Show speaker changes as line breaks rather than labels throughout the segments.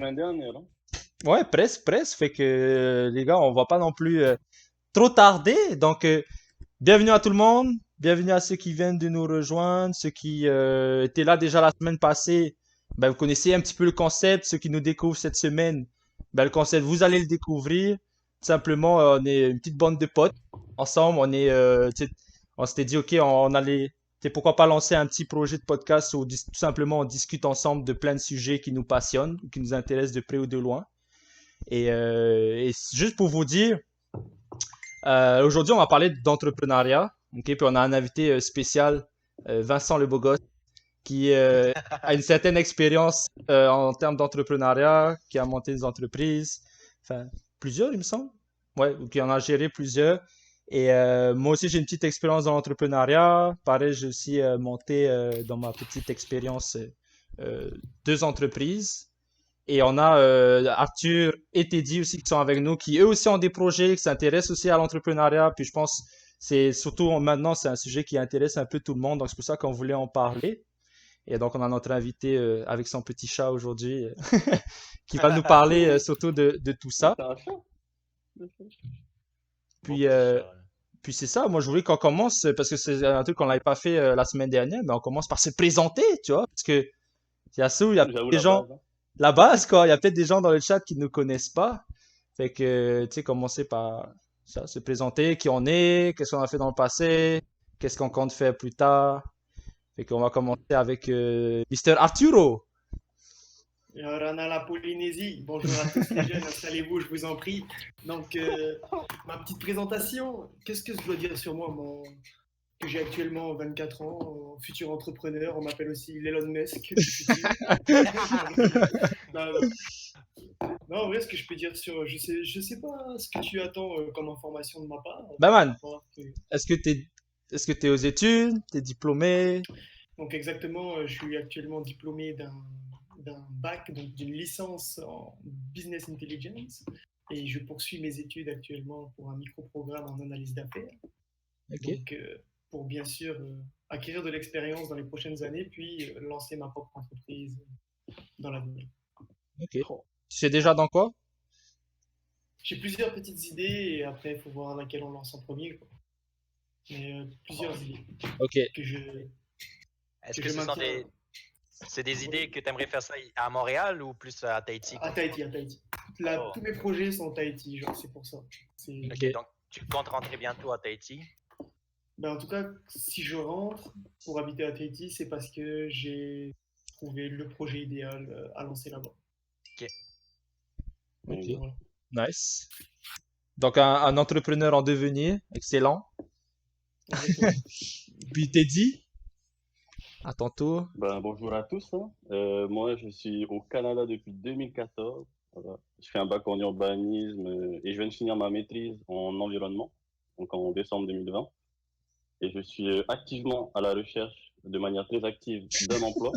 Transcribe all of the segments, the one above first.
semaine dernière, hein.
Ouais, presque, presque. Fait que les gars, on va pas non plus trop tarder. Donc, bienvenue à tout le monde. Bienvenue à ceux qui viennent de nous rejoindre, ceux qui étaient là déjà la semaine passée. Ben, vous connaissez un petit peu le concept. Ceux qui nous découvrent cette semaine, ben, le concept, vous allez le découvrir. Tout simplement, on est une petite bande de potes. Ensemble, tu sais, on s'était dit, OK, on allait, tu sais, pourquoi pas lancer un petit projet de podcast où tout simplement on discute ensemble de plein de sujets qui nous passionnent, qui nous intéressent de près ou de loin. Et juste pour vous dire, aujourd'hui, on va parler d'entrepreneuriat. Ok, puis on a un invité spécial, Vincent Le Beau Gosse, qui a une certaine expérience en termes d'entrepreneuriat, qui a monté des entreprises, enfin plusieurs, il me semble. Ouais, ou qui en a géré plusieurs. Et moi aussi, j'ai une petite expérience dans l'entrepreneuriat. Pareil, j'ai aussi monté dans ma petite expérience euh, deux entreprises. Et on a Arthur et Teddy aussi qui sont avec nous, qui eux aussi ont des projets, qui s'intéressent aussi à l'entrepreneuriat. Puis je pense c'est surtout maintenant c'est un sujet qui intéresse un peu tout le monde, donc c'est pour ça qu'on voulait en parler. Et donc on a notre invité avec son petit chat aujourd'hui qui va nous parler surtout de tout
Mais
ça.
c'est un chat, le chat.
Beau
Puis
petit
euh,
chat, là.
puis c'est ça. Moi je voulais qu'on commence parce que c'est un truc qu'on n'avait pas fait la semaine dernière, mais on commence par se présenter, tu vois, parce que il y a
J'avoue
des
la
gens
base, hein.
la base, quoi. Il y a peut-être des gens dans le chat qui ne nous connaissent pas. Fait que, tu sais, commencer par ça, se présenter, qui on est, qu'est-ce qu'on a fait dans le passé, qu'est-ce qu'on compte faire plus tard. Fait qu'on va commencer avec Mr. Arturo.
Rana la Polynésie, bonjour à tous les jeunes, installez-vous, je vous en prie. Donc, ma petite présentation, qu'est-ce que je dois dire sur moi, que j'ai actuellement 24 ans, futur entrepreneur, on m'appelle aussi l'Elon Musk du futur. non, non. Non, en vrai, ce que je peux dire sur, je sais pas ce que tu attends comme information de ma part.
Ben man,
Voir que-
est-ce que t'es, est-ce que t'es aux études, t'es diplômé?
Donc exactement, je suis actuellement diplômé d'un bac, donc d'une licence en Business Intelligence, et je poursuis mes études actuellement pour un micro-programme en analyse d'affaires.
Ok,
Donc pour bien sûr acquérir de l'expérience dans les prochaines années, puis lancer ma propre entreprise dans l'avenir.
ok. Tu sais déjà dans quoi?
J'ai plusieurs petites idées et après il faut voir laquelle on lance en premier, quoi. Mais plusieurs idées
Ok.
que je,
Est-ce
que
que
je
ce sont
maintiens.
c'est des idées que tu aimerais faire ça à Montréal ou plus à Tahiti
À
comme
Tahiti,
projet?
à Tahiti. Là,
Oh,
tous mes projets sont à Tahiti, genre, c'est pour ça. C'est
Ok.
ok, donc tu comptes rentrer bientôt à Tahiti?
Ben, en tout cas, si je rentre pour habiter à Tahiti, c'est parce que j'ai trouvé le projet idéal à lancer là-bas.
Ok.
Ok.
Mais
Voilà.
Nice. Donc un entrepreneur en devenir, excellent.
Exactement.
Puis t'es dit, à ton tour.
ben, bonjour à tous, hein. Moi, je suis au Canada depuis 2014. Voilà. Je fais un bac en urbanisme et je viens de finir ma maîtrise en environnement, donc en décembre 2020. Et je suis activement à la recherche, de manière très active, d'un emploi.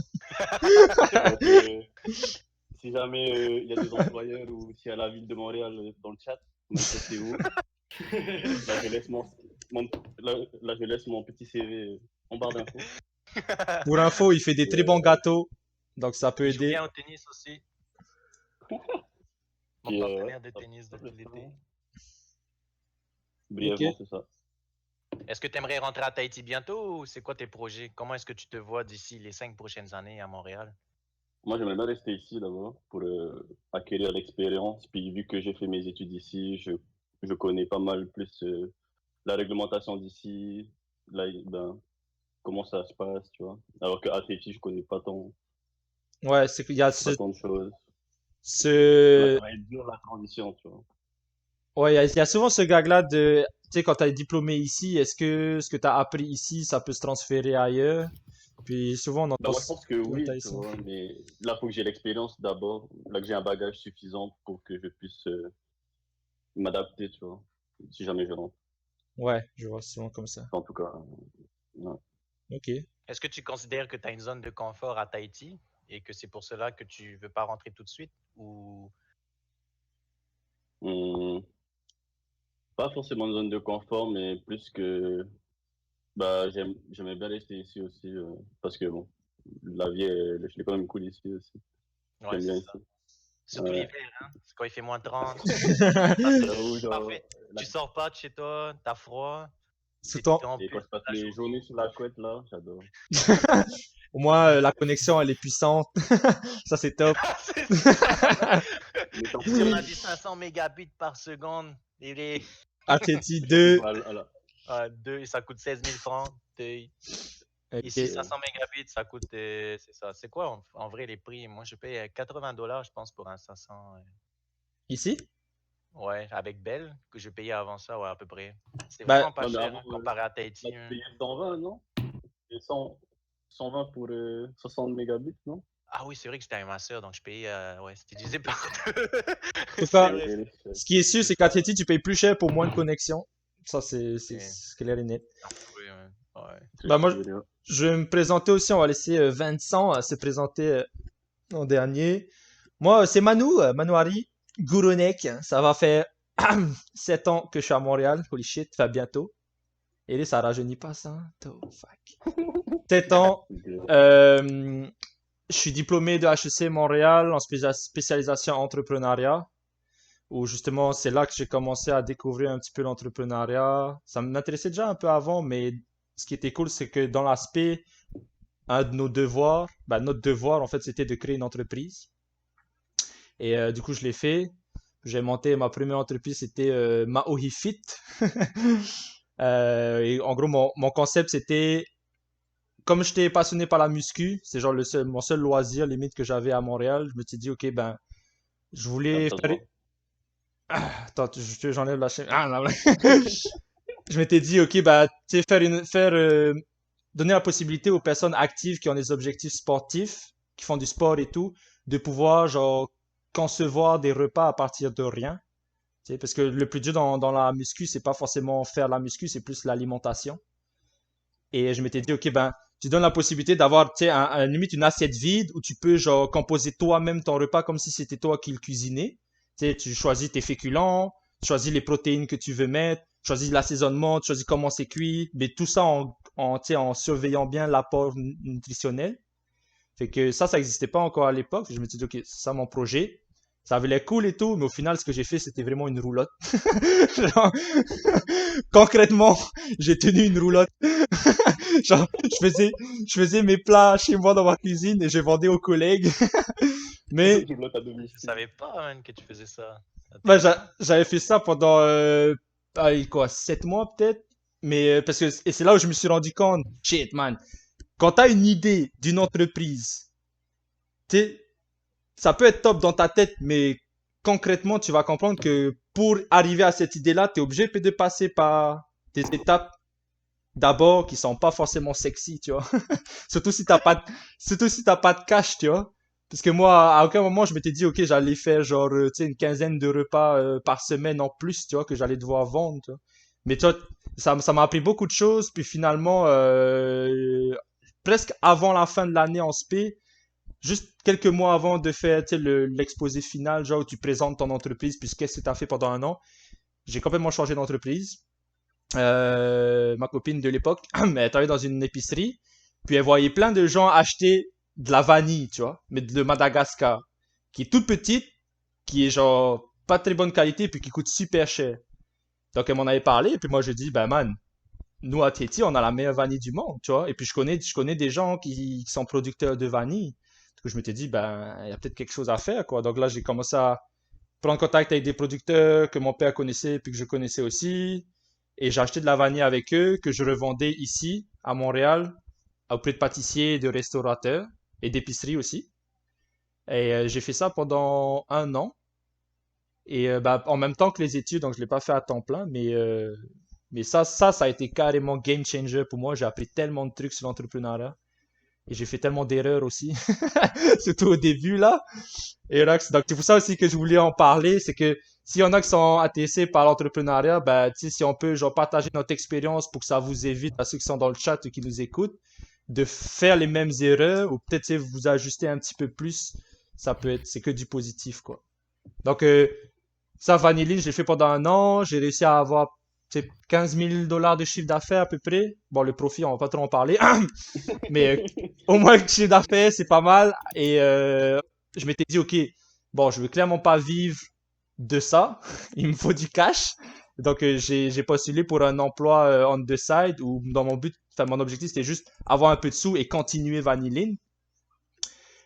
Donc, si jamais il y a des employeurs ou s'il y a la ville de Montréal dans le chat, manifestez-vous. Là, je laisse mon, là, je laisse mon petit CV en barre d'infos.
Pour info, il fait des
Et,
très bons gâteaux, donc ça peut
Il joue
aider.
bien au tennis aussi. Mon
puis, ouais,
partenaire de
hop,
tennis
hop,
depuis l'été.
Ok.
brièvement, c'est ça.
Est-ce que tu aimerais rentrer à Tahiti bientôt ou c'est quoi tes projets? Comment est-ce que tu te vois d'ici les 5 prochaines années à Montréal?
Moi, j'aimerais bien rester ici d'abord pour acquérir l'expérience. Puis, vu que j'ai fait mes études ici, je connais pas mal plus la réglementation d'ici, là, ben, comment ça se passe, tu vois. Alors qu'à Tahiti, je connais
Ouais, c'est qu'il y a
pas tant de choses. Là,
ce,
ça va être dur la transition, tu vois.
ouais, il y a souvent ce gag-là de, tu sais, quand t'as diplômé ici, est-ce que ce que t'as appris ici, ça peut se transférer ailleurs? Puis souvent, on
Ben,
entend
moi, je pense que
tout
oui, tu
intéressant.
vois, mais là, il faut que j'ai l'expérience d'abord, là, que j'ai un bagage suffisant pour que je puisse m'adapter, tu vois, si jamais je rentre.
Ouais, je vois souvent comme ça.
En tout cas, ouais.
Ok.
Est-ce que tu considères que tu as une zone de confort à Tahiti et que c'est pour cela que tu veux pas rentrer tout de suite ou
Hum, pas forcément une zone de confort, mais plus que, bah, j'aimais bien rester ici aussi, parce que bon, la vie, elle est quand même cool ici aussi.
ouais,
J'aime
c'est
bien
ça.
ici.
Surtout
Ouais.
l'hiver, hein. C'est quand il fait moins 30.
J'avoue, genre,
Parfait.
la-
Tu sors pas de chez toi, t'as froid.
Sous
Et
ton-
t'es en
Et quand
plus
je passe
la
les
journée.
journées sur la couette, là, j'adore.
Au moins, la connexion, elle est puissante. Ça, c'est top.
C'est ça.
Mais tant
Ici, on a
pis.
du 500 mégabits par seconde. Et les
Atleti 2.
ah, deux, ça coûte 16 000 francs. Ici,
Ok.
500 mégabits, ça coûte. C'est ça. C'est quoi en vrai les prix? Moi, je paye $80, je pense, pour un 500.
Ici?
Ouais, avec Bell, que je payais avant ça, ouais, à peu près. C'est
Bah,
vraiment pas
Ouais, mais
cher
avant,
hein, comparé à
là,
Tahiti.
tu payais 120, non? Et 120 pour 60 mégabits, non?
Ah oui, c'est vrai que j'étais avec ma soeur, donc je payais. Ouais, c'était divisé par deux.
En tout
C'est
cas,
vrai.
ce qui est sûr, c'est qu'Atleti, tu payes plus cher pour moins de connexion. Ça, c'est clair et net.
Oui, ouais.
Bah, moi, je vais me présenter aussi. On va laisser Vincent se présenter en dernier. Moi, c'est Manouari Gouronek. Ça va faire 7 ans que je suis à Montréal. Holy shit, ça fait bientôt. Et là, ça rajeunit pas ça. Oh, fuck. 7 ans. Je suis diplômé de HEC Montréal en spécialisation entrepreneuriat. Où justement, c'est là que j'ai commencé à découvrir un petit peu l'entrepreneuriat. Ça m'intéressait déjà un peu avant, mais ce qui était cool, c'est que dans l'aspect, un de nos devoirs, notre devoir, en fait, c'était de créer une entreprise. Et du coup, je l'ai fait. J'ai monté ma première entreprise, c'était Maohi Fit. Et en gros, mon concept, c'était, comme j'étais passionné par la muscu, c'est genre mon seul loisir limite que j'avais à Montréal. Je me suis dit, ok, ben, je voulais faire. Attends, j'enlève la chaîne. Ah, là, là. Je m'étais dit, ok, bah, tu sais, donner la possibilité aux personnes actives qui ont des objectifs sportifs, qui font du sport et tout, de pouvoir, genre, concevoir des repas à partir de rien. Tu sais, parce que le plus dur dans la muscu, c'est pas forcément faire la muscu, c'est plus l'alimentation. Et je m'étais dit, ok, ben, tu donnes la possibilité d'avoir, tu sais, limite une assiette vide où tu peux, genre, composer toi-même ton repas comme si c'était toi qui le cuisinais. Tu sais, tu choisis tes féculents, tu choisis les protéines que tu veux mettre, tu choisis l'assaisonnement, tu choisis comment c'est cuit, mais tout ça tu sais, en surveillant bien l'apport nutritionnel. Fait que ça n'existait pas encore à l'époque. Je me suis dit, ok, c'est ça mon projet. Ça avait l'air cool et tout, mais au final, ce que j'ai fait, c'était vraiment une roulotte. Genre, concrètement, j'ai tenu une roulotte. Genre, je faisais mes plats chez moi dans ma cuisine et je vendais aux collègues. Mais
Je savais pas, man, que tu faisais ça.
ben, j'avais fait ça pendant allez, quoi, 7 mois peut-être. Mais parce que et c'est là où je me suis rendu compte, shit man, quand t'as une idée d'une entreprise, tu sais, ça peut être top dans ta tête, mais concrètement, tu vas comprendre que pour arriver à cette idée-là, tu es obligé de passer par des étapes d'abord qui sont pas forcément sexy, tu vois. Surtout si t'as pas de cash, tu vois. Parce que moi, à aucun moment, je m'étais dit, ok, j'allais faire genre, tu sais, une quinzaine de repas par semaine en plus, tu vois, que j'allais devoir vendre, tu vois. Mais tu vois, ça m'a appris beaucoup de choses, puis finalement, presque avant la fin de l'année en SP, juste quelques mois avant de faire tu sais, l'exposé final, genre où tu présentes ton entreprise, puis qu'est-ce que tu as fait pendant un an, j'ai complètement changé d'entreprise. Ma copine de l'époque, elle travaillait dans une épicerie, puis elle voyait plein de gens acheter de la vanille, tu vois, mais de Madagascar, qui est toute petite, qui est genre pas très bonne qualité, puis qui coûte super cher. Donc elle m'en avait parlé, et puis moi je dis, ben man, nous à Tahiti, on a la meilleure vanille du monde, tu vois, et puis je connais des gens qui sont producteurs de vanille. Donc je m'étais dit, ben, il y a peut-être quelque chose à faire, quoi. Donc là, j'ai commencé à prendre contact avec des producteurs que mon père connaissait, puis que je connaissais aussi. Et j'ai acheté de la vanille avec eux, que je revendais ici, à Montréal, auprès de pâtissiers, de restaurateurs et d'épiceries aussi. Et j'ai fait ça pendant un an. Et bah, en même temps que les études, donc je l'ai pas fait à temps plein, mais ça a été carrément game changer pour moi. J'ai appris tellement de trucs sur l'entrepreneuriat. Et j'ai fait tellement d'erreurs aussi, surtout au début là. Et là, donc c'est pour ça aussi que je voulais en parler, c'est que s'il y en a qui sont intéressés par l'entrepreneuriat, ben, tu sais, si on peut genre partager notre expérience pour que ça vous évite à ceux qui sont dans le chat ou qui nous écoutent, de faire les mêmes erreurs ou peut-être tu sais, vous ajuster un petit peu plus, ça peut être, c'est que du positif quoi. Donc ça, Vanilline, je l'ai fait pendant un an, j'ai réussi à avoir c'est 15 000 dollars de chiffre d'affaires à peu près. Bon, le profit, on va pas trop en parler. Mais au moins le chiffre d'affaires, c'est pas mal. Et je m'étais dit, ok, bon, je veux clairement pas vivre de ça. Il me faut du cash. Donc, j'ai postulé pour un emploi on the side où dans mon objectif, c'était juste avoir un peu de sous et continuer Vanillin.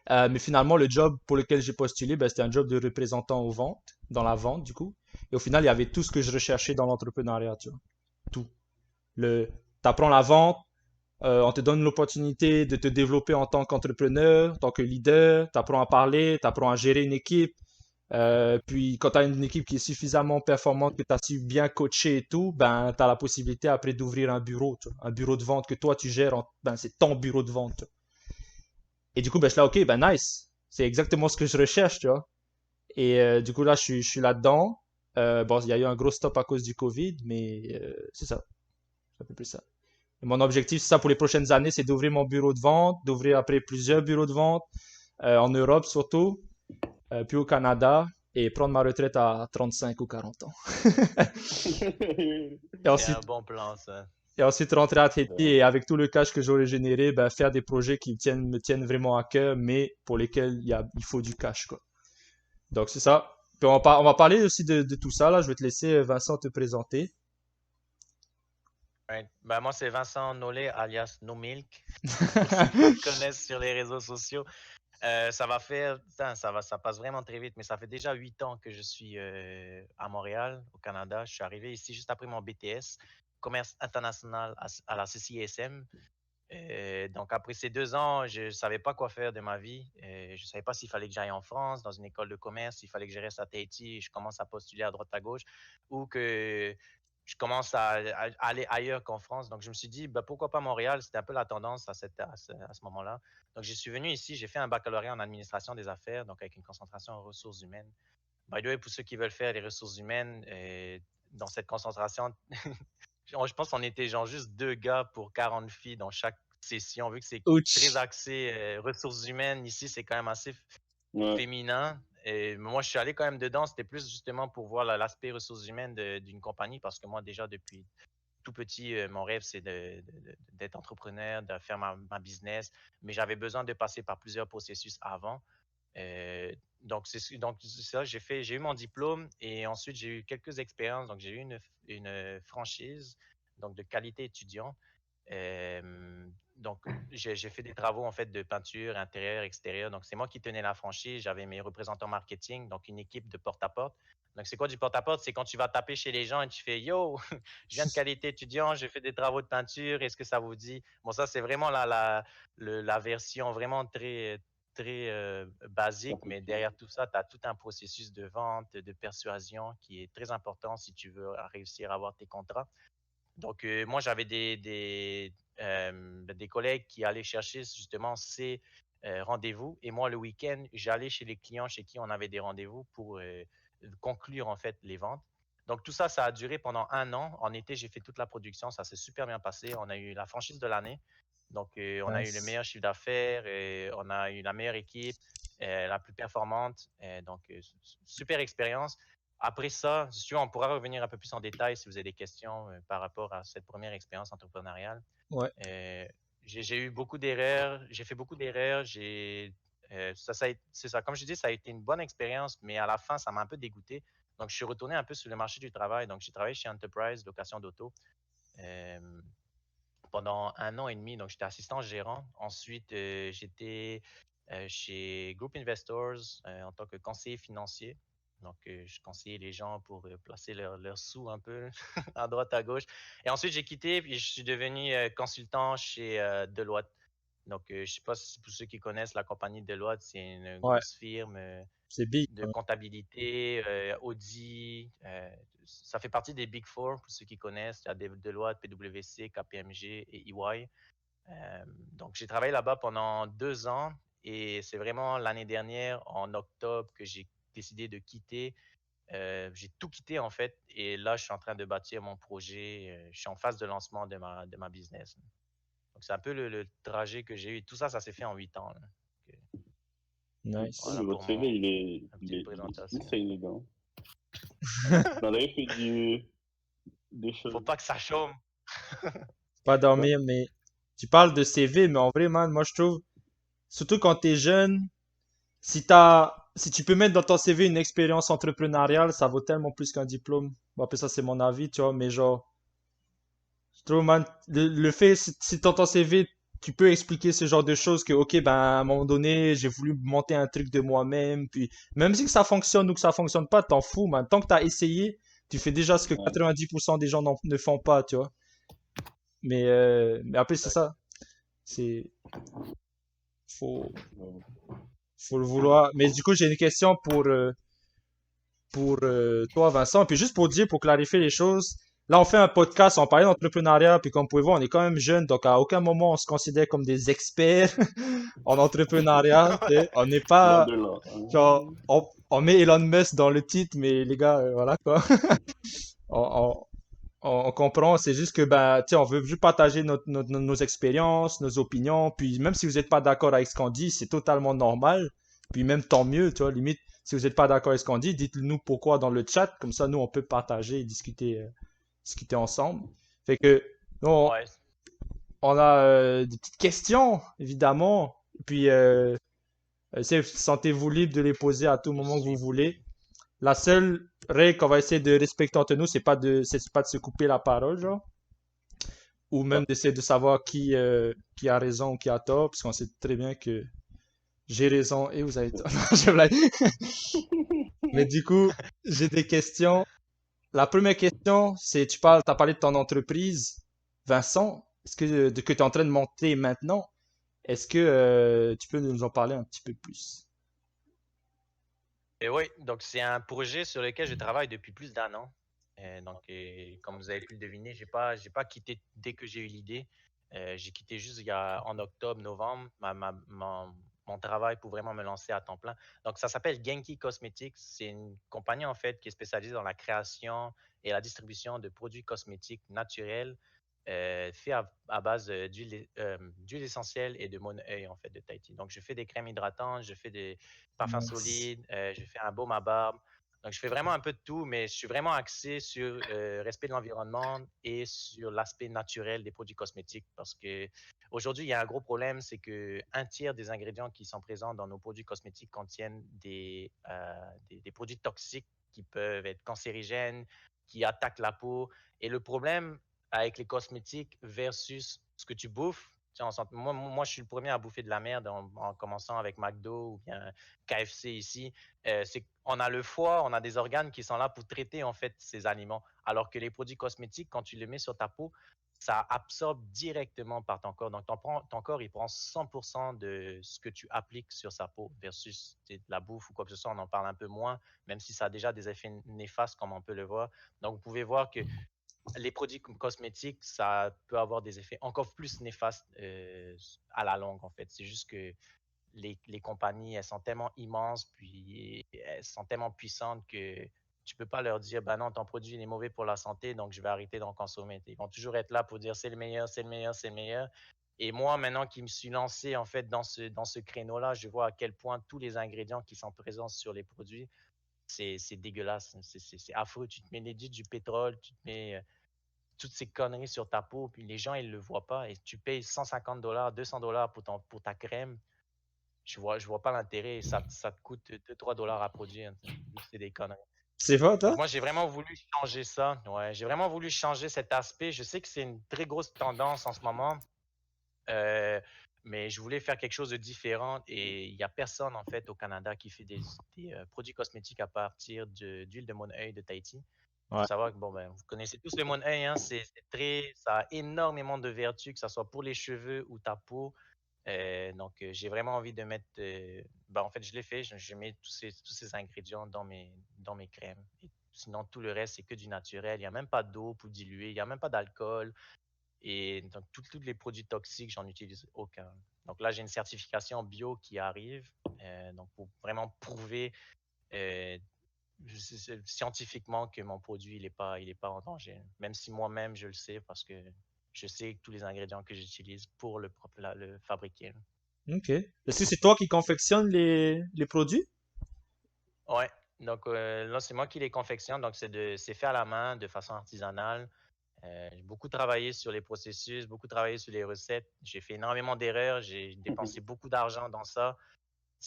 Mais finalement, le job pour lequel j'ai postulé, ben, c'était un job de représentant aux ventes, dans la vente du coup. Et au final, il y avait tout ce que je recherchais dans l'entrepreneuriat, tu vois. Tout. T'apprends la vente, on te donne l'opportunité de te développer en tant qu'entrepreneur, en tant que leader, t'apprends à parler, t'apprends à gérer une équipe. Puis quand tu as une équipe qui est suffisamment performante, que tu as su bien coacher et tout, ben tu as la possibilité après d'ouvrir un bureau, tu vois. Un bureau de vente que toi tu gères, ben c'est ton bureau de vente, tu vois. Et du coup, ben je suis là, ok, ben nice. C'est exactement ce que je recherche, tu vois. Et du coup, là, je suis là-dedans. Bon, il y a eu un gros stop à cause du Covid, mais c'est ça. C'est un peu plus ça. Et mon objectif, c'est ça pour les prochaines années, c'est d'ouvrir mon bureau de vente, d'ouvrir après plusieurs bureaux de vente, en Europe surtout, puis au Canada, et prendre ma retraite à 35 ou 40 ans. Et
C'est un
ensuite,
bon plan, ça.
et ensuite rentrer à Tahiti et avec tout le cash que j'aurais généré, ben, faire des projets qui me tiennent vraiment à cœur, mais pour lesquels il faut du cash, quoi. Donc, c'est ça. Puis on va parler aussi de tout ça, là. Je vais te laisser, Vincent, te présenter.
Ouais. Ben, moi, c'est Vincent Nollet, alias No Milk, pour ceux qui me connaissent sur les réseaux sociaux. Ça va faire, putain, ça passe vraiment très vite, mais ça fait déjà 8 ans que je suis à Montréal, au Canada. Je suis arrivé ici juste après mon BTS, commerce international à la CCISM. Donc, après ces 2 ans, je ne savais pas quoi faire de ma vie. Je ne savais pas s'il fallait que j'aille en France, dans une école de commerce, s'il fallait que je reste à Tahiti et je commence à postuler à droite à gauche, ou que je commence à aller ailleurs qu'en France. Donc, je me suis dit, bah, pourquoi pas Montréal? C'était un peu la tendance à ce moment-là. Donc, je suis venu ici, j'ai fait un baccalauréat en administration des affaires, donc avec une concentration en ressources humaines. By the way, pour ceux qui veulent faire les ressources humaines, dans cette concentration, je pense qu'on était genre juste 2 gars pour 40 filles dans chaque session, vu que c'est très
Ouch.
axé ressources humaines. Ici, c'est quand même assez
Ouais.
féminin. Et moi, je suis allé quand même dedans. C'était plus justement pour voir l'aspect ressources humaines d'une compagnie, parce que moi, déjà, depuis tout petit, mon rêve, c'est d'être entrepreneur, de faire ma business. Mais j'avais besoin de passer par plusieurs processus avant. Donc c'est ça, j'ai eu mon diplôme et ensuite j'ai eu quelques expériences. Donc j'ai eu une franchise donc de qualité étudiant. Donc j'ai fait des travaux en fait de peinture intérieure, extérieure. Donc c'est moi qui tenais la franchise. J'avais mes représentants marketing, donc une équipe de porte-à-porte. Donc c'est quoi du porte-à-porte? C'est quand tu vas taper chez les gens et tu fais yo, je viens de qualité étudiant, j'ai fait des travaux de peinture. Est-ce que ça vous dit? Bon, ça c'est vraiment la version vraiment très basique, mais derrière tout ça, tu as tout un processus de vente, de persuasion qui est très important si tu veux réussir à avoir tes contrats. Donc, moi, j'avais des collègues qui allaient chercher justement ces rendez-vous. Et moi, le week-end, j'allais chez les clients chez qui on avait des rendez-vous pour conclure en fait les ventes. Donc, tout ça, ça a duré pendant 1 an. En été, j'ai fait toute la production. Ça s'est super bien passé. On a eu la franchise de l'année. Donc, on a eu le
Nice.
meilleur chiffre d'affaires, on a eu la meilleure équipe, la plus performante. Donc, super expérience. Après ça, si tu veux, on pourra revenir un peu plus en détail si vous avez des questions par rapport à cette première expérience entrepreneuriale.
Ouais.
Euh, j'ai eu beaucoup d'erreurs, j'ai fait beaucoup d'erreurs. C'est ça, comme je dis, ça a été une bonne expérience, mais à la fin, ça m'a un peu dégoûté. Donc, je suis retourné un peu sur le marché du travail. Donc, j'ai travaillé chez Enterprise, location d'auto. Euh, Pendant 1 an et demi. Donc, j'étais assistant gérant. Ensuite, j'étais chez Group Investors en tant que conseiller financier. Donc, je conseillais les gens pour placer leurs sous un peu à droite, à gauche. Et ensuite, j'ai quitté et je suis devenu consultant chez Deloitte. Donc, je ne sais pas si pour ceux qui connaissent la compagnie Deloitte, c'est une
Ouais.
grosse firme
C'est big,
de
hein.
comptabilité, audit. Ça fait partie des Big Four, pour ceux qui connaissent. Il y a Deloitte, PwC, KPMG et EY. Donc, j'ai travaillé là-bas pendant 2 ans et c'est vraiment l'année dernière, en octobre, que j'ai décidé de quitter. J'ai tout quitté en fait et là, je suis en train de bâtir mon projet. Je suis en phase de lancement de ma business. Donc, c'est un peu le trajet que j'ai eu. Tout ça, ça s'est fait en 8 ans, là. Donc,
Oh,
Nice.
mais
voilà
votre
pour
CV,
ma petite
il est
présentation.
insane, les gars. Vous avez fait des
Faut
choses.
pas que ça chôme.
Pas
Quoi?
dormir, mais tu parles de CV, mais en vrai, man, moi je trouve, surtout quand t'es jeune, si t'as si tu peux mettre dans ton CV une expérience entrepreneuriale, ça vaut tellement plus qu'un diplôme. Bon, après ça, c'est mon avis, tu vois, mais genre, je trouve, man, le fait, si dans ton CV, tu peux expliquer ce genre de choses que, ok, ben, à un moment donné, j'ai voulu monter un truc de moi-même, puis même si que ça fonctionne ou que ça fonctionne pas, t'en fous, man. Tant que t'as essayé, tu fais déjà ce que
Ouais.
90% des gens ne font pas, tu vois. Mais après, c'est ça. C'est, faut, faut le vouloir. Mais du coup, j'ai une question pour toi, Vincent. Puis juste pour dire, pour clarifier les choses, là, on fait un podcast, on parlait d'entrepreneuriat, puis comme vous pouvez voir, on est quand même jeunes, donc à aucun moment on se considère comme des experts en entrepreneuriat. Tu sais. On n'est
Loin
pas,
de là.
genre, on met Elon Musk dans le titre, mais les gars, voilà quoi. On, on, on comprend, c'est juste que, ben, tu sais, on veut juste partager nos expériences, nos opinions, puis même si vous n'êtes pas d'accord avec ce qu'on dit, c'est totalement normal, puis même tant mieux, tu vois, limite, si vous n'êtes pas d'accord avec ce qu'on dit, dites-nous pourquoi dans le chat, comme ça, nous, on peut partager et discuter ensemble. Fait que, nous,
Ouais.
on a des petites questions, évidemment, puis, sentez-vous libre de les poser à tout moment que vous voulez. La seule règle qu'on va essayer de respecter entre nous, c'est pas de se couper la parole, genre ou même
Ouais.
d'essayer de savoir qui a raison ou qui a tort, puisqu'on sait très bien que j'ai raison et vous avez tort. Non, je blague. Mais du coup, j'ai des questions. La première question, c'est t'as parlé de ton entreprise, Vincent, est-ce que tu es en train de monter maintenant? Est-ce que tu peux nous en parler un petit peu plus?
Et oui, donc c'est un projet sur lequel je travaille depuis plus d'1 an. Comme vous avez pu le deviner, j'ai pas quitté dès que j'ai eu l'idée. J'ai quitté juste en octobre, novembre, mon travail pour vraiment me lancer à temps plein. Donc, ça s'appelle Genki Cosmetics. C'est une compagnie en fait qui est spécialisée dans la création et la distribution de produits cosmétiques naturels faits à base d'huile essentielle et de Moneuil en fait de Tahiti. Donc, je fais des crèmes hydratantes, je fais des parfum
Nice.
solide, je fais un baume à barbe. Donc, je fais vraiment un peu de tout, mais je suis vraiment axé sur le respect de l'environnement et sur l'aspect naturel des produits cosmétiques parce que aujourd'hui, il y a un gros problème, c'est que un tiers des ingrédients qui sont présents dans nos produits cosmétiques contiennent des produits toxiques qui peuvent être cancérigènes, qui attaquent la peau. Et le problème avec les cosmétiques versus ce que tu bouffes, moi, je suis le premier à bouffer de la merde en commençant avec McDo ou bien KFC ici. C'est qu'on a le foie, on a des organes qui sont là pour traiter en fait ces aliments. Alors que les produits cosmétiques, quand tu les mets sur ta peau, ça absorbe directement par ton corps. Donc, ton corps, il prend 100% de ce que tu appliques sur sa peau versus de la bouffe ou quoi que ce soit. On en parle un peu moins, même si ça a déjà des effets néfastes, comme on peut le voir. Donc, vous pouvez voir que les produits cosmétiques, ça peut avoir des effets encore plus néfastes à la longue, en fait. C'est juste que les compagnies, elles sont tellement immenses, puis elles sont tellement puissantes que tu peux pas leur dire, ben non, ton produit il est mauvais pour la santé, donc je vais arrêter d'en consommer. Ils vont toujours être là pour dire c'est le meilleur, c'est le meilleur, c'est le meilleur. Et moi, maintenant qui me suis lancé en fait dans ce créneau-là, je vois à quel point tous les ingrédients qui sont présents sur les produits, c'est dégueulasse, c'est affreux. Tu te mets du pétrole, tu te mets toutes ces conneries sur ta peau, puis les gens, ils le voient pas. Et tu payes 150 $, 200 $ pour ta crème. Je vois pas l'intérêt. Ça te coûte 2-3 $ à produire. Vu que c'est des conneries.
C'est vrai,
Donc,
toi?
moi, j'ai vraiment voulu changer ça. Ouais, j'ai vraiment voulu changer cet aspect. Je sais que c'est une très grosse tendance en ce moment. euh, mais je voulais faire quelque chose de différent et il n'y a personne en fait au Canada qui fait des produits cosmétiques à partir d'huile de Moneuil de Tahiti. Il faut
Ouais.
savoir que bon, ben, vous connaissez tous le Moneuil, hein, ça a énormément de vertus, que ce soit pour les cheveux ou ta peau. J'ai vraiment envie de mettre. Ben, en fait, je l'ai fait. Je mets tous ces ingrédients dans mes crèmes. Et sinon, tout le reste, c'est que du naturel. Il n'y a même pas d'eau pour diluer. Il n'y a même pas d'alcool. Et donc, tous les produits toxiques, j'en utilise aucun. Donc là, j'ai une certification bio qui arrive. Donc, pour vraiment prouver euh, scientifiquement que mon produit, il est pas en danger. Même si moi-même, je le sais parce que je sais tous les ingrédients que j'utilise pour le fabriquer.
Ok. Est-ce que c'est toi qui confectionne les produits?
Ouais. Donc là, c'est moi qui les confectionne. Donc, c'est fait à la main de façon artisanale. J'ai beaucoup travaillé sur les processus, beaucoup travaillé sur les recettes. J'ai fait énormément d'erreurs. J'ai dépensé beaucoup d'argent dans ça.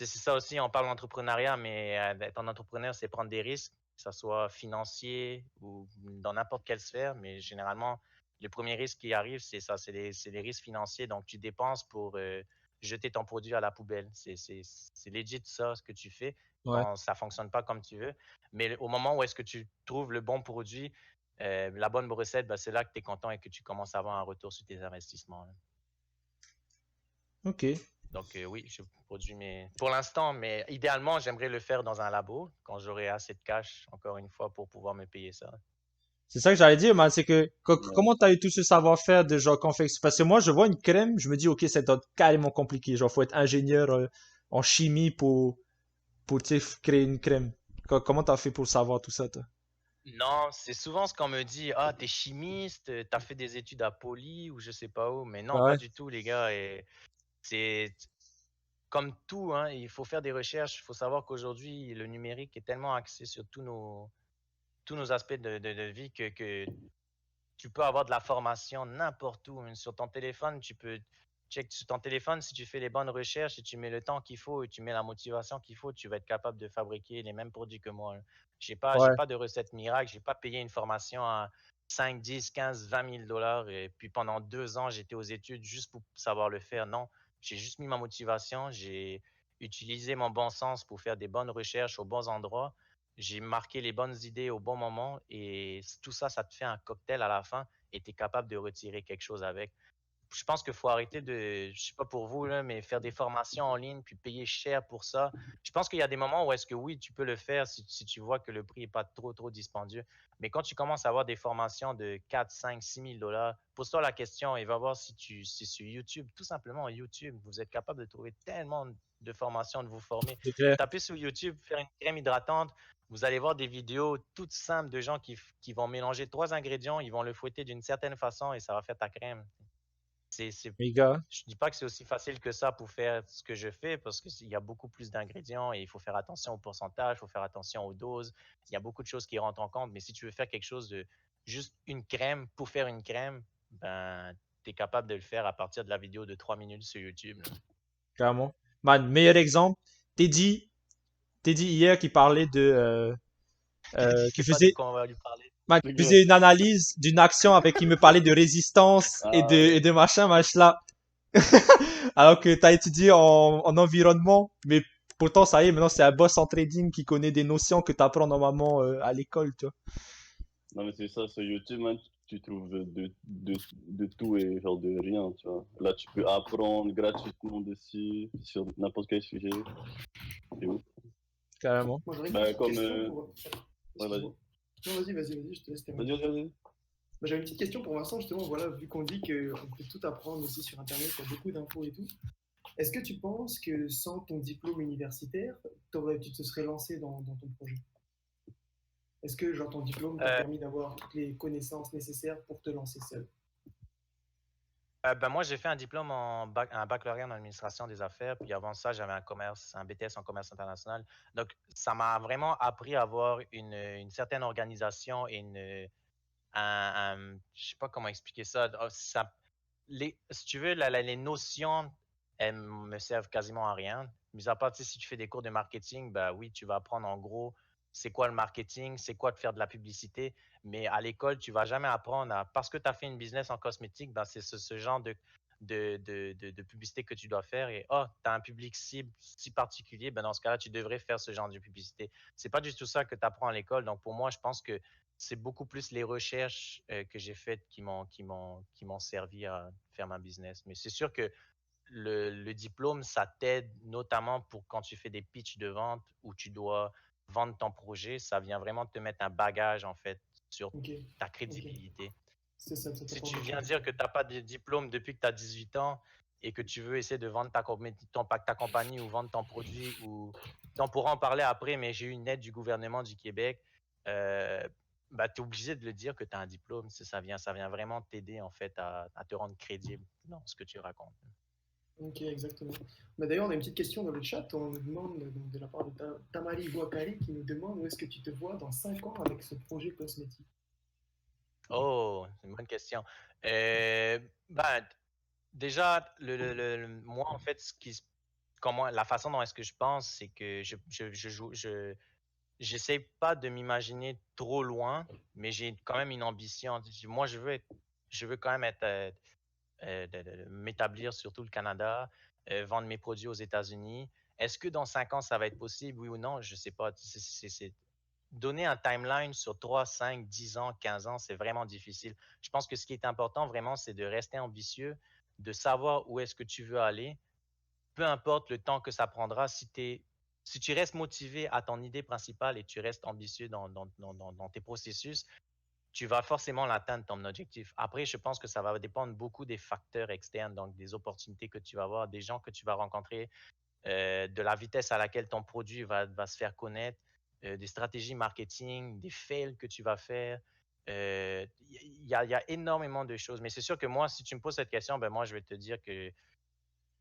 c'est ça aussi, on parle d'entrepreneuriat, mais être un entrepreneur, c'est prendre des risques, que ce soit financier ou dans n'importe quelle sphère. Mais généralement, le premier risque qui arrive, c'est ça, c'est les risques financiers. Donc, tu dépenses pour jeter ton produit à la poubelle. C'est legit ça, ce que tu fais
Ouais.
quand ça ne fonctionne pas comme tu veux. Mais au moment où est-ce que tu trouves le bon produit, la bonne recette, ben, c'est là que tu es content et que tu commences à avoir un retour sur tes investissements, là.
Ok.
Donc, oui, je produis pour l'instant, mais idéalement, j'aimerais le faire dans un labo quand j'aurai assez de cash, encore une fois, pour pouvoir me payer ça.
C'est ça que j'allais dire, man. C'est que
Ouais.
comment t'as eu tout ce savoir-faire de genre confection? Parce que moi, je vois une crème, je me dis, ok, ça doit être carrément compliqué. Genre, faut être ingénieur en chimie pour tu sais, créer une crème. Comment t'as fait pour savoir tout ça, toi?
Non, c'est souvent ce qu'on me dit, ah, t'es chimiste, t'as fait des études à Poly ou je sais pas où, mais non,
Ah
pas
ouais?
du tout, les gars. Et c'est comme tout, hein, il faut faire des recherches. Il faut savoir qu'aujourd'hui, le numérique est tellement axé sur tous nos aspects de vie que tu peux avoir de la formation n'importe où. Même sur ton téléphone, tu peux check sur ton téléphone, si tu fais les bonnes recherches et tu mets le temps qu'il faut et tu mets la motivation qu'il faut, tu vas être capable de fabriquer les mêmes produits que moi, hein. J'ai
Ouais.
pas de recette miracle, j'ai pas payé une formation à 5, 10, 15, 20 000 dollars et puis pendant 2 ans, j'étais aux études juste pour savoir le faire. Non, j'ai juste mis ma motivation, j'ai utilisé mon bon sens pour faire des bonnes recherches aux bons endroits, j'ai marqué les bonnes idées au bon moment et tout ça, ça te fait un cocktail à la fin et tu es capable de retirer quelque chose avec. Je pense qu'il faut arrêter de, je sais pas pour vous, là, mais faire des formations en ligne puis payer cher pour ça. Je pense qu'il y a des moments où est-ce que oui, tu peux le faire si tu vois que le prix n'est pas trop dispendieux. Mais quand tu commences à avoir des formations de 4, 5, 6 000 dollars, pose-toi la question et va voir si sur YouTube, tout simplement YouTube, vous êtes capable de trouver tellement de formations, de vous former.
C'est clair.
Tapez sur YouTube, faire une crème hydratante, vous allez voir des vidéos toutes simples de gens qui vont mélanger 3 ingrédients, ils vont le fouetter d'une certaine façon et ça va faire ta crème. C'est,
Les gars.
je dis pas que c'est aussi facile que ça pour faire ce que je fais parce qu'il y a beaucoup plus d'ingrédients et il faut faire attention au pourcentage, il faut faire attention aux doses. Il y a beaucoup de choses qui rentrent en compte. Mais si tu veux faire quelque chose de juste une crème pour faire une crème, ben, tu es capable de le faire à partir de la vidéo de 3 minutes sur YouTube, là.
Carrément. Man, meilleur exemple. Teddy, Teddy hier qui parlait
Il
qui
sait pas de
faisait,
quoi on va lui parler.
man,
C'est
qui
clair.
faisait une analyse d'une action avec qui me parlait de résistance
Ah
et
ouais.
de machin là. Alors que t'as étudié en environnement, mais pourtant ça y est, maintenant c'est un boss en trading qui connaît des notions que t'apprends normalement à l'école, tu vois.
Non, mais c'est ça, sur YouTube, man, tu trouves de tout et genre de rien, tu vois. Là, tu peux apprendre gratuitement dessus, sur n'importe quel sujet. C'est ouf.
Carrément.
Moi, j'aurais une
Bah,
petite
comme.
question pour.
Ouais, vas-y.
Excuse-moi. Non, vas-y, je te laisse terminer.
Vas-y.
Bah, j'avais une petite question pour Vincent, justement, voilà, vu qu'on dit qu'on peut tout apprendre aussi sur Internet, il y a beaucoup d'infos et tout. Est-ce que tu penses que sans ton diplôme universitaire, tu te serais lancé dans ton projet? Est-ce que genre, ton diplôme t'a
Euh,
permis d'avoir toutes les connaissances nécessaires pour te lancer seul?
ben moi, j'ai fait un diplôme un baccalauréat en administration des affaires, puis avant ça, j'avais un BTS en commerce international. Donc, ça m'a vraiment appris à avoir une certaine organisation et je sais pas comment expliquer ça. Si tu veux, les notions, elles me servent quasiment à rien. Mis à part, tu sais, si tu fais des cours de marketing, ben oui, tu vas apprendre en gros c'est quoi le marketing, c'est quoi de faire de la publicité. Mais à l'école, tu vas jamais apprendre parce que tu as fait une business en cosmétique, ben c'est ce genre de publicité que tu dois faire. Et tu as un public cible si particulier, ben dans ce cas-là, tu devrais faire ce genre de publicité. C'est pas du tout ça que tu apprends à l'école. Donc pour moi, je pense que c'est beaucoup plus les recherches que j'ai faites qui m'ont servi à faire ma business. Mais c'est sûr que le diplôme, ça t'aide notamment pour quand tu fais des pitchs de vente où tu dois vendre ton projet. Ça vient vraiment te mettre un bagage, en fait, sur
Ok,
ta
ok.
crédibilité.
C'est ça, ça
Si
t'apporte
tu
des
viens
choses.
dire que tu n'as pas de diplôme depuis que tu as 18 ans et que tu veux essayer de vendre ta compagnie ou vendre ton produit, ou on pourra en parler après, mais j'ai eu une aide du gouvernement du Québec, bah, tu es obligé de le dire que tu as un diplôme. Ça vient vraiment t'aider en fait à te rendre crédible dans ce que tu racontes.
Ok, exactement. Bah, d'ailleurs, on a une petite question dans le chat. On nous demande, donc, de la part de Tamari Boakari, qui nous demande où est-ce que tu te vois dans 5 ans avec ce projet cosmétique.
Oh, c'est une bonne question. Ben, déjà, moi, en fait, la façon dont est-ce que je pense, c'est que j'essaie pas de m'imaginer trop loin, mais j'ai quand même une ambition. Moi, je veux quand même m'établir sur tout le Canada, vendre mes produits aux États-Unis. Est-ce que dans 5 ans, ça va être possible, oui ou non? Je sais pas. Donner un timeline sur 3, 5, 10 ans, 15 ans, c'est vraiment difficile. Je pense que ce qui est important vraiment, c'est de rester ambitieux, de savoir où est-ce que tu veux aller, peu importe le temps que ça prendra. Si tu restes motivé à ton idée principale et tu restes ambitieux dans tes processus, tu vas forcément l'atteindre, ton objectif. Après, je pense que ça va dépendre beaucoup des facteurs externes, donc des opportunités que tu vas avoir, des gens que tu vas rencontrer, de la vitesse à laquelle ton produit va se faire connaître, des stratégies marketing, des fails que tu vas faire. Il y a énormément de choses. Mais c'est sûr que moi, si tu me poses cette question, ben moi, je vais te dire que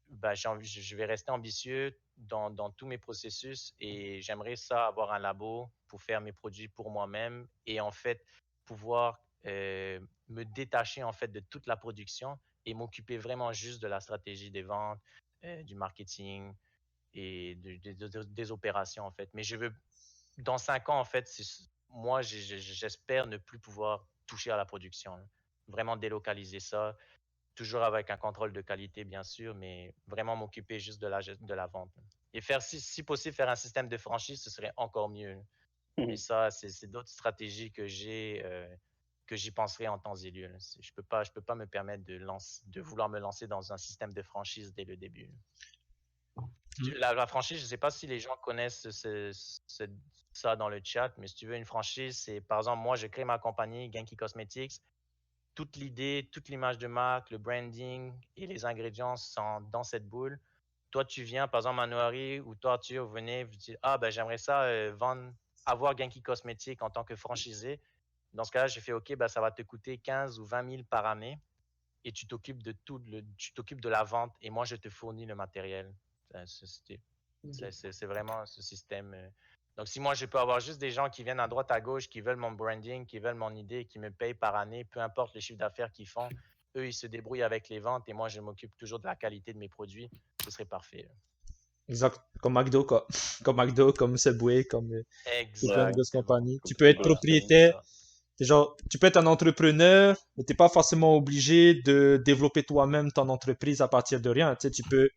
ben, je vais rester ambitieux dans tous mes processus et j'aimerais ça avoir un labo pour faire mes produits pour moi-même et en fait pouvoir me détacher en fait de toute la production et m'occuper vraiment juste de la stratégie des ventes, du marketing et des opérations en fait. Mais je veux, dans 5 ans en fait, moi j'espère ne plus pouvoir toucher à la production, là. Vraiment délocaliser ça, toujours avec un contrôle de qualité, bien sûr, mais vraiment m'occuper juste de la vente. Et faire, si possible, faire un système de franchise, ce serait encore mieux. Mais ça, c'est d'autres stratégies que j'y penserai en temps et lieu. Je peux pas me permettre de vouloir me lancer dans un système de franchise dès le début. La franchise, je ne sais pas si les gens connaissent ça dans le chat, mais si tu veux une franchise, c'est par exemple, moi, je crée ma compagnie, Genki Cosmetics. Toute l'idée, toute l'image de marque, le branding et les ingrédients sont dans cette boule. Toi, tu viens, par exemple, à Noiri ou toi, tu venez, vous dites, ah, ben, j'aimerais ça avoir Genki Cosmétique en tant que franchisé. Dans ce cas-là, j'ai fait, OK, ben, ça va te coûter 15 ou 20 000 par année et tu t'occupes de tu t'occupes de la vente et moi, je te fournis le matériel. C'est vraiment ce système. Donc, si moi, je peux avoir juste des gens qui viennent à droite, à gauche, qui veulent mon branding, qui veulent mon idée, qui me payent par année, peu importe le chiffre d'affaires qu'ils font, eux, ils se débrouillent avec les ventes et moi, je m'occupe toujours de la qualité de mes produits, ce serait parfait.
Exact. Comme McDo, quoi. Comme McDo, comme Subway, comme plein de grosses
Exactement.
compagnies. Tu peux être
Voilà.
propriétaire. Genre, tu peux être un entrepreneur, mais t'es pas forcément obligé de développer toi-même ton entreprise à partir de rien. Tu sais, tu peux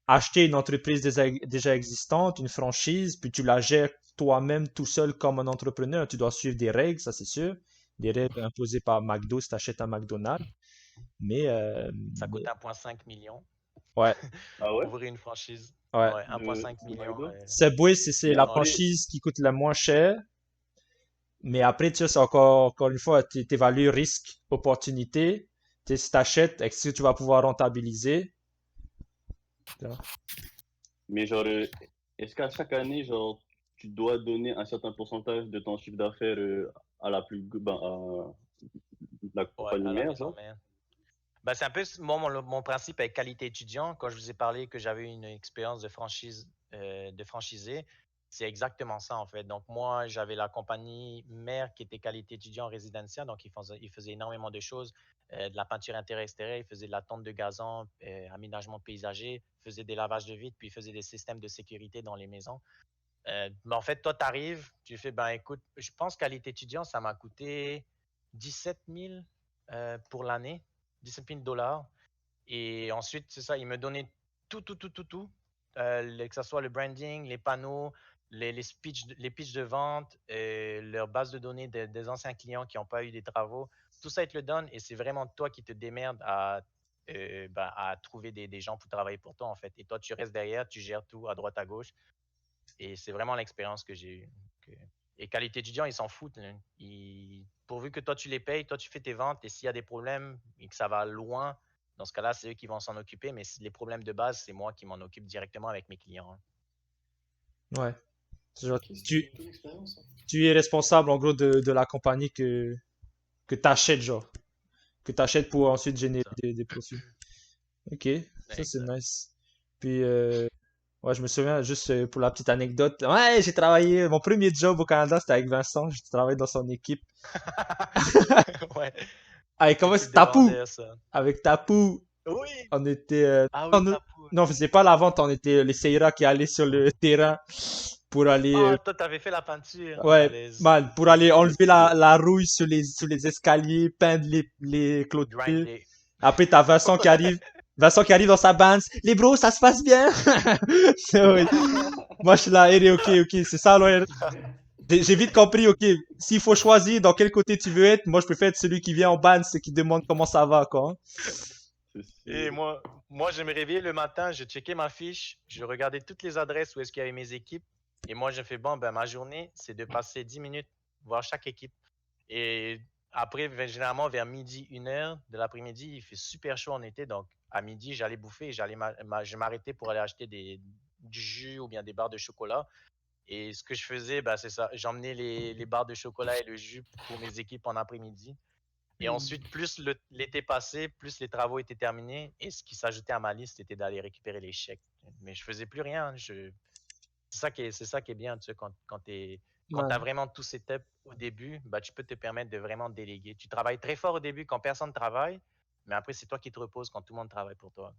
acheter une entreprise déjà existante, une franchise, puis tu la gères toi-même tout seul comme un entrepreneur. Tu dois suivre des règles, ça c'est sûr. Des règles imposées par McDo si tu achètes un McDonald's. Mais,
Ça coûte 1,5 million
ouais,
Ah ouais?
ouvrir une franchise.
ouais.
Ouais, 1,5
De
million.
McDo?
Subway, c'est
Mais
la
après,
franchise qui coûte le moins cher. Mais après, tu sais, c'est encore une fois, tu évalues risque, opportunité. Tu sais, si tu achètes, est-ce que tu vas pouvoir rentabiliser? Tu vois.
mais genre, est-ce qu'à chaque année, genre, tu dois donner un certain pourcentage de ton chiffre d'affaires à la à la
Ouais,
compagnie
à la
mère,
maison
genre?
mère. Ben, c'est un peu mon principe avec qualité étudiant. Quand je vous ai parlé que j'avais une expérience de franchise, de franchisé, c'est exactement ça en fait. Donc moi, j'avais la compagnie mère qui était qualité étudiant résidentiel. Donc ils faisaient énormément de choses, de la peinture intérieure-extérieure, ils faisaient de la tonte de gazon, aménagement paysager, ils faisaient des lavages de vitres, puis ils faisaient des systèmes de sécurité dans les maisons. Mais en fait, toi, tu arrives, tu fais, ben écoute, je pense qualité étudiant, ça m'a coûté 17 000 pour l'année, 17 000 dollars. Et ensuite, c'est ça, ils me donnaient tout. Que ce soit le branding, les panneaux, les pitchs de vente, leur base de données des anciens clients qui n'ont pas eu des travaux. Tout ça, ils te le donnent et c'est vraiment toi qui te démerdes à trouver des gens pour travailler pour toi, en fait. Et toi, tu restes derrière, tu gères tout à droite, à gauche. Et c'est vraiment l'expérience que j'ai eue. Et qualité étudiant, ils s'en foutent, là. Pourvu que toi, tu les payes, toi, tu fais tes ventes, et s'il y a des problèmes et que ça va loin, dans ce cas-là, c'est eux qui vont s'en occuper, mais les problèmes de base, c'est moi qui m'en occupe directement avec mes clients, hein.
Ouais. C'est genre,
Ok, c'est
tu,
une bonne expérience, hein.
tu es responsable en gros de la compagnie que tu achètes, genre. Que tu achètes pour ensuite générer
Ça.
des profits. Ok, ça c'est
Exact.
nice. Puis, ouais, je me souviens juste pour la petite anecdote. Ouais, j'ai travaillé, mon premier job au Canada, c'était avec Vincent. J'ai travaillé dans son équipe.
Ouais,
Avec comment
équipe
c'est
de
Tapu?
vendeurs, ça.
Avec Tapu.
Oui.
On était.
Ah
Non,
oui, ta poule.
non, on faisait pas la vente, on était les Seira qui allaient sur le terrain pour aller.
Ah, toi, t'avais fait la peinture à
Ouais,
l'aise.
man, pour aller enlever
Le-
la rouille sur les escaliers, peindre les clôtures.
Grinder.
Après, t'as Vincent qui arrive. Vincent qui arrive dans sa bande. Les bros, ça se passe bien. Oui. Moi, je suis là, eh, ok, ok, c'est ça, alors. J'ai vite compris, ok, s'il faut choisir dans quel côté tu veux être, moi, je préfère être celui qui vient en bande, c'est qui demande comment ça va, quoi. Hein.
c'est
Et
sûr.
moi, je me réveillais le matin, je checkais ma fiche, je regardais toutes les adresses où est-ce qu'il y avait mes équipes. Et moi, je fais, bon, ben, ma journée, c'est de passer 10 minutes voir chaque équipe. Et après, généralement, vers midi, 1 heure de l'après-midi, il fait super chaud en été. Donc, à midi, j'allais bouffer et je m'arrêtais pour aller acheter du jus ou bien des barres de chocolat. Et ce que je faisais, ben, c'est ça. J'emmenais les barres de chocolat et le jus pour mes équipes en après-midi. Et
Hmm.
ensuite, plus l'été passait, plus les travaux étaient terminés. Et ce qui s'ajoutait à ma liste, c'était d'aller récupérer les chèques. Mais je faisais plus rien. C'est ça qui est bien, tu sais, quand tu as
Man,
vraiment tout setup au début, bah, tu peux te permettre de vraiment déléguer. Tu travailles très fort au début quand personne ne travaille, mais après, c'est toi qui te reposes quand tout le monde travaille pour toi.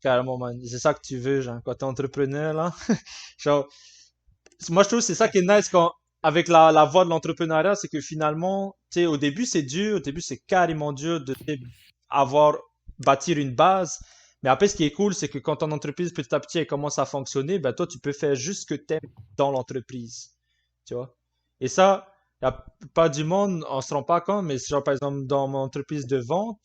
carrément, man. C'est ça que tu veux, genre, quand t'es entrepreneur, là. Genre, moi, je trouve que c'est ça qui est nice quand, avec la voie de l'entrepreneuriat, c'est que finalement, tu sais, au début, c'est dur, au début, c'est carrément dur de tu sais, avoir, bâtir une base. Mais après, ce qui est cool, c'est que quand ton entreprise, petit à petit, elle commence à fonctionner, ben, toi, tu peux faire juste ce que t'aimes dans l'entreprise. Tu vois? Et ça, y a pas du monde, on se rend pas compte, mais genre, par exemple, dans mon entreprise de vente,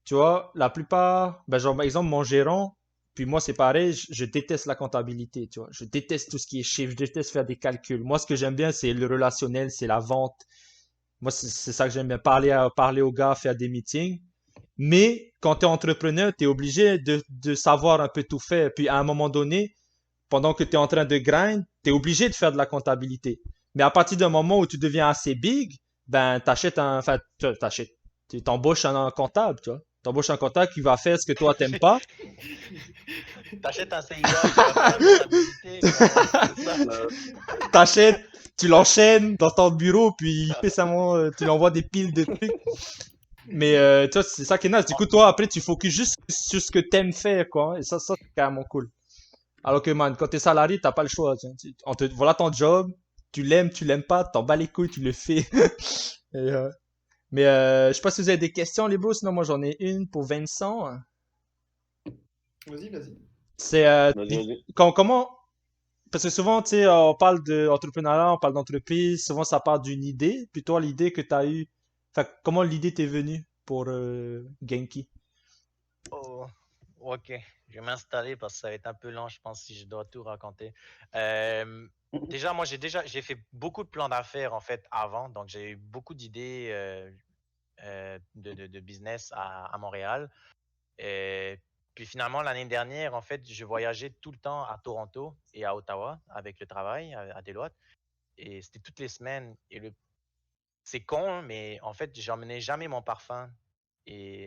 tu vois, la plupart, ben, genre, par exemple, mon gérant, puis moi, c'est pareil, je déteste la comptabilité, tu vois. Je déteste tout ce qui est chiffre, je déteste faire des calculs. Moi, ce que j'aime bien, c'est le relationnel, c'est la vente. Moi, c'est ça que j'aime bien, parler aux gars, faire des meetings. Mais quand tu es entrepreneur, tu es obligé de savoir un peu tout faire. Puis à un moment donné, pendant que tu es en train de grind, tu es obligé de faire de la comptabilité. Mais à partir d'un moment où tu deviens assez big, ben, enfin, tu t'embauches un comptable, tu vois. T'embauches un comptable qui va faire ce que toi t'aimes pas.
T'achètes un CIA qui va faire la comptabilité, c'est ça.
Euh,
T'achètes, tu l'enchaînes dans ton bureau, puis il fait seulement, tu lui envoies des piles de trucs. Mais tu vois, c'est ça qui est nice. Du coup, toi, après, tu focuses juste sur ce que t'aimes faire, quoi. Hein. Et ça, c'est carrément cool. Alors que, man, quand t'es salarié, t'as pas le choix. Voilà ton job, tu l'aimes pas, t'en bats les couilles, tu le fais. Et, mais je sais pas si vous avez des questions, les bros. Sinon, moi, j'en ai une pour Vincent.
Vas-y, vas-y.
C'est
Vas-y, vas-y.
comment. Parce que souvent, tu sais, on parle d'entrepreneuriat, on parle d'entreprise. Souvent, ça part d'une idée. Puis toi, l'idée que t'as eue. Enfin, comment l'idée t'est venue pour Genki?
Oh, ok, je vais m'installer parce que ça va être un peu lent, je pense, si je dois tout raconter. Euh, déjà, moi, j'ai fait beaucoup de plans d'affaires en fait avant, donc j'ai eu beaucoup d'idées de business à Montréal. Et puis finalement, l'année dernière, en fait, je voyageais tout le temps à Toronto et à Ottawa avec le travail à Deloitte. Et c'était toutes les semaines. C'est con, hein, mais en fait, j'emmenais jamais mon parfum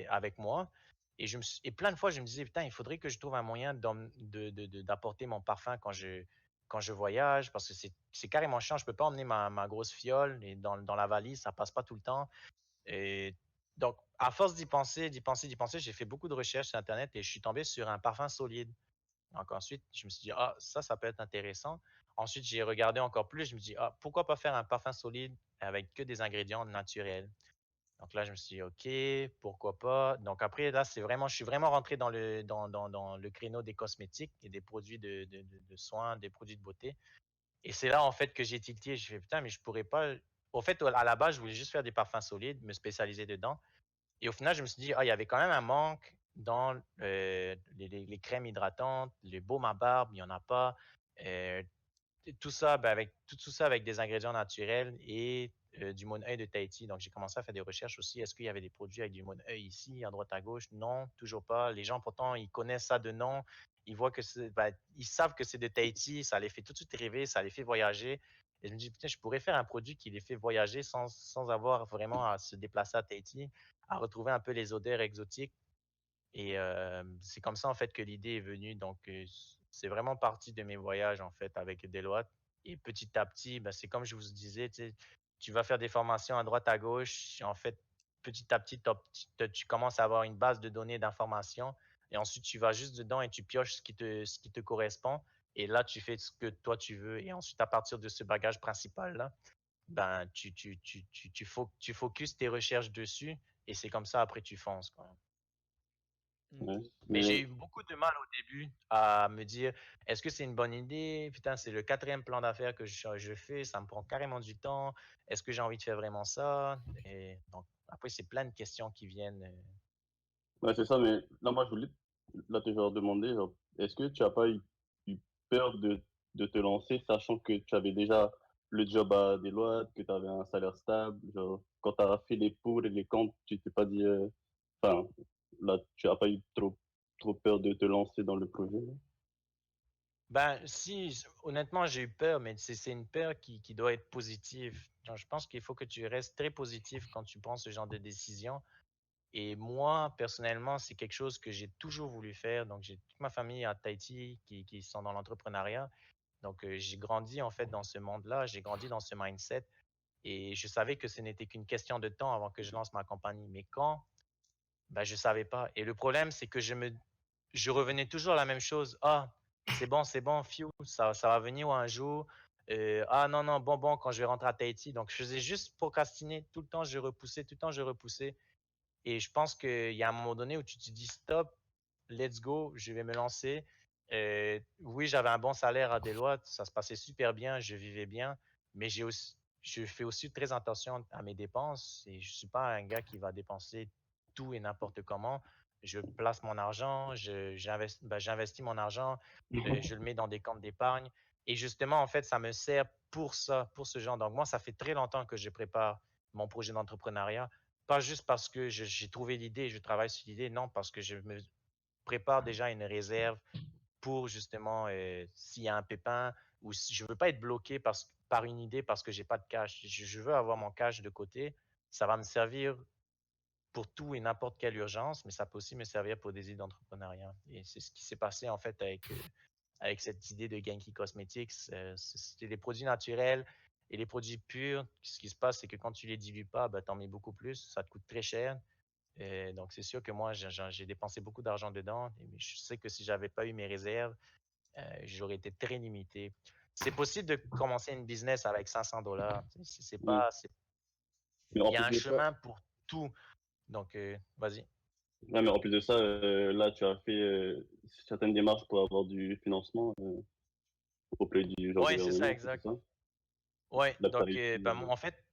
avec moi. Et plein de fois, je me disais, putain, il faudrait que je trouve un moyen d'apporter mon parfum quand je voyage, parce que c'est carrément chiant. Je peux pas emmener ma grosse fiole et dans la valise, ça passe pas tout le temps. Et donc, à force d'y penser, j'ai fait beaucoup de recherches sur Internet et je suis tombé sur un parfum solide. Donc ensuite, je me suis dit, ah, ça peut être intéressant. Ensuite, j'ai regardé encore plus. Je me suis dit, ah, pourquoi pas faire un parfum solide avec que des ingrédients naturels? Donc là, je me suis dit, OK, pourquoi pas. Donc après, là, je suis vraiment rentré dans le créneau des cosmétiques et des produits de soins, des produits de beauté. Et c'est là, en fait, que j'ai tilté. Je fais, putain, mais je pourrais pas. Au fait, à la base, je voulais juste faire des parfums solides, me spécialiser dedans. Et au final, je me suis dit, ah, il y avait quand même un manque dans les crèmes hydratantes, les baumes à barbe, il n'y en a pas. Euh, tout ça, ben, tout ça avec des ingrédients naturels et du Moneuil de Tahiti. Donc, j'ai commencé à faire des recherches aussi. Est-ce qu'il y avait des produits avec du Moneuil ici, à droite, à gauche? Non, toujours pas. Les gens, pourtant, ils connaissent ça de nom. Ils voient que ils savent que c'est de Tahiti. Ça les fait tout de suite rêver. Ça les fait voyager. Et je me dis, putain, je pourrais faire un produit qui les fait voyager sans avoir vraiment à se déplacer à Tahiti, à retrouver un peu les odeurs exotiques. Et c'est comme ça, en fait, que l'idée est venue. Donc, c'est vraiment parti de mes voyages, en fait, avec Deloitte. Et petit à petit, ben, c'est comme je vous disais, tu vas faire des formations à droite, à gauche. En fait, petit à petit, tu commences à avoir une base de données d'informations. Et ensuite, tu vas juste dedans et tu pioches ce qui te correspond. Et là, tu fais ce que toi tu veux. Et ensuite, à partir de ce bagage principal-là, ben, tu focuses tes recherches dessus. Et c'est comme ça, après, tu fonces, quoi.
Ouais.
Mais j'ai
Mais
eu beaucoup de mal au début à me dire, est-ce que c'est une bonne idée? Putain, c'est le quatrième plan d'affaires que je fais, ça me prend carrément du temps. Est-ce que j'ai envie de faire vraiment ça? Et donc, après, c'est plein de questions qui viennent.
ouais, c'est ça, mais là, moi, je voulais là, te genre, demander, genre, est-ce que tu n'as pas eu peur de te lancer, sachant que tu avais déjà le job à Deloitte, que tu avais un salaire stable, genre, quand tu as fait les pour et les contre, tu t'es pas dit, enfin, là, tu n'as pas eu trop peur de te lancer dans le projet, là?
Ben, si, honnêtement, j'ai eu peur, mais c'est une peur qui doit être positive. Genre, je pense qu'il faut que tu restes très positif quand tu prends ce genre de décision. Et moi, personnellement, c'est quelque chose que j'ai toujours voulu faire. Donc, j'ai toute ma famille à Tahiti qui sont dans l'entrepreneuriat. Donc, j'ai grandi en fait dans ce monde-là, j'ai grandi dans ce mindset et je savais que ce n'était qu'une question de temps avant que je lance ma compagnie. Mais quand, ben, je ne savais pas. Et le problème, c'est que je revenais toujours à la même chose. Ah, c'est bon, fiou, ça va venir un jour. Ah non, non, bon, quand je vais rentrer à Tahiti. Donc, je faisais juste procrastiner. Tout le temps, je repoussais, tout le temps, je repoussais. Et je pense qu'il y a un moment donné où tu te dis stop, let's go, je vais me lancer. Oui, j'avais un bon salaire à Deloitte, ça se passait super bien, je vivais bien, mais je fais aussi très attention à mes dépenses et je ne suis pas un gars qui va dépenser tout et n'importe comment. Je place mon argent, j'investis mon argent, je le mets dans des comptes d'épargne et justement, en fait, ça me sert pour ça, pour ce genre. Donc, moi, ça fait très longtemps que je prépare mon projet d'entrepreneuriat, pas juste parce que j'ai trouvé l'idée, je travaille sur l'idée, non, parce que je me prépare déjà une réserve pour justement s'il y a un pépin ou si je veux pas être bloqué par une idée parce que j'ai pas de cash. Je veux avoir mon cash de côté. Ça va me servir pour tout et n'importe quelle urgence, mais ça peut aussi me servir pour des idées d'entrepreneuriat. Et c'est ce qui s'est passé en fait avec cette idée de Genki Cosmetics. C'était des produits naturels et les produits purs. Ce qui se passe, c'est que quand tu les dilues pas, ben, tu en mets beaucoup plus. Ça te coûte très cher. Et donc, c'est sûr que moi, j'ai dépensé beaucoup d'argent dedans. Mais je sais que si j'avais pas eu mes réserves, j'aurais été très limité. C'est possible de commencer une business avec 500 $. C'est
Mm.
pas,
Mais
il
en
y a
plus
un
de ça,
chemin pour tout. Donc, vas-y.
ouais, mais en plus de ça, là, tu as fait certaines démarches pour avoir du financement auprès du genre
Ouais, c'est ça,
gouvernement, c'est
exact.
ça?
Ouais,
Là, tu as
donc,
réussi.
ben, en fait,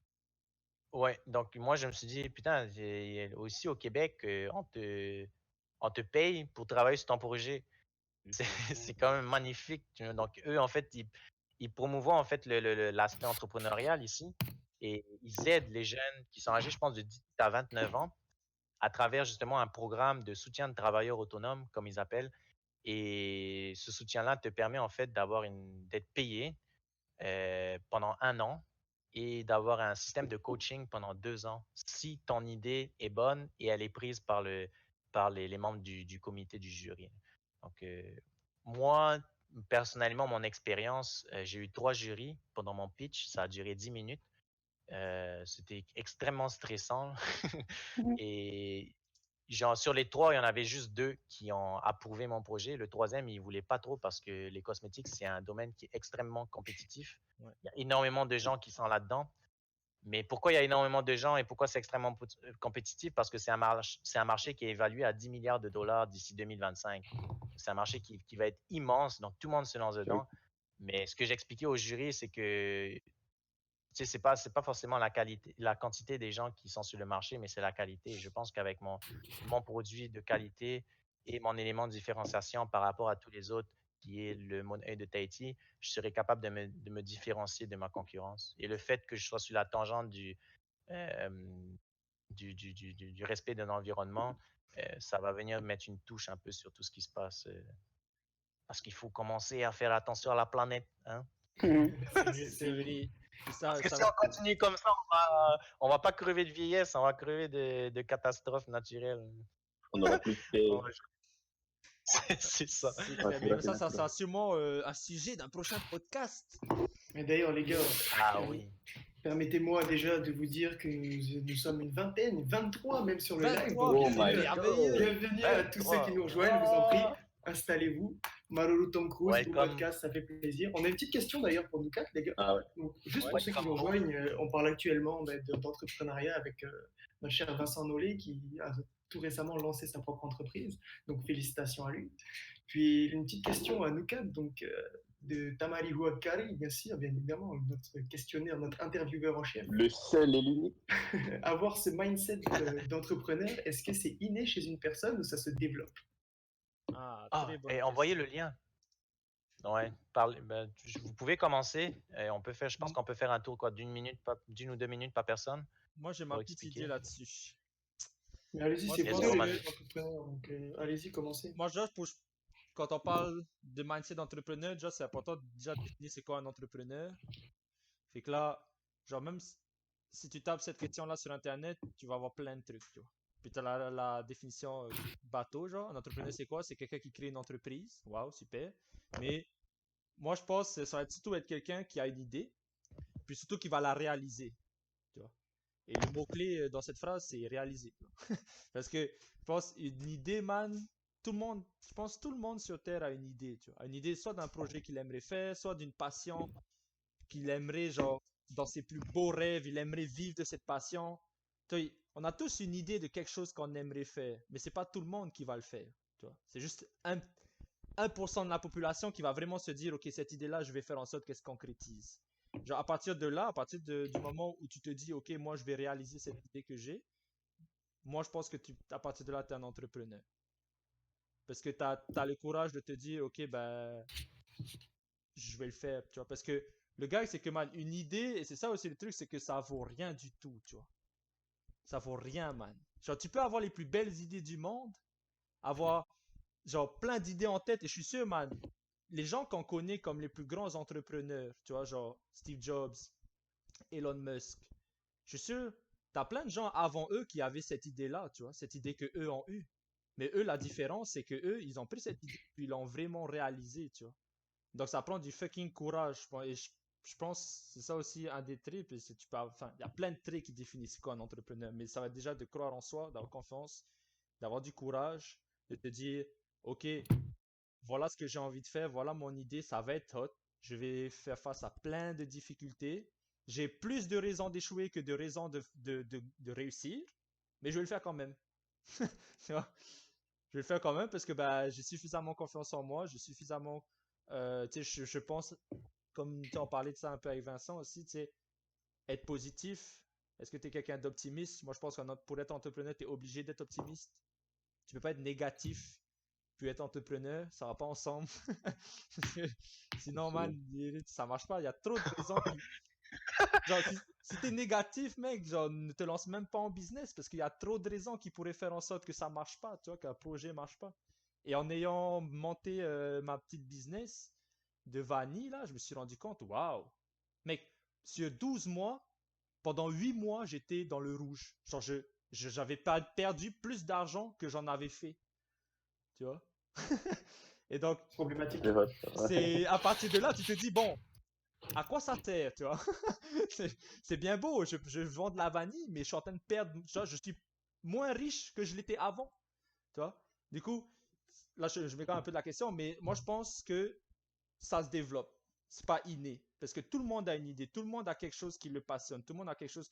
ouais, donc moi, je me suis dit, putain, aussi au Québec, on te paye pour travailler sur ton projet. C'est c'est quand même magnifique. Donc, eux, en fait, ils promouvoient en fait l'aspect entrepreneurial ici et ils aident les jeunes qui sont âgés, je pense, de 18 à 29 ans à travers justement un programme de soutien de travailleurs autonomes, comme ils appellent. Et ce soutien-là te permet en fait d'être payé pendant 1 an et d'avoir un système de coaching pendant 2 ans si ton idée est bonne et elle est prise par les membres du comité du jury. Donc, moi, personnellement, mon expérience, j'ai eu 3 jurys pendant mon pitch. Ça a duré 10 minutes. C'était extrêmement stressant. Et genre, sur les 3, il y en avait juste 2 qui ont approuvé mon projet. Le troisième, il ne voulait pas trop parce que les cosmétiques, c'est un domaine qui est extrêmement compétitif.
Ouais.
Il y a énormément de gens qui sont là-dedans. Mais pourquoi il y a énormément de gens et pourquoi c'est extrêmement compétitif? Parce que c'est un marché qui est évalué à 10 milliards de dollars d'ici 2025. C'est un marché qui va être immense, donc tout le monde se lance dedans. Mais ce que j'expliquais au jury, c'est que tu sais, c'est pas forcément la qualité, la quantité des gens qui sont sur le marché, mais c'est la qualité. Et je pense qu'avec mon produit de qualité et mon élément de différenciation par rapport à tous les autres, qui est le monnaie de Tahiti, je serais capable de me différencier de ma concurrence. Et le fait que je sois sur la tangente euh, du respect de l'environnement, ça va venir mettre une touche un peu sur tout ce qui se passe. Parce qu'il faut commencer à faire attention à la planète. Hein?
C'est vrai. Et
Parce que
ça,
si on continue comme ça, on va pas crever de vieillesse, on va crever de catastrophes naturelles.
On n'aura plus de terre.
On va- C'est ça.
c'est
Ouais,
clair.
c'est vrai,
Mais
c'est
ça
naturel.
sera sûrement un sujet d'un prochain podcast.
Mais d'ailleurs, les gars,
Ah oui.
Permettez-moi déjà de vous dire que nous sommes une vingtaine, 23 même sur le live.
23,
Donc,
Oh my
merveilleux.
bienvenue à tous ceux qui
23.
nous rejoignent, je vous en prie. Installez-vous. Maroru Tom Cruise, beau
Welcome.
podcast, ça fait plaisir. On a une petite question d'ailleurs pour nous quatre, les gars.
Ah ouais.
Donc, juste
Ouais,
pour ceux qui
comme
nous
moi.
rejoignent, on parle actuellement d'entrepreneuriat avec notre cher Vincent Nollet qui a tout récemment lancé sa propre entreprise. Donc, félicitations à lui. Puis, une petite question à nous quatre. Donc, de Tamari Huakari, bien sûr, bien évidemment, notre questionnaire, notre intervieweur en chef.
Le seul et l'unique.
Avoir ce mindset d'entrepreneur, est-ce que c'est inné chez une personne ou ça se développe?
Ah,
Ah,
très bonne
et
question.
envoyez le lien. Ouais, vous pouvez commencer. Et on peut faire, je pense qu'on peut faire un tour d'une ou 2 minutes par personne.
Moi, j'ai ma
pour
petite
expliquer.
idée là-dessus.
Mais allez-y,
Moi,
c'est
je
vous
pense-
les
Let's go,
entrepreneurs, donc allez-y, commencez.
Moi, déjà, quand on parle de mindset d'entrepreneur, déjà, c'est important déjà de définir c'est quoi un entrepreneur. Fait que là, genre, même si tu tapes cette question-là sur Internet, tu vas avoir plein de trucs, tu vois. Puis tu as la définition bateau, genre, un entrepreneur, c'est quoi? C'est quelqu'un qui crée une entreprise. Waouh, super. Mais moi, je pense que ça va surtout être quelqu'un qui a une idée, puis surtout qui va la réaliser, tu vois. Et le mot-clé dans cette phrase, c'est réaliser. Parce que je pense une idée, man, je pense tout le monde sur Terre a une idée, tu vois. Une idée soit d'un projet qu'il aimerait faire, soit d'une passion qu'il aimerait, genre, dans ses plus beaux rêves, il aimerait vivre de cette passion. Tu vois, on a tous une idée de quelque chose qu'on aimerait faire, mais c'est pas tout le monde qui va le faire, tu vois. C'est juste 1% de la population qui va vraiment se dire, ok, cette idée-là, je vais faire en sorte qu'elle se concrétise. Genre, à partir de là, du moment où tu te dis, ok, moi, je vais réaliser cette idée que j'ai, moi, je pense que à partir de là, tu es un entrepreneur. Parce que tu as le courage de te dire, ok, ben, je vais le faire, tu vois. Parce que le gars, c'est que, man, une idée, et c'est ça aussi le truc, c'est que ça vaut rien du tout, tu vois. Ça vaut rien, man. Genre, tu peux avoir les plus belles idées du monde, avoir, genre, plein d'idées en tête, et je suis sûr, man, les gens qu'on connaît comme les plus grands entrepreneurs, tu vois, genre Steve Jobs, Elon Musk, je suis sûr, t'as plein de gens avant eux qui avaient cette idée-là, tu vois, cette idée que eux ont eue. Mais eux, la différence, c'est que eux, ils ont pris cette idée puis ils l'ont vraiment réalisée, tu vois. Donc ça prend du fucking courage. Et je pense que c'est ça aussi un des traits. Puis enfin, il y a plein de traits qui définissent quoi un entrepreneur. Mais ça va être déjà de croire en soi, d'avoir confiance, d'avoir du courage, de te dire, ok, voilà ce que j'ai envie de faire, voilà mon idée, ça va être hot. Je vais faire face à plein de difficultés. J'ai plus de raisons d'échouer que de raisons de réussir, mais je vais le faire quand même. Tu vois? Je vais le faire quand même parce que bah, j'ai suffisamment confiance en moi, j'ai suffisamment, tu sais, je pense, comme tu en parlais de ça un peu avec Vincent aussi, tu sais, être positif. Est-ce que tu es quelqu'un d'optimiste? Moi, je pense que pour être entrepreneur, tu es obligé d'être optimiste. Tu peux pas être négatif puis être entrepreneur, ça va pas ensemble. Sinon, man, ça marche pas. Il y a trop de raisons qui. Genre, si t'es négatif, mec, genre, ne te lance même pas en business parce qu'il y a trop de raisons qui pourraient faire en sorte que ça marche pas, tu vois, qu'un projet marche pas. Et en ayant monté ma petite business de vanille, là, je me suis rendu compte, waouh, mec, sur 12 mois, pendant 8 mois, j'étais dans le rouge. Genre, j'avais pas perdu plus d'argent que j'en avais fait, tu vois. Et donc,
Problématique.
C'est vrai.
c'est à partir de là, tu te dis, bon, à quoi ça sert, tu vois? C'est bien beau, je vends de la vanille, mais je suis en train de perdre, tu vois, je suis moins riche que je l'étais avant, tu vois? Du coup, là, je m'écarte un peu de la question, mais moi, je pense que ça se développe. C'est pas inné. Parce que tout le monde a une idée, tout le monde a quelque chose qui le passionne, tout le monde a quelque chose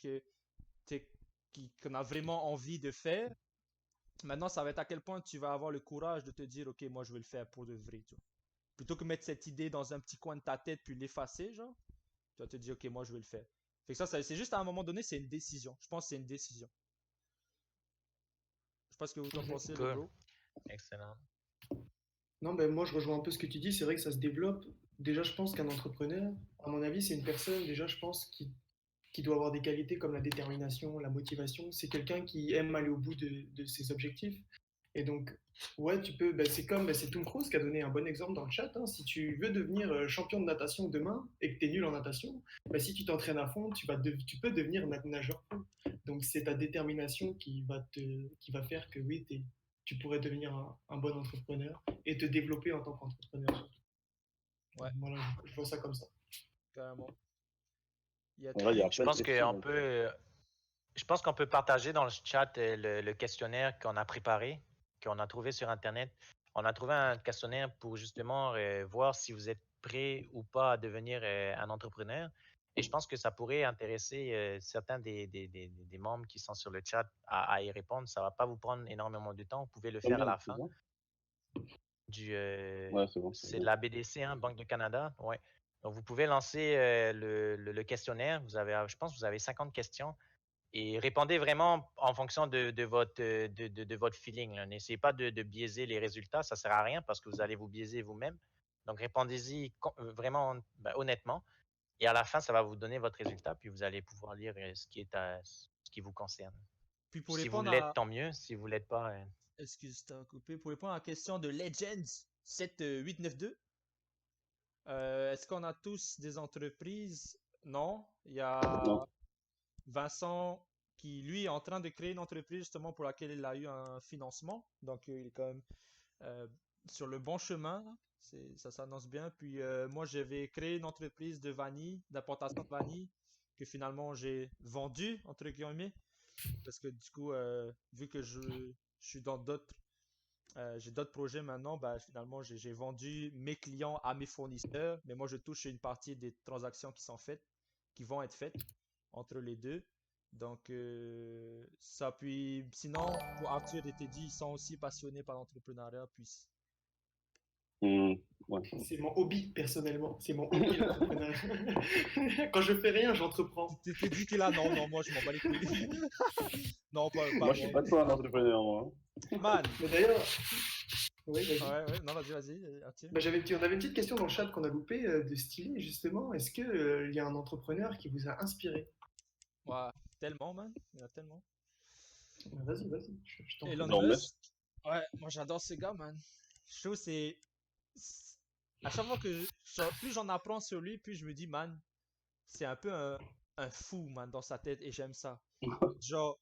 qu'on a vraiment envie de faire. Maintenant, ça va être à quel point tu vas avoir le courage de te dire, ok, moi, je vais le faire pour de vrai, tu vois. Plutôt que mettre cette idée dans un petit coin de ta tête puis l'effacer, genre, tu vas te dire, ok, moi, je vais le faire. Fait que ça c'est juste à un moment donné, c'est une décision. Je pense que c'est une décision. Je sais pas ce que vous en pensez, les
Cool.
bros.
Excellent.
Non, ben moi je rejoins un peu ce que tu dis, c'est vrai que ça se développe. Déjà, je pense qu'un entrepreneur, à mon avis, c'est une personne, déjà, je pense, qui doit avoir des qualités comme la détermination, la motivation. C'est quelqu'un qui aime aller au bout de ses objectifs. Et donc, ouais, tu peux, ben, c'est comme, ben, c'est Tom Cruise qui a donné un bon exemple dans le chat, hein. Si tu veux devenir champion de natation demain et que tu es nul en natation, ben, si tu t'entraînes à fond, tu peux devenir nageur pro. Donc, c'est ta détermination qui va faire que oui, tu pourrais devenir un bon entrepreneur et te développer en tant qu'entrepreneur.
Ouais.
Voilà, je vois ça comme ça.
Carrément. Il y a
Voilà, il y a
Je
plein de
pense
questions.
qu'on peut, je pense qu'on peut partager dans le chat le questionnaire qu'on a préparé, qu'on a trouvé sur Internet. On a trouvé un questionnaire pour justement voir si vous êtes prêt ou pas à devenir un entrepreneur. Et je pense que ça pourrait intéresser certains des membres qui sont sur le chat à y répondre. Ça va pas vous prendre énormément de temps. Vous pouvez le faire à
Combien,
la
c'est
fin
ça?
du.
Ouais, c'est bon.
C'est de la BDC, hein, Banque de Canada. Ouais. Donc, vous pouvez lancer le questionnaire. Je pense que vous avez 50 questions et répondez vraiment en fonction de votre feeling, là. N'essayez pas de biaiser les résultats, ça ne sert à rien parce que vous allez vous biaiser vous-même. Donc, répondez-y vraiment honnêtement et à la fin, ça va vous donner votre résultat puis vous allez pouvoir lire ce qui vous concerne.
Puis pour
Si vous
répondre
l'êtes,
à...
tant mieux. Si vous ne l'êtes pas,
Excuse, t'as coupé. Pour répondre à la question de Legends 7892, est-ce qu'on a tous des entreprises? Non. Il y a
Non.
Vincent qui, lui, est en train de créer une entreprise justement pour laquelle il a eu un financement. Donc, il est quand même euh, sur le bon chemin, là. Ça s'annonce bien. Puis, moi, j'avais créé une entreprise de vanille, d'importation de vanille, que finalement j'ai vendue, entre guillemets. Parce que du coup, vu que je suis dans d'autres j'ai d'autres projets maintenant, bah, finalement, j'ai vendu mes clients à mes fournisseurs, mais moi, je touche une partie des transactions qui sont faites, qui vont être faites entre les deux. Donc, ça, puis sinon, pour Arthur et Teddy, ils sont aussi passionnés par l'entrepreneuriat, puis
Hmm, ouais.
C'est mon hobby, personnellement. C'est mon hobby, l'entrepreneuriat. Quand je fais rien, j'entreprends.
Teddy qui est là, non, non, moi, je m'en bats les couilles. Non, pas
Moi, je
moi.
suis pas trop un entrepreneur, moi.
Man,
Mais d'ailleurs, oui, vas-y.
ouais, non, vas-y, Arthur.
Bah, on avait une petite question dans le chat qu'on a loupé de stylé, justement. Est-ce que il y a un entrepreneur qui vous a inspiré?
Ouais, tellement, man, il y en a tellement.
Vas-y, vas-y, je t'en prie.
Elon
Non,
Musk, ouais, moi, j'adore ce gars, man. Je trouve que à chaque fois plus j'en apprends sur lui, plus je me dis, man, c'est un peu un fou, man, dans sa tête, et j'aime ça. Genre,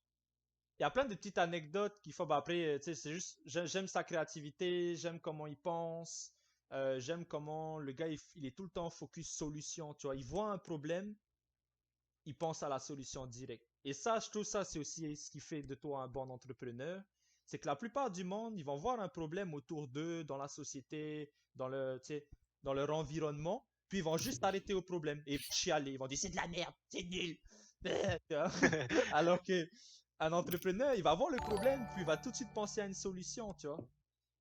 il y a plein de petites anecdotes qu'il faut, bah après, tu sais, c'est juste, j'aime sa créativité, j'aime comment il pense, j'aime comment le gars, il est tout le temps focus solution, tu vois. Il voit un problème, il pense à la solution directe. Et ça, je trouve ça, c'est aussi ce qui fait de toi un bon entrepreneur. C'est que la plupart du monde, ils vont voir un problème autour d'eux, dans la société, tu sais, dans leur environnement, puis ils vont juste arrêter au problème et chialer. Ils vont dire c'est de la merde, c'est nul. Tu vois. Alors que un entrepreneur, il va voir le problème, puis il va tout de suite penser à une solution, tu vois.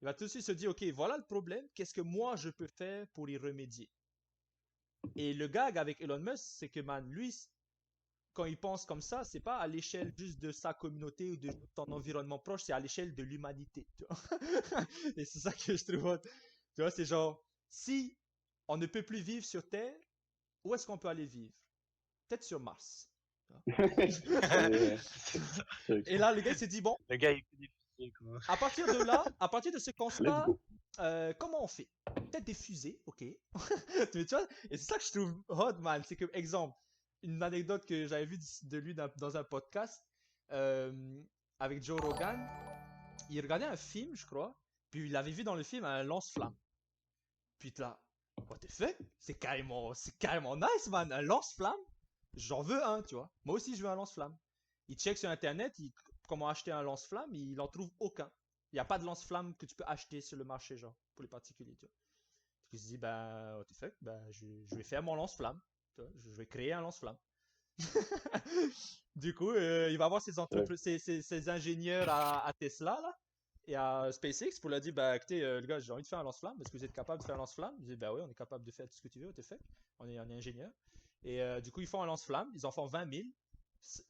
Il va tout de suite se dire, ok, voilà le problème, qu'est-ce que moi je peux faire pour y remédier? Et le gag avec Elon Musk, c'est que, man, lui, quand il pense comme ça, c'est pas à l'échelle juste de sa communauté ou de ton environnement proche, c'est à l'échelle de l'humanité, tu vois. Et c'est ça que je trouve, tu vois, c'est genre, si on ne peut plus vivre sur Terre, où est-ce qu'on peut aller vivre? Peut-être sur Mars. Et là, le gars il s'est dit, bon,
le gars, il fait des fusées, quoi.
à partir de là, à partir de ce
Let's
constat,
go.
comment on fait? Peut-être des fusées, ok. Tu vois? Et c'est ça que je trouve hot, man. C'est que, exemple, une anecdote que j'avais vue de lui dans un podcast euh, avec Joe Rogan. Il regardait un film, je crois, puis il avait vu dans le film un lance-flamme. Puis là, what the fuck? C'est carrément nice, man. Un lance-flamme? J'en veux un, tu vois. Moi aussi, je veux un lance-flamme. Il check sur internet, comment acheter un lance-flamme, il en trouve aucun. Il n'y a pas de lance-flamme que tu peux acheter sur le marché, genre, pour les particuliers, tu vois. Donc il se dit, ben, what the fuck, ben, je vais faire mon lance-flamme. Je vais créer un lance-flamme. Du coup, il va voir ses ingénieurs à Tesla, là, et à SpaceX pour leur dire, bah écoutez, les gars, j'ai envie de faire un lance-flamme. Est-ce que vous êtes capable de faire un lance-flamme? Ils disent, bah oui, on est capable de faire tout ce que tu veux, what the fuck. On est ingénieur. Et du coup, ils font un lance-flamme. Ils en font 20 000.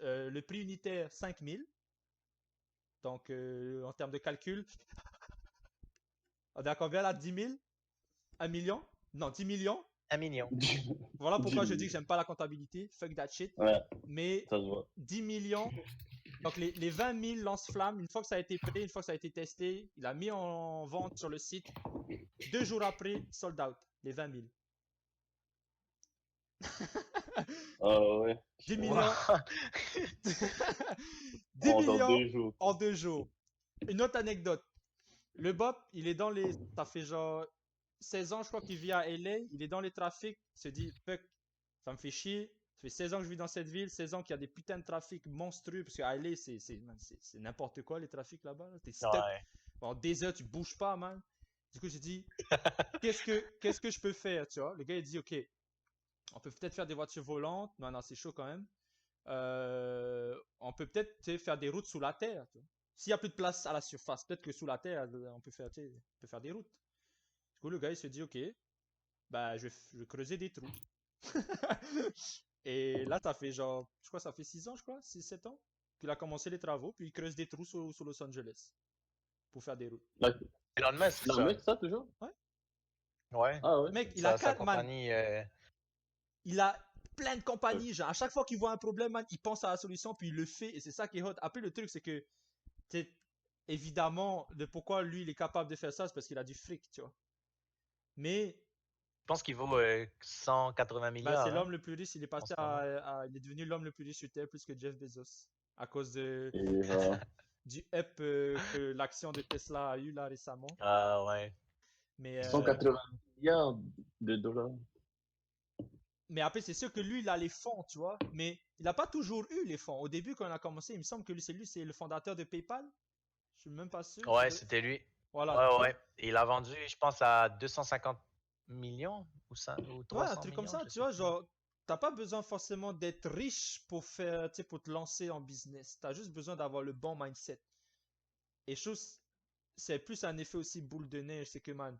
Le prix unitaire, 5 000. Donc, en termes de calcul, on est à combien là? 10 000? 1 million? Non, 10 millions.
1 million.
Voilà pourquoi je dis que j'aime pas la comptabilité. Fuck that shit.
Ouais,
Mais
ça se voit.
10 millions. Donc, les 20 000 lance-flammes, une fois que ça a été prêt, une fois que ça a été testé, il a mis en vente sur le site. 2 jours après, sold out. Les 20 000.
Ah ouais.
10 millions.
Wow.
10
Dans
millions
2 jours.
en 2 jours. Une autre anecdote. Le Bob, il est dans les. Ça fait genre 16 ans, je crois qu'il vit à LA. Il est dans les trafics. Il se dit, fuck, ça me fait chier. Ça fait 16 ans que je vis dans cette ville, 16 ans qu'il y a des putains de trafics monstrueux, parce qu'à LA, c'est n'importe quoi les trafics là-bas. Là. T'es stuck.
Ouais.
Pendant des heures, tu bouges pas, man. Du coup, j'ai dit, qu'est-ce que je peux faire, tu vois? Le gars, il dit, ok, on peut peut-être faire des voitures volantes. Non, non, c'est chaud quand même. On peut peut-être tu sais, faire des routes sous la terre. Tu vois. S'il y a plus de place à la surface, peut-être que sous la terre, on peut faire, tu sais, on peut faire des routes. Du coup, le gars, il se dit, ok, bah, je vais creuser des trous. Et là, ça fait genre, je crois, ça fait 6 ans, je crois, 6 7 ans, qu'il a commencé les travaux, puis il creuse des trous sous Los Angeles pour faire des routes.
Là,
Elon Musk,
là,
ça.
mec, ça toujours?
Ouais.
Ah ouais.
Mec, il a
Sa
4 man.
compagnie.
Il a plein de compagnies. Genre, à chaque fois qu'il voit un problème, man, il pense à la solution, puis il le fait, et c'est ça qui est hot. Après, le truc, c'est que, tu sais, évidemment, de pourquoi lui, il est capable de faire ça, c'est parce qu'il a du fric, tu vois. Mais,
Je pense qu'il vaut 180
bah,
milliards
c'est
hein,
l'homme le plus riche, il est
en
passé
ce moment.
il est devenu l'homme le plus riche sur Terre, plus que Jeff Bezos. À cause
Et voilà.
du up que l'action de Tesla a eu là récemment.
Ah ouais.
Mais,
180 milliards de dollars.
mais après, c'est sûr que lui, il a les fonds, tu vois. Mais il n'a pas toujours eu les fonds. Au début, quand on a commencé, il me semble que lui, c'est le fondateur de PayPal. Je suis même pas sûr.
Ouais, c'était lui.
Voilà.
Ouais, ouais. Et il a vendu, je pense, à 250 millions ou
Ouais, un
300
truc comme
millions,
ça,
je
tu
sais
vois,
plus.
genre, t'as pas besoin forcément d'être riche pour faire, tu sais, pour te lancer en business. T'as juste besoin d'avoir le bon mindset. Et chose, c'est plus un effet aussi boule de neige, c'est que, man,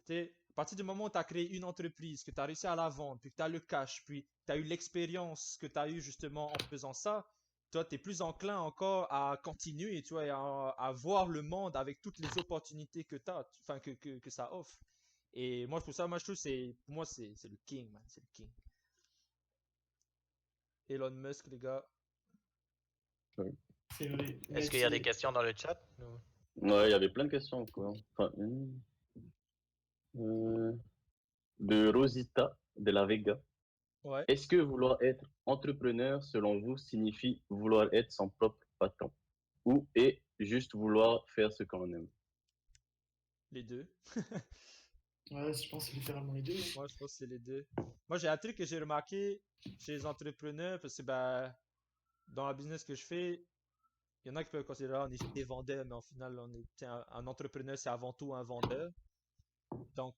tu sais, à partir du moment où tu as créé une entreprise, que tu as réussi à la vendre, puis que tu as le cash, puis tu as eu l'expérience que tu as eu justement en faisant ça, toi, tu es plus enclin encore à continuer, tu vois, et à voir le monde avec toutes les opportunités que tu as, enfin, que ça offre. Et moi, pour ça, moi, je trouve pour moi, c'est le king, man, c'est le king. Elon Musk, les gars.
C'est vrai.
Est-ce qu'il y a des questions dans le chat?
Ouais, il y avait plein de questions, quoi. Enfin, de Rosita de la Vega.
Ouais,
Est-ce que vouloir être entrepreneur, selon vous, signifie vouloir être son propre patron? Ou est juste vouloir faire ce qu'on aime?
les deux.
Ouais, je pense littéralement les deux. Hein.
Moi, je pense que c'est les deux. Moi, j'ai un truc que j'ai remarqué chez les entrepreneurs, parce que, bah, dans la business que je fais, il y en a qui peuvent considérer on est juste des vendeurs, mais au final, un entrepreneur, c'est avant tout un vendeur. Donc,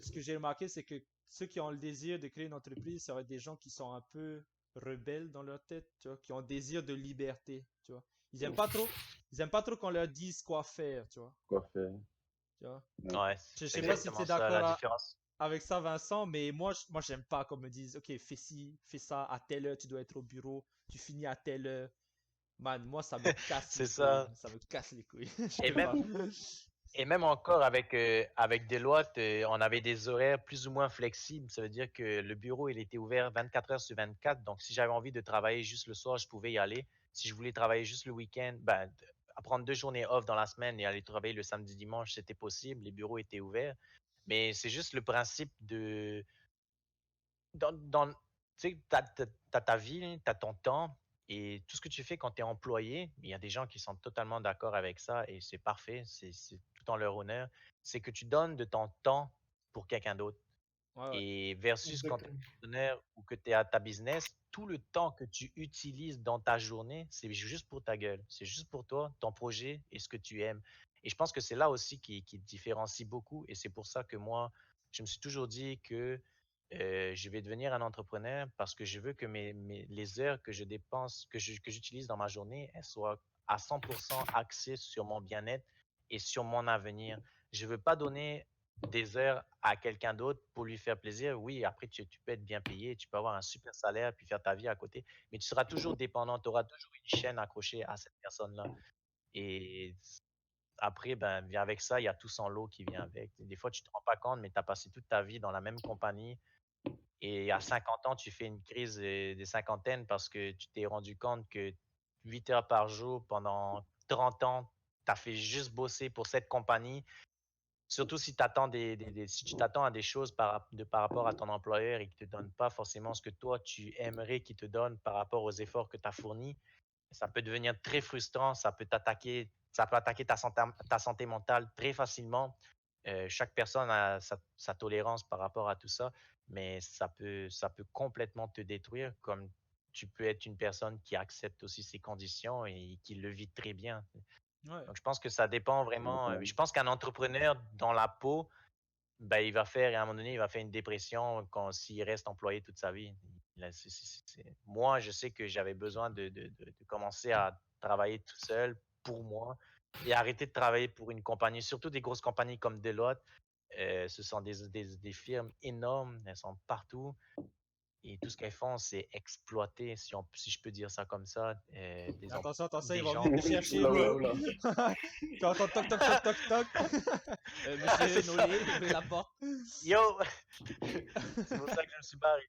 ce que j'ai remarqué, c'est que ceux qui ont le désir de créer une entreprise, ça va être des gens qui sont un peu rebelles dans leur tête, tu vois, qui ont le désir de liberté, tu vois. Ils aiment pas trop qu'on leur dise quoi faire, tu vois.
Quoi faire?
Tu vois.
Ouais.
Ouais,
Je
c'est
sais pas si tu
exactement
es
ça
d'accord
la différence.
avec ça, Vincent, mais moi, j'aime pas qu'on me dise, ok, fais ci, fais ça, à telle heure, tu dois être au bureau, tu finis à telle heure. Man, moi, ça me casse les
C'est
couilles.
ça.
Ça me casse les couilles. Je
Et
peux pas.
même, et même encore avec Deloitte, on avait des horaires plus ou moins flexibles. Ça veut dire que le bureau, il était ouvert 24 heures sur 24. Donc, si j'avais envie de travailler juste le soir, je pouvais y aller. Si je voulais travailler juste le week-end, ben, prendre 2 journées off dans la semaine et aller travailler le samedi, dimanche, c'était possible. Les bureaux étaient ouverts. Mais c'est juste le principe de, tu sais, t'as ta vie, tu as ton temps et tout ce que tu fais quand tu es employé, il y a des gens qui sont totalement d'accord avec ça et c'est parfait, c'est tout en leur honneur, c'est que tu donnes de ton temps pour quelqu'un d'autre.
Ouais, ouais.
Et versus quand tu es
Exactement.
entrepreneur ou que tu es à ta business, tout le temps que tu utilises dans ta journée, c'est juste pour ta gueule, c'est juste pour toi, ton projet et ce que tu aimes. Et je pense que c'est là aussi qui te différencie beaucoup et c'est pour ça que moi, je me suis toujours dit que je vais devenir un entrepreneur parce que je veux que les heures que je dépense, que j'utilise dans ma journée, elles soient à 100% axées sur mon bien-être et sur mon avenir. Je ne veux pas donner des heures à quelqu'un d'autre pour lui faire plaisir. Oui, après, tu peux être bien payé, tu peux avoir un super salaire puis faire ta vie à côté, mais tu seras toujours dépendant, tu auras toujours une chaîne accrochée à cette personne-là. Et après, ben, avec ça, il y a tout son lot qui vient avec. Des fois, tu ne te rends pas compte, mais tu as passé toute ta vie dans la même compagnie et à 50 ans, tu fais une crise des cinquantaines parce que tu t'es rendu compte que 8 heures par jour pendant 30 ans, tu as fait juste bosser pour cette compagnie. Surtout si, si tu t'attends à des choses par rapport à ton employeur et qu'il ne te donne pas forcément ce que toi, tu aimerais qu'il te donne par rapport aux efforts que tu as fournis, ça peut devenir très frustrant, ça peut attaquer ta santé mentale très facilement. Chaque personne a sa tolérance par rapport à tout ça. mais ça peut complètement te détruire, comme tu peux être une personne qui accepte aussi ses conditions et qui le vit très bien.
Ouais.
Donc, je pense que ça dépend vraiment. Je pense qu'un entrepreneur dans la peau, ben, il va faire, à un moment donné, il va faire une dépression quand s'il reste employé toute sa vie. Là, moi, je sais que j'avais besoin de commencer à travailler tout seul pour moi et arrêter de travailler pour une compagnie, surtout des grosses compagnies comme Deloitte. Ce sont des firmes énormes, elles sont partout. Et tout ce qu'elles font, c'est exploiter, si je peux dire ça comme ça,
Attention, ils
des
vont
gens.
venir te chercher,
Oula, oula,
bro.
oula.
Tu entends toc toc toc toc toc. Monsieur
C'est ça.
Nolé, ouvrez la porte.
Yo! C'est pour ça que je me suis barré.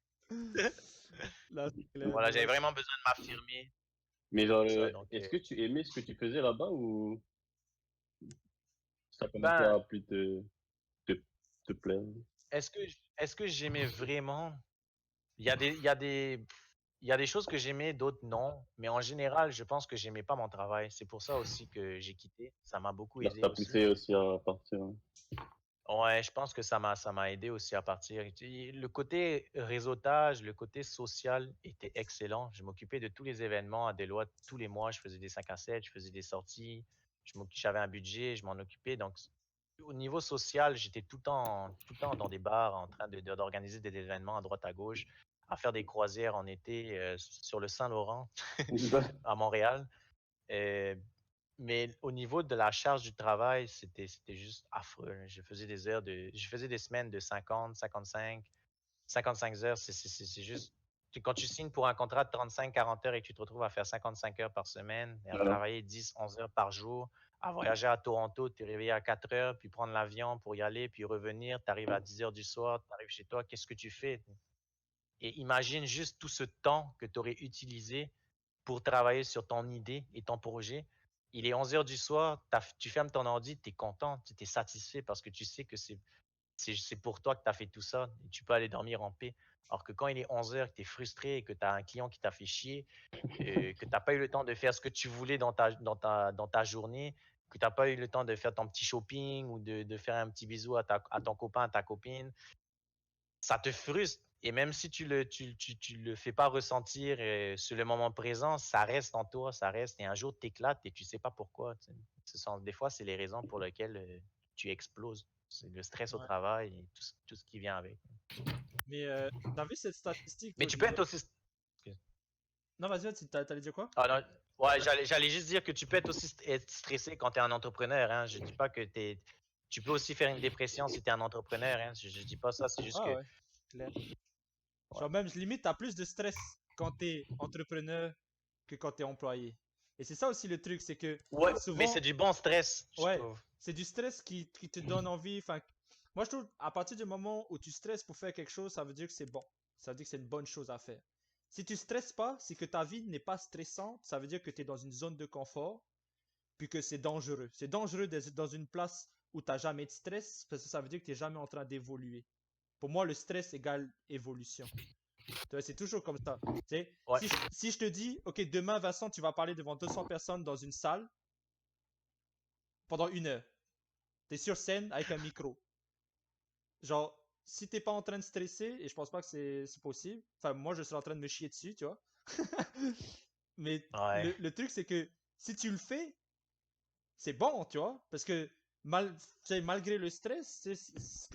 Là, c'est clair,
Voilà,
mais
j'avais
ouais,
vraiment besoin de m'affirmer.
Mais genre,
Ça, donc,
est-ce que tu aimais ce que tu faisais là-bas ou ça commençait
ben,
à plus te, te plaire?
est-ce que j'aimais vraiment? Il y a des, il y a des, il y a des choses que j'aimais, d'autres non. Mais en général, je pense que j'aimais pas mon travail. C'est pour ça aussi que j'ai quitté. Ça m'a beaucoup
Là, ça
aidé
t'a
aussi.
poussé aussi à partir, hein.
Ouais, je pense que ça m'a aidé aussi à partir. Le côté réseautage, le côté social était excellent. Je m'occupais de tous les événements à Deloitte tous les mois. Je faisais des 5 à 7, je faisais des sorties. J'avais un budget, je m'en occupais. Donc, au niveau social, j'étais tout le temps dans des bars en train d'organiser des événements à droite à gauche, à faire des croisières en été sur le Saint-Laurent à Montréal. Euh, mais au niveau de la charge du travail, c'était juste affreux, hein. Je faisais des semaines de 50, 55 heures. C'est juste, quand tu signes pour un contrat de 35, 40 heures et que tu te retrouves à faire 55 heures par semaine et à
Voilà.
travailler 10, 11 heures par jour, à voyager à Toronto, te réveiller à 4 heures, puis prendre l'avion pour y aller, puis revenir, tu arrives à 10 heures du soir, tu arrives chez toi, qu'est-ce que tu fais? Et imagine juste tout ce temps que tu aurais utilisé pour travailler sur ton idée et ton projet. Il est 11 heures du soir, tu fermes ton ordi, tu es content, tu es satisfait parce que tu sais que c'est pour toi que tu as fait tout ça et tu peux aller dormir en paix. Alors que quand il est 11 heures, que tu es frustré, que tu as un client qui t'a fait chier, que tu n'as pas eu le temps de faire ce que tu voulais dans ta journée, que tu n'as pas eu le temps de faire ton petit shopping ou de faire un petit bisou à ton copain, à ta copine, ça te frustre. Et même si tu le fais pas ressentir sur le moment présent, ça reste en toi, ça reste. Et un jour, tu éclates et tu sais pas pourquoi. Tu sais. Des fois, c'est les raisons pour lesquelles tu exploses. C'est le stress au
ouais.
travail et tout ce qui vient avec.
Mais t'as vu cette statistique,
Mais
toi,
tu
du
peux
gars?
être aussi.
Non, vas-y, t'allais dire quoi?
Ah non, ouais, j'allais juste dire que tu peux être aussi être stressé quand tu es un entrepreneur. Hein. Je dis pas que tu peux aussi faire une dépression si tu es un entrepreneur. Hein. Je dis pas ça, c'est juste
Ah
que.
ouais, clair.
Ouais.
Genre même, limite, t'as plus de stress quand t'es entrepreneur que quand t'es employé. Et c'est ça aussi le truc, c'est que
Ouais, mais c'est
souvent,
du bon stress, je
ouais,
trouve.
c'est du stress qui te donne envie. Enfin, moi, je trouve, à partir du moment où tu stresses pour faire quelque chose, ça veut dire que c'est bon. Ça veut dire que c'est une bonne chose à faire. Si tu stresses pas, c'est que ta vie n'est pas stressante. Ça veut dire que tu es dans une zone de confort, puis que c'est dangereux. C'est dangereux d'être dans une place où tu n'as jamais de stress, parce que ça veut dire que tu n'es jamais en train d'évoluer. Pour moi, le stress égale évolution. Tu vois, c'est toujours comme ça. Tu sais,
Ouais.
si je te dis, OK, demain, Vincent, tu vas parler devant 200 personnes dans une salle pendant 1 heure. Tu es sur scène avec un micro. Genre, si t'es pas en train de stresser, et je pense pas que c'est possible, enfin, moi, je serais en train de me chier dessus, tu vois. Mais
Ouais.
le truc, c'est que si tu le fais, c'est bon, tu vois. Parce que malgré le stress, ce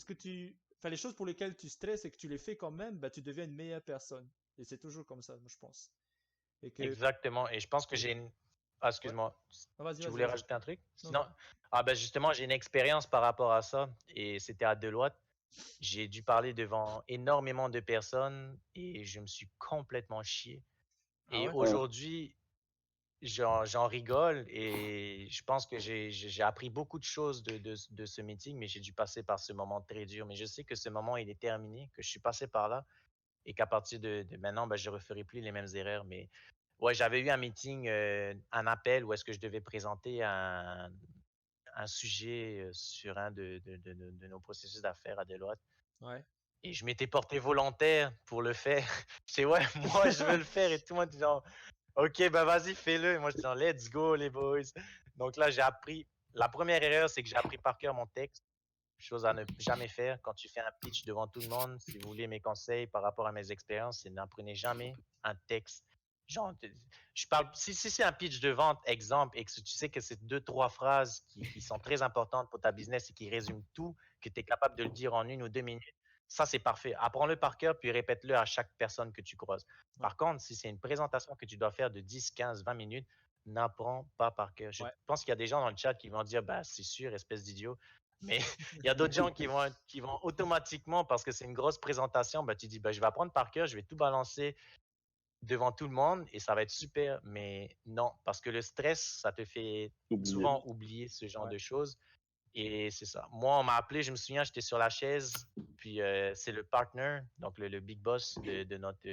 que tu. Enfin, les choses pour lesquelles tu stresses et que tu les fais quand même, bah, tu deviens une meilleure personne. Et c'est toujours comme ça, moi, je pense. Et que.
Exactement. Et je pense que j'ai une. Ah,
Ouais.
excuse-moi.
Non, vas-y,
Tu
vas-y,
voulais
vas-y.
rajouter un truc?
Non,
Sinon.
non.
Ah, ben justement, j'ai une expérience par rapport à ça. Et c'était à Deloitte. J'ai dû parler devant énormément de personnes et je me suis complètement chié.
Ah
Et
ouais?
Ouais.
aujourd'hui, j'en rigole et je pense que j'ai appris beaucoup de choses de ce meeting, mais j'ai dû passer par ce moment très dur. Mais je sais que ce moment, il est terminé, que je suis passé par là et qu'à partir de maintenant, ben, je ne referai plus les mêmes erreurs. Mais ouais, j'avais eu un meeting, un appel où est-ce que je devais présenter un sujet sur un de nos processus d'affaires à Deloitte.
Ouais.
Et je m'étais porté volontaire pour le faire. Je dis, ouais, moi, je veux le faire. Et tout le monde dit, genre, OK, ben vas-y, fais-le. Et moi, je dis, genre, let's go, les boys. Donc là, j'ai appris. La première erreur, c'est que j'ai appris par cœur mon texte. chose à ne jamais faire quand tu fais un pitch devant tout le monde. Si vous voulez mes conseils par rapport à mes expériences, c'est n'apprenez jamais un texte. Genre, je parle, si c'est un pitch de vente, exemple, et que tu sais que c'est 2, 3 phrases qui sont très importantes pour ta business et qui résument tout, que tu es capable de le dire en 1 ou 2 minutes, ça c'est parfait. Apprends-le par cœur, puis répète-le à chaque personne que tu croises. Par contre, si c'est une présentation que tu dois faire de 10, 15, 20 minutes, n'apprends pas par cœur. Je
Ouais.
pense qu'il y a des gens dans le chat qui vont dire, bah, c'est sûr, espèce d'idiot. Mais il y a d'autres gens qui vont automatiquement, parce que c'est une grosse présentation, bah, tu dis, bah, je vais apprendre par cœur, je vais tout balancer devant tout le monde et ça va être super. Mais non, parce que le stress, ça te fait
Oublié.
souvent oublier ce genre
Ouais.
de choses. Et c'est ça. Moi, on m'a appelé, je me souviens, j'étais sur la chaise, puis c'est le partner, donc le big boss de notre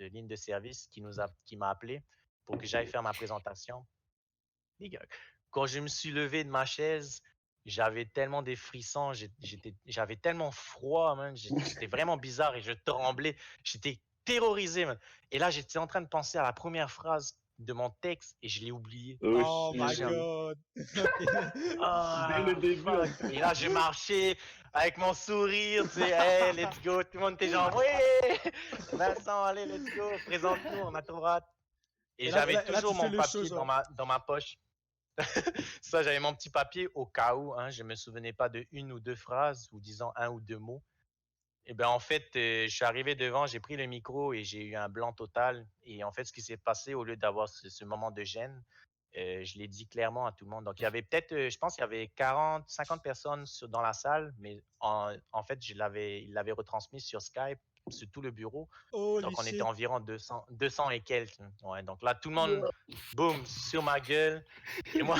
ligne de service qui m'a appelé pour que j'aille faire ma présentation. Les gars, quand je me suis levé de ma chaise, j'avais tellement des frissons, j'avais tellement froid, man. C'était vraiment bizarre et je tremblais. J'étais terrorisé, man. Et là, j'étais en train de penser à la première phrase de mon texte et je l'ai oublié.
Oh
shit.
my god.
Ah,
Dès le début, en
fuck. Et là, j'ai marché avec mon sourire, tu sais, hey, let's go. Tout le monde était genre, ouais, Vincent, allez, let's go, présente-nous, on a trop hâte. Et
Et là,
j'avais
là,
toujours
tu fais
mon
le show,
papier
genre.
dans ma poche. Ça, j'avais mon petit papier au cas où, hein, je me souvenais pas de 1 ou 2 phrases ou disons 1 ou 2 mots. Et ben en fait, je suis arrivé devant, j'ai pris le micro et j'ai eu un blanc total. Et en fait, ce qui s'est passé, au lieu d'avoir ce moment de gêne, je l'ai dit clairement à tout le monde. Donc, il y avait peut-être, je pense qu'il y avait 40, 50 personnes dans la salle, mais en fait, il l'avait retransmis sur Skype, sur tout le bureau.
Holy
Donc, on était
shit.
environ 200 et quelques. Ouais, donc là, tout le monde, boum, sur ma gueule. Et moi,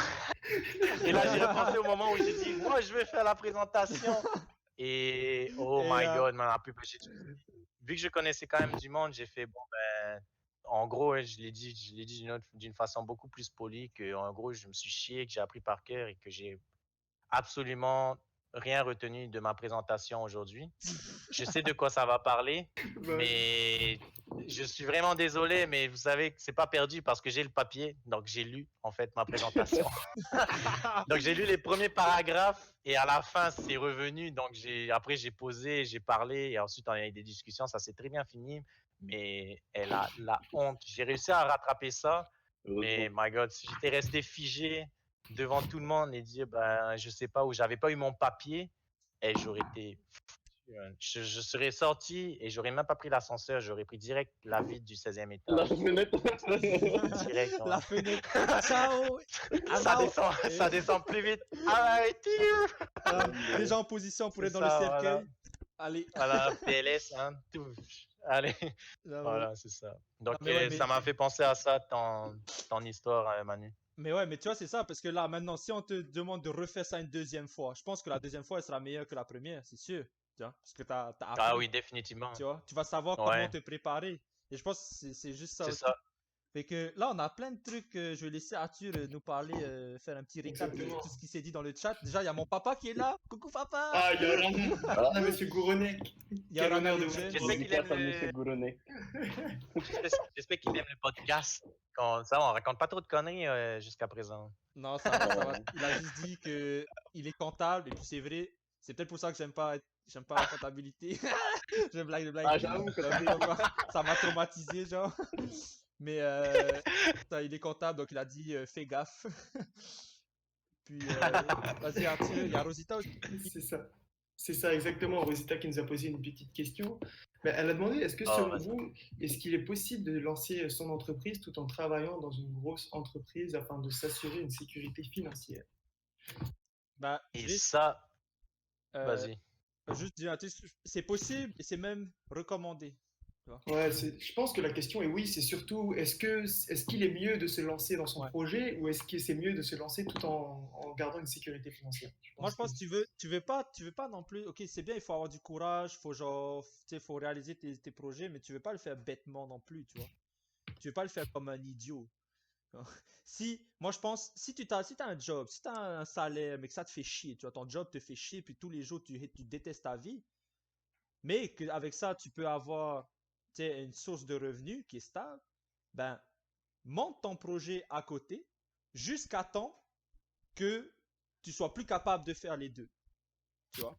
et là, j'ai repensé au moment où j'ai dit, moi, je vais faire la présentation. Et oh
Et
my god, man, vu que je connaissais quand même du monde, j'ai fait, bon, ben, en gros, ouais, je l'ai dit d'une façon beaucoup plus polie que, en gros, je me suis chié, que j'ai appris par cœur et que j'ai absolument rien retenu de ma présentation aujourd'hui. Je sais de quoi ça va parler,
Bah,
mais je suis vraiment désolé, mais vous savez que c'est pas perdu parce que j'ai le papier, donc j'ai lu en fait ma présentation. Donc j'ai lu les premiers paragraphes et à la fin c'est revenu. Donc après j'ai posé, j'ai parlé et ensuite on a eu des discussions. Ça s'est très bien fini, mais elle a la honte. J'ai réussi à rattraper ça, mais
Heureusement.
my God, si j'étais resté figé devant tout le monde et dire ben je sais pas où j'avais pas eu mon papier, et j'aurais été je serais sorti et j'aurais même pas pris l'ascenseur, j'aurais pris direct la vide du 16e
La
étage.
fenêtre.
Direct,
La
ouais.
fenêtre. Ciao. I'm
Ça
out.
descend,
Et-
ça descend plus vite. Alright,
Déjà en position pour
c'est
être dans le
ça,
cercueil.
voilà.
Allez.
Voilà, PLS, hein, tout. Allez,
J'avoue.
voilà, c'est ça. Donc,
Non, mais ouais,
ça m'a fait penser à ça, ton histoire, Manu.
mais ouais, mais tu vois, c'est ça, parce que là, maintenant, si on te demande de refaire ça une deuxième fois, je pense que la deuxième fois, elle sera meilleure que la première, c'est sûr. Tu vois, parce que t'as
Ah
appris,
oui, définitivement.
tu vois. Tu vas savoir comment
Ouais,
te préparer. Et je pense que c'est juste ça
c'est
aussi.
ça.
Fait que là, on a plein de trucs. Je vais laisser Arthur nous parler, faire un petit récap de
exactement.
tout ce qui s'est dit dans le chat. Déjà, il y a mon papa qui est là. Coucou papa!
Ah, il y a Rana,
Ah,
Monsieur Gouronek.
Il y a
Quel
Rana
honneur de
Legend.
vous.
J'espère qu'il aime
dédicace à Monsieur
le,
Gouronet.
j'espère qu'il aime le podcast. Ça, on raconte pas trop de conneries jusqu'à présent.
Non, ça va, ça va. Il a juste dit que il est comptable, et puis c'est vrai. C'est peut-être pour ça que j'aime pas la comptabilité. Je blague, je blague.
Ah, j'avoue que
J'aime pas quoi. Ça m'a traumatisé, genre. Mais il est comptable, donc il a dit fais gaffe. Puis vas-y Arthur, il y a Rosita aussi.
C'est ça. C'est ça, exactement. Rosita qui nous a posé une petite question. Mais elle a demandé, est-ce que
Oh,
selon
vas-y.
vous, est-ce qu'il est possible de lancer son entreprise tout en travaillant dans une grosse entreprise afin de s'assurer une sécurité financière?
Bah,
Et
je vais
ça,
euh,
vas-y.
juste dire un truc, c'est possible et c'est même recommandé. Tu vois.
Ouais, je pense que la question est oui, c'est surtout est-ce qu'il est mieux de se lancer dans son
Ouais.
projet ou est-ce que c'est mieux de se lancer tout en gardant une sécurité financière?
Moi, je pense que tu veux pas non plus. Ok, c'est bien, il faut avoir du courage, faut genre, tu sais, faut réaliser tes projets, mais tu veux pas le faire bêtement non plus, tu vois. Tu veux pas le faire comme un idiot. Moi je pense, si t'as un job, si t'as un salaire, mais que ça te fait chier, tu vois, ton job te fait chier, puis tous les jours tu détestes ta vie, mais qu'avec ça tu peux avoir, tu sais, une source de revenus qui est stable, ben, monte ton projet à côté jusqu'à temps que tu sois plus capable de faire les deux, tu vois.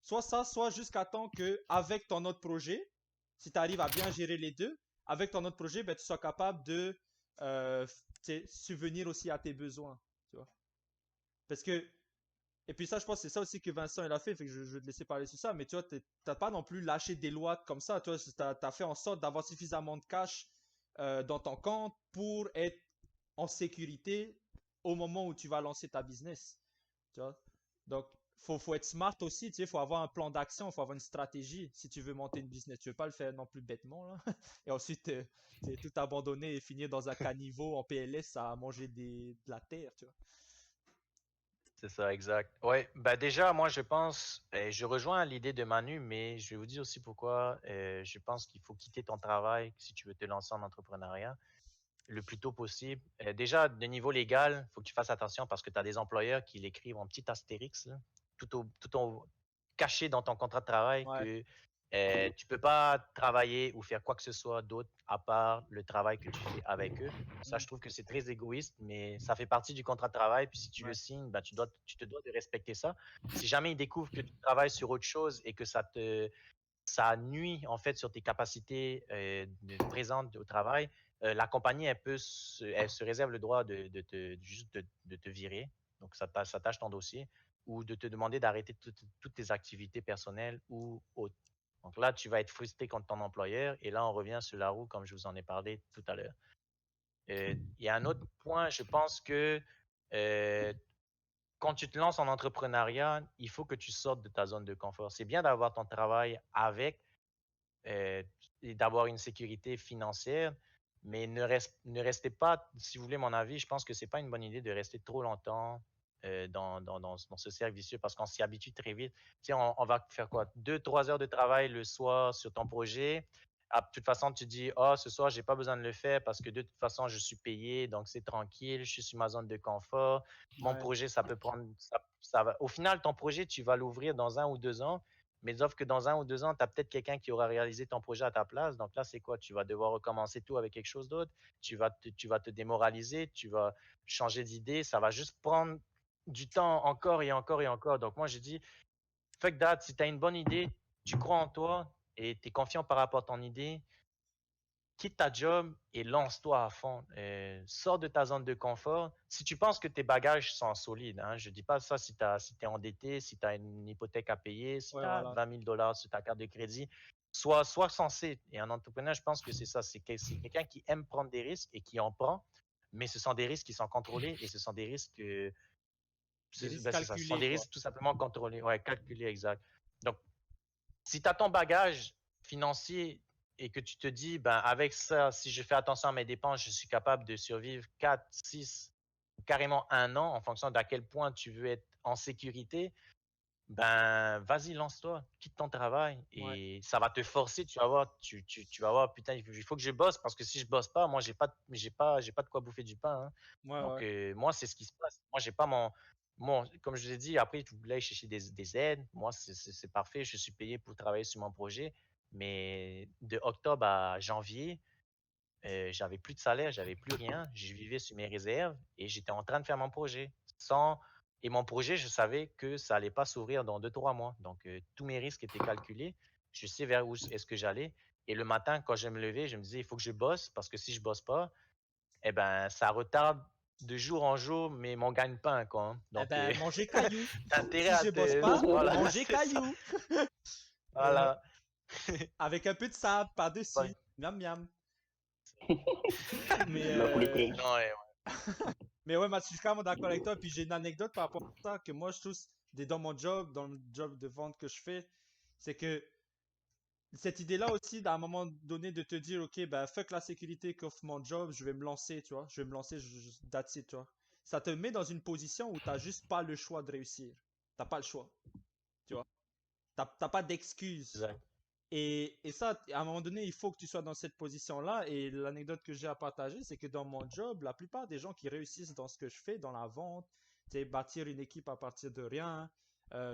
soit ça, soit jusqu'à temps que, avec ton autre projet, si tu arrives à bien gérer les deux, avec ton autre projet, ben, tu sois capable de subvenir aussi à tes besoins. Tu vois? Parce que, et puis ça, je pense que c'est ça aussi que Vincent il a fait que je vais te laisser parler sur ça, mais tu vois, t'as pas non plus lâché des lois comme ça, tu vois, t'as fait en sorte d'avoir suffisamment de cash dans ton compte pour être en sécurité au moment où tu vas lancer ta business. Tu vois? Donc, faut être smart aussi, tu sais, faut avoir un plan d'action, faut avoir une stratégie si tu veux monter une business. Tu veux pas le faire non plus bêtement, là. Et ensuite, tout abandonner et finir dans un caniveau en PLS à manger de la terre, tu vois.
C'est ça, exact. Ouais, bah déjà, moi, je pense, je rejoins l'idée de Manu, mais je vais vous dire aussi pourquoi je pense qu'il faut quitter ton travail si tu veux te lancer en entrepreneuriat le plus tôt possible. Déjà, de niveau légal, il faut que tu fasses attention parce que tu as des employeurs qui l'écrivent en petit astérix, là, caché dans ton contrat de travail
Ouais.
que tu peux pas travailler ou faire quoi que ce soit d'autre à part le travail que tu fais avec eux. Ça, je trouve que c'est très égoïste, mais ça fait partie du contrat de travail. Puis si tu le
Ouais.
signes, ben, tu te dois de respecter ça. Si jamais ils découvrent que tu travailles sur autre chose et que ça nuit en fait sur tes capacités présentes au travail, la compagnie elle se réserve le droit de te virer. Donc ça tâche ton dossier ou de te demander d'arrêter toutes tes activités personnelles ou autres. Donc là, tu vas être frustré contre ton employeur et là, on revient sur la roue comme je vous en ai parlé tout à l'heure. Il y a un autre point, je pense que euh, quand tu te lances en entrepreneuriat, il faut que tu sortes de ta zone de confort. C'est bien d'avoir ton travail avec, euh, et d'avoir une sécurité financière, mais ne restez pas, si vous voulez mon avis, je pense que c'est pas une bonne idée de rester trop longtemps dans ce cercle vicieux parce qu'on s'y habitue très vite. Tu sais, on va faire quoi? 2, 3 heures de travail le soir sur ton projet. Ah, de toute façon, tu dis, oh, ce soir, j'ai pas besoin de le faire parce que de toute façon, je suis payé, donc c'est tranquille, je suis sur ma zone de confort. Mon
Ouais.
projet, ça peut prendre, ça va. Au final, ton projet, tu vas l'ouvrir dans 1 ou 2 ans. Mais sauf que dans 1 ou 2 ans, tu as peut-être quelqu'un qui aura réalisé ton projet à ta place. Donc là, c'est quoi? Tu vas devoir recommencer tout avec quelque chose d'autre. Tu vas te démoraliser, tu vas changer d'idée. Ça va juste prendre du temps encore et encore et encore. Donc moi, j'ai dit, fuck that, si tu as une bonne idée, tu crois en toi et tu es confiant par rapport à ton idée, quitte ta job et lance-toi à fond. Sors de ta zone de confort. Si tu penses que tes bagages sont solides, hein, je ne dis pas ça si tu es endetté, si tu as une hypothèque à payer, si
Ouais,
tu as
voilà.
20 000 dollars sur ta carte de crédit, sois sensé. Et un entrepreneur, je pense que c'est ça. C'est quelqu'un qui aime prendre des risques et qui en prend, mais ce sont des risques qui sont contrôlés et ce sont des risques,
Des risques
c'est ça. Ce sont
calculés,
des
quoi.
risques tout simplement contrôlés, ouais, calculés, exact. Donc, si tu as ton bagage financier et que tu te dis, ben, avec ça, si je fais attention à mes dépenses, je suis capable de survivre 4, 6, carrément 1 an en fonction d'à quel point tu veux être en sécurité, ben, vas-y, lance-toi, quitte ton travail
Ouais.
et ça va te forcer, tu vas voir, tu vas voir, putain, il faut que je bosse parce que si je bosse pas, moi, j'ai pas de quoi bouffer du pain, hein.
Ouais,
Donc,
ouais.
moi, c'est ce qui se passe. Moi, j'ai pas comme je vous ai dit, après, tu voulais chercher des aides. Moi, c'est parfait. Je suis payé pour travailler sur mon projet. Mais de octobre à janvier, j'avais plus de salaire, j'avais plus rien. Je vivais sur mes réserves et j'étais en train de faire mon projet. Et mon projet, je savais que ça allait pas s'ouvrir dans 2, 3 mois. Donc, tous mes risques étaient calculés. Je sais vers où est-ce que j'allais. Et le matin, quand je me levais, je me disais, il faut que je bosse parce que si je bosse pas, eh ben, ça retarde de jour en jour, mais mon gagne-pain, quoi, hein.
Eh
Donc,
ben, manger caillou.
t'as intérêt
Si
à
je bosse pas,
Voilà,
manger
c'est ça.
caillou. Euh,
Voilà.
avec un peu de sable
Ouais.
par-dessus. Miam miam. Mais,
La plus
euh,
crunch.
Non, ouais.
mais ouais, Mathieu, je suis carrément d'accord avec toi. Puis j'ai une anecdote par rapport à ça que moi je trouve dans mon job, dans le job de vente que je fais, c'est que cette idée-là aussi, à un moment donné, de te dire, ok, ben fuck la sécurité qu'offre mon job, je vais me lancer, tu vois. Je vais me lancer, that's it, tu vois. Ça te met dans une position où t'as juste pas le choix de réussir. T'as pas le choix, tu vois. T'as pas d'excuses.
Exact.
Et ça, à un moment donné, il faut que tu sois dans cette position-là. Et l'anecdote que j'ai à partager, c'est que dans mon job, la plupart des gens qui réussissent dans ce que je fais, dans la vente, c'est bâtir une équipe à partir de rien,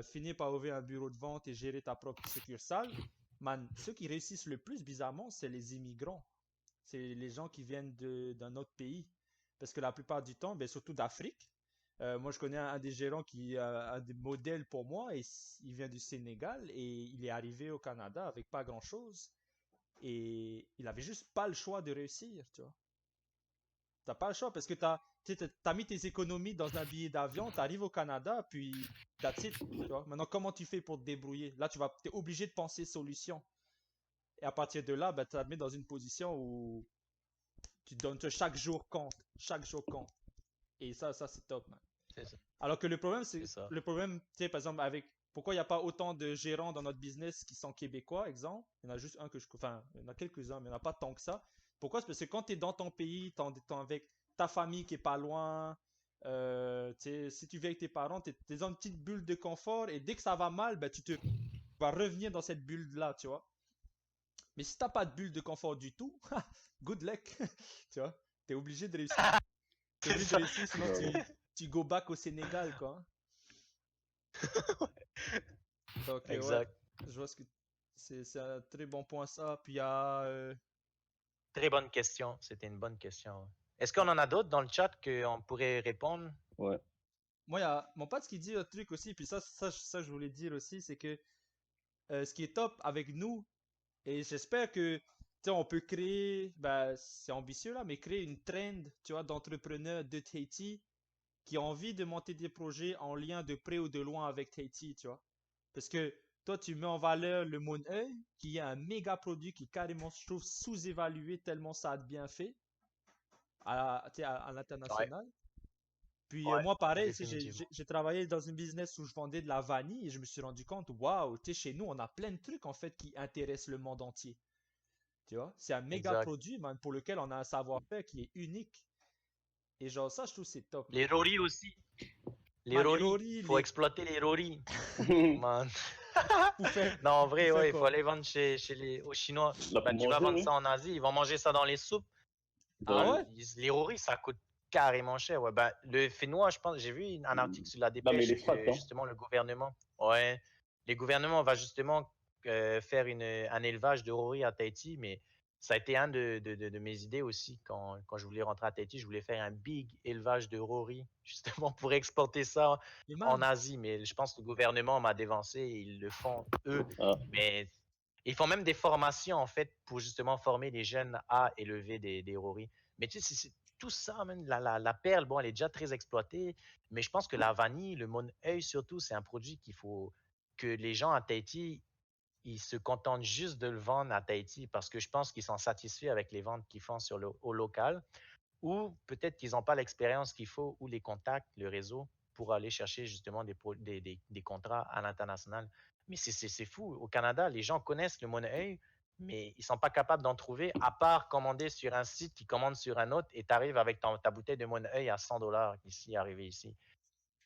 finir par ouvrir un bureau de vente et gérer ta propre succursale. Man, ceux qui réussissent le plus, bizarrement, c'est les immigrants. C'est les gens qui viennent d'un autre pays. Parce que la plupart du temps, ben, surtout d'Afrique, Moi, je connais un des gérants qui a un des modèles pour moi et il vient du Sénégal et il est arrivé au Canada avec pas grand-chose et il avait juste pas le choix de réussir, tu vois. T'as pas le choix parce que tu sais, t'as mis tes économies dans un billet d'avion, t'arrives au Canada, puis that's it, tu vois. Maintenant, comment tu fais pour te débrouiller? Là, t'es obligé de penser solution. Et à partir de là, ben, tu te mets dans une position où tu donnes chaque jour compte. Chaque jour compte. Et ça c'est top, man.
C'est ça.
Alors que le problème,
C'est ça.
le problème, tu sais, par exemple, pourquoi il n'y a pas autant de gérants dans notre business qui sont québécois, exemple? Il y en a juste un enfin, il y en a quelques-uns, mais il n'y en a pas tant que ça. Pourquoi? C'est parce que quand tu es dans ton pays, t'es avec ta famille qui est pas loin, tu sais, si tu vis avec tes parents, tu es dans une petite bulle de confort et dès que ça va mal, ben, tu vas revenir dans cette bulle-là, tu vois. Mais si t'as pas de bulle de confort du tout, good luck, tu vois. T'es obligé de réussir. T'es
C'est
obligé de
ça.
réussir, sinon tu go back au Sénégal, quoi. Donc, ouais,
Exact.
je vois ce que c'est un très bon point ça. Puis il y a.
Très bonne question. C'était une bonne question. Est-ce qu'on en a d'autres dans le chat qu'on pourrait répondre?
Ouais.
Moi, il y a mon pote qui dit un truc aussi, puis ça je voulais dire aussi, c'est que ce qui est top avec nous, et j'espère que, tu sais, on peut créer, ben, c'est ambitieux là, mais créer une trend, tu vois, d'entrepreneurs de Tahiti qui ont envie de monter des projets en lien de près ou de loin avec Tahiti, tu vois. Parce que toi, tu mets en valeur le Moon-Œil, qui est un méga produit qui est carrément, je trouve, sous-évalué tellement ça a de bien fait tu sais, à
Ouais,
l'international. Puis
ouais,
moi, pareil, tu sais,
définitivement.
j'ai travaillé dans une business où je vendais de la vanille et je me suis rendu compte, waouh, tu sais, chez nous, on a plein de trucs en fait qui intéressent le monde entier. Tu vois, c'est un méga
Exact.
produit, man, pour lequel on a un savoir-faire qui est unique. Et genre, ça, je trouve c'est top, man.
Les Rory aussi. Les
Man, les
Rory.
Rory,
Faut
les
exploiter les Rory. Man.
pour faire,
Non, en
pour
vrai,
faire
ouais, il faut
quoi?
aller vendre aux Chinois.
Là,
Bah,
pour
tu vas
manger,
vendre
oui.
ça en Asie, ils vont manger ça dans les soupes.
Ah
Dans-
ouais?
Les Rory, ça coûte carrément cher. Ouais. Bah, le Fénois, je pense, j'ai vu un article sur la
Non, mais il
Dépêche
est fat,
que
hein.
justement le gouvernement, ouais, les gouvernements va justement faire un élevage de Rory à Tahiti, mais ça a été un de mes idées aussi quand je voulais rentrer à Tahiti, je voulais faire un big élevage de Rory, justement pour exporter ça
Mais
en
man,
Asie, mais je pense que le gouvernement m'a dévancé et ils le font eux,
Ah.
mais ils font même des formations en fait pour justement former les jeunes à élever des Rory. Mais tu sais, c'est tout ça, man, la perle, bon, elle est déjà très exploitée, mais je pense que la vanille, le Mon-Œil surtout, c'est un produit qu'il faut que les gens à Tahiti, ils se contentent juste de le vendre à Tahiti parce que je pense qu'ils sont satisfaits avec les ventes qu'ils font au local ou peut-être qu'ils n'ont pas l'expérience qu'il faut ou les contacts, le réseau pour aller chercher justement des contrats à l'international. Mais c'est fou. Au Canada, les gens connaissent le Money, mais ils ne sont pas capables d'en trouver, à part commander sur un site qui commande sur un autre et tu arrives avec ta bouteille de Money à $100 ici, arrivé ici.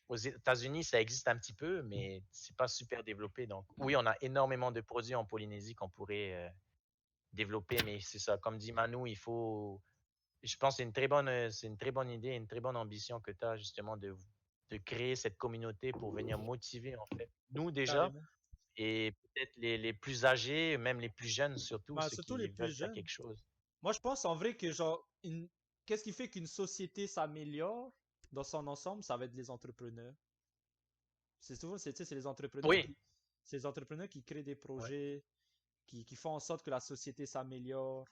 Aux États-Unis, ça existe un petit peu, mais c'est pas super développé. Donc, oui, on a énormément de produits en Polynésie qu'on pourrait développer, mais c'est ça. Comme dit Manu, il faut je pense que c'est une très bonne idée, une très bonne ambition que tu as justement de créer cette communauté pour venir motiver en fait nous déjà
carrément.
et peut-être les plus âgés, même les plus jeunes surtout,
Ben,
ceux
surtout les
qui
plus
veulent faire
jeunes.
quelque chose.
Moi, je pense en vrai que genre, qu'est-ce qui fait qu'une société s'améliore dans son ensemble? Ça va être les entrepreneurs. C'est souvent, tu sais,
Oui,
c'est les entrepreneurs qui créent des
ouais.
projets, qui font en sorte que la société s'améliore.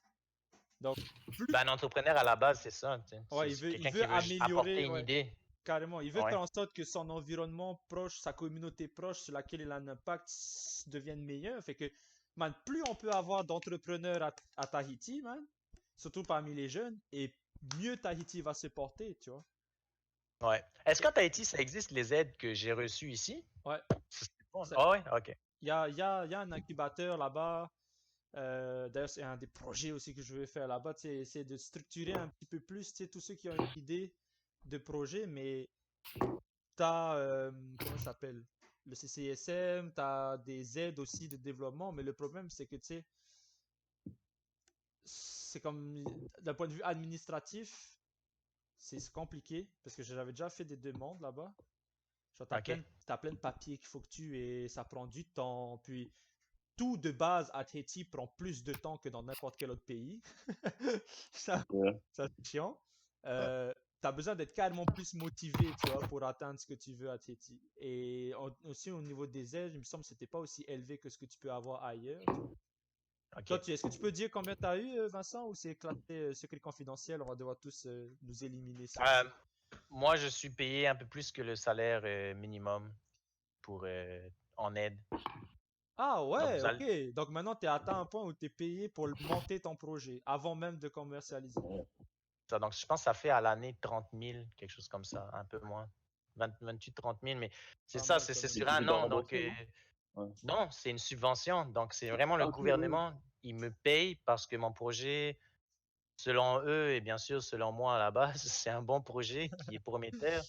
Donc, plus,
Ben, un entrepreneur à la base, c'est ça. Tu sais.
ouais,
C'est
il
quelqu'un
veut
qui veut juste apporter
améliorer,
une
ouais,
idée.
carrément. Il veut
Ouais,
faire en sorte que son environnement proche, sa communauté proche sur laquelle il a un impact devienne meilleur. Fait que, man, plus on peut avoir d'entrepreneurs à Tahiti, man, surtout parmi les jeunes, et mieux Tahiti va se porter, tu vois.
ouais. Est-ce qu'en Tahiti, ça existe les aides que j'ai reçues ici?
Ouais,
C'est bon.
ça-
Ah ouais, ok.
il y a un incubateur là-bas. D'ailleurs, c'est un des projets aussi que je veux faire là-bas, c'est de structurer un petit peu plus, tu sais, tous ceux qui ont une idée de projet, mais t'as, comment ça s'appelle? Le CCSM, t'as des aides aussi de développement, mais le problème, c'est que, tu sais, c'est comme, d'un point de vue administratif, c'est compliqué, parce que j'avais déjà fait des demandes là-bas. Genre,
Ok.
t'as plein de papiers qu'il faut que tu aies, ça prend du temps, puis tout de base à Tahiti prend plus de temps que dans n'importe quel autre pays. ça,
Ouais.
ça c'est chiant.
Ouais.
Euh, as besoin d'être carrément plus motivé, tu vois, pour atteindre ce que tu veux à Tahiti. Et aussi au niveau des aides, il me semble que c'était pas aussi élevé que ce que tu peux avoir ailleurs. Toi,
Ok.
est-ce que tu peux dire combien tu as eu, Vincent, ou c'est éclaté, secret confidentiel, on va devoir tous nous éliminer si
Euh,
possible.
Moi, je suis payé un peu plus que le salaire minimum pour en aide.
Ah
Donc,
ouais,
vous allez,
ok. Donc maintenant, tu es atteint un point où tu es payé pour monter ton projet, avant même de commercialiser.
ça, donc, je pense que ça fait à l'année 30 000, quelque chose comme ça, un peu moins. 28, 30 000, mais c'est
Pas
ça,
mal quand
c'est
même.
Et
sur
tu
un
dois
an. Donc,
rembourser, non? Ouais.
non, c'est une subvention. Donc, c'est vraiment le
Ah, ok, oui.
gouvernement, il me paye parce que mon projet, selon eux et bien sûr selon moi à la base, c'est un bon projet qui est prometteur.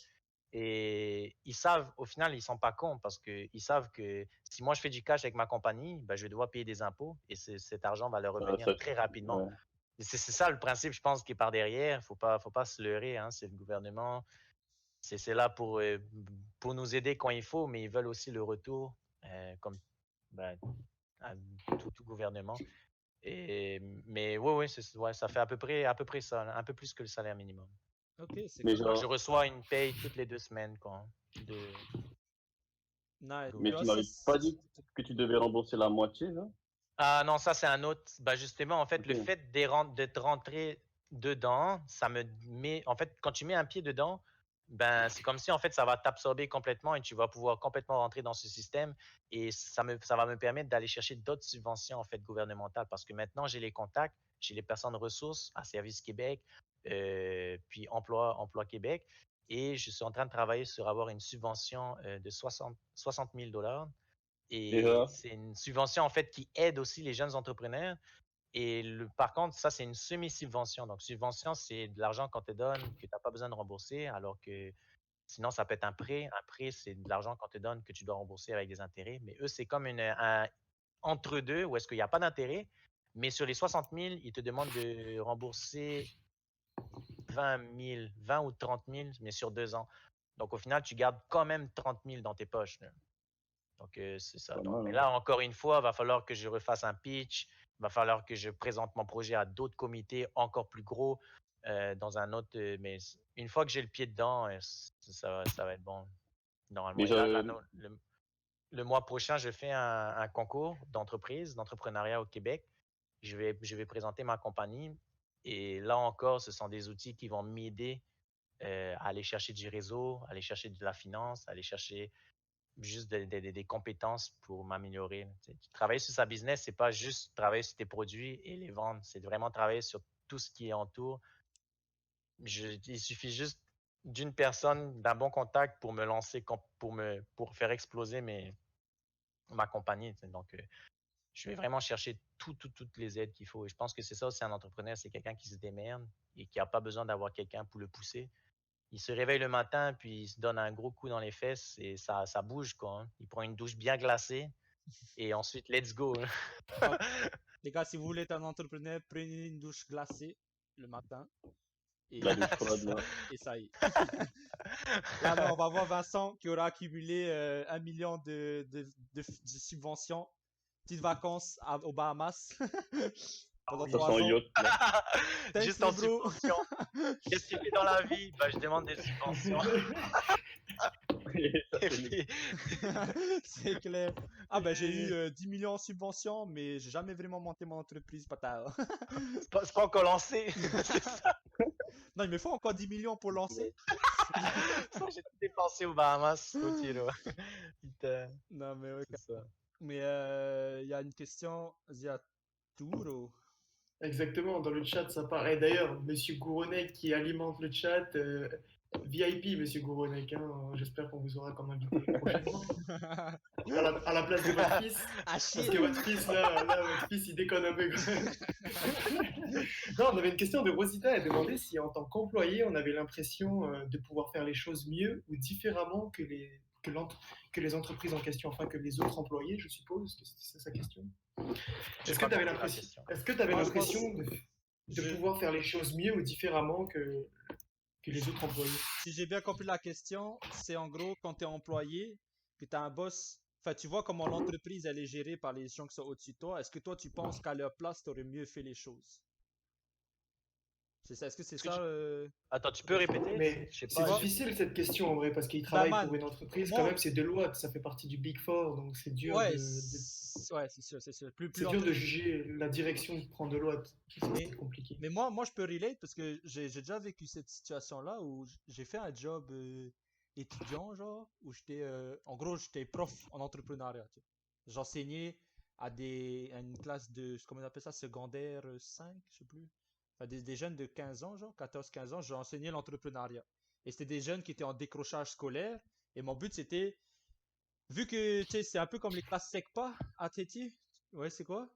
Et ils savent, au final, ils sont pas cons parce qu'ils savent que si moi je fais du cash avec ma compagnie, ben, je vais devoir payer des impôts et cet argent va leur revenir très rapidement.
Ouais.
Et c'est ça le principe, je pense, qui est par derrière. Faut pas se leurrer, hein. C'est le gouvernement. C'est là pour nous aider quand il faut, mais ils veulent aussi le retour, comme ben, à tout gouvernement. Mais oui, oui, ouais, ça fait à peu près ça, un peu plus que le salaire minimum.
Ok, c'est
Mais
quand même
Donc, je
genre,
reçois une paye toutes les 2 semaines quoi, de
nice.
mais
Tu vois,
tu
gouvernement.
ça,
m'avais pas dit que tu devais rembourser la moitié, là?
Ah non, ça c'est un autre. Bah justement, en fait, le
Ok.
fait de te rentrer dedans, ça me met. En fait, quand tu mets un pied dedans, ben c'est comme si en fait ça va t'absorber complètement et tu vas pouvoir complètement rentrer dans ce système et ça va me permettre d'aller chercher d'autres subventions en fait gouvernementales parce que maintenant j'ai les contacts, j'ai les personnes ressources à Service Québec, puis Emploi Québec et je suis en train de travailler sur avoir une subvention de 60 000 $. Et
Déjà,
c'est une subvention en fait qui aide aussi les jeunes entrepreneurs. Et par contre, ça, c'est une semi-subvention. Donc, subvention, c'est de l'argent qu'on te donne que tu n'as pas besoin de rembourser, alors que sinon, ça peut être un prêt. Un prêt, c'est de l'argent qu'on te donne que tu dois rembourser avec des intérêts. Mais eux, c'est comme un entre-deux où est-ce qu'il n'y a pas d'intérêt. Mais sur les 60 000, ils te demandent de rembourser 20 000, 20 ou 30 000, mais sur 2 ans. Donc, au final, tu gardes quand même 30 000 dans tes poches, là. Donc, c'est ça.
pas
Donc,
mal,
mais
hein.
là, encore une fois, il va falloir que je refasse un pitch. Il va falloir que je présente mon projet à d'autres comités encore plus gros dans un autre. Mais une fois que j'ai le pied dedans, ça va être bon, normalement.
Mais
Et là,
j'avais,
le mois prochain, je fais un concours d'entreprise, d'entrepreneuriat au Québec. Je vais présenter ma compagnie. Et là encore, ce sont des outils qui vont m'aider à aller chercher du réseau, aller chercher de la finance, aller chercher juste des compétences pour m'améliorer. Tu sais. Travailler sur sa business, c'est pas juste travailler sur tes produits et les vendre, c'est vraiment travailler sur tout ce qui est autour. Il suffit juste d'une personne, d'un bon contact pour me lancer, pour faire exploser ma compagnie. Tu sais. Donc, je vais vraiment chercher toutes les aides qu'il faut. Et je pense que c'est ça aussi un entrepreneur, c'est quelqu'un qui se démerde et qui n'a pas besoin d'avoir quelqu'un pour le pousser. Il se réveille le matin, puis il se donne un gros coup dans les fesses et ça bouge, quoi. Hein. Il prend une douche bien glacée et ensuite, let's go.
Donc, les gars, si vous voulez être un entrepreneur, prenez une douche glacée le matin
la
et,
douche froide, là.
et ça y est. Là, on va voir Vincent qui aura accumulé 1 million de subventions. Petites vacances aux Bahamas
Ah
pendant
oui.
Ça sent
3 ans.
yacht, là.
Thanks,
Juste
les
en
bros.
subvention. Qu'est-ce que tu fais dans la vie? Ben, je demande des subventions.
Et ça,
Et
c'est
puis,
C'est clair. Ah ben j'ai eu 10 millions en subventions, mais j'ai jamais vraiment monté mon entreprise, pata.
c'est pas encore lancé. C'est ça.
Non, il me faut encore 10 millions pour lancer.
Ça, j'ai tout dépensé aux Bahamas, au tiro. Putain,
Non, mais ouais.
c'est ça.
Mais il y a une question, Ziaturo.
Exactement, dans le chat, ça paraît. D'ailleurs, Monsieur Gouronek qui alimente le chat, VIP, Monsieur Gouronek, hein, j'espère qu'on vous aura comme invité prochainement. À la place de votre fils,
Ah
parce
shit!
que votre fils, votre fils, il déconne un peu. Non, on avait une question de Rosita, elle demandait si en tant qu'employé, on avait l'impression de pouvoir faire les choses mieux ou différemment que les entreprises en question, enfin que les autres employés, je suppose, que c'est ça sa question.
J'ai
Est-ce que
pas
tu avais
compris la
l'impression,
question.
est-ce que tu avais
Moi, je pense,
l'impression de
je,
pouvoir faire les choses mieux ou différemment que les autres employés?
si j'ai bien compris la question, c'est en gros quand tu es employé, que tu as un boss, enfin tu vois comment l'entreprise elle est gérée par les gens qui sont au-dessus de toi, est-ce que toi tu penses qu'à leur place tu aurais mieux fait les choses? C'est ça. Est-ce que c'est
Est-ce que
ça?
Attends, tu peux répéter?
Mais
Je sais
c'est
pas.
difficile cette question en vrai, parce qu'il
Bah,
travaille
man,
pour une entreprise, quand
moi,
même, c'est Deloitte, ça fait partie du Big Four, donc c'est dur
ouais,
de,
ouais, c'est sûr, c'est sûr. Plus
c'est dur de
l'entreprise.
juger la direction que prend Deloitte.
Mais,
C'est compliqué.
mais moi, je peux relate parce que j'ai déjà vécu cette situation-là où j'ai fait un job étudiant, genre, où j'étais, en gros, j'étais prof en entrepreneuriat. Tu sais. J'enseignais à une classe de, comment on appelle ça, secondaire 5, je sais plus. Enfin, des jeunes de 15 ans, genre, 14-15 ans, j'ai enseigné l'entrepreneuriat. Et c'était des jeunes qui étaient en décrochage scolaire. Et mon but, c'était, vu que, tu sais, c'est un peu comme les classes SECPA à Téti. Ouais, c'est quoi?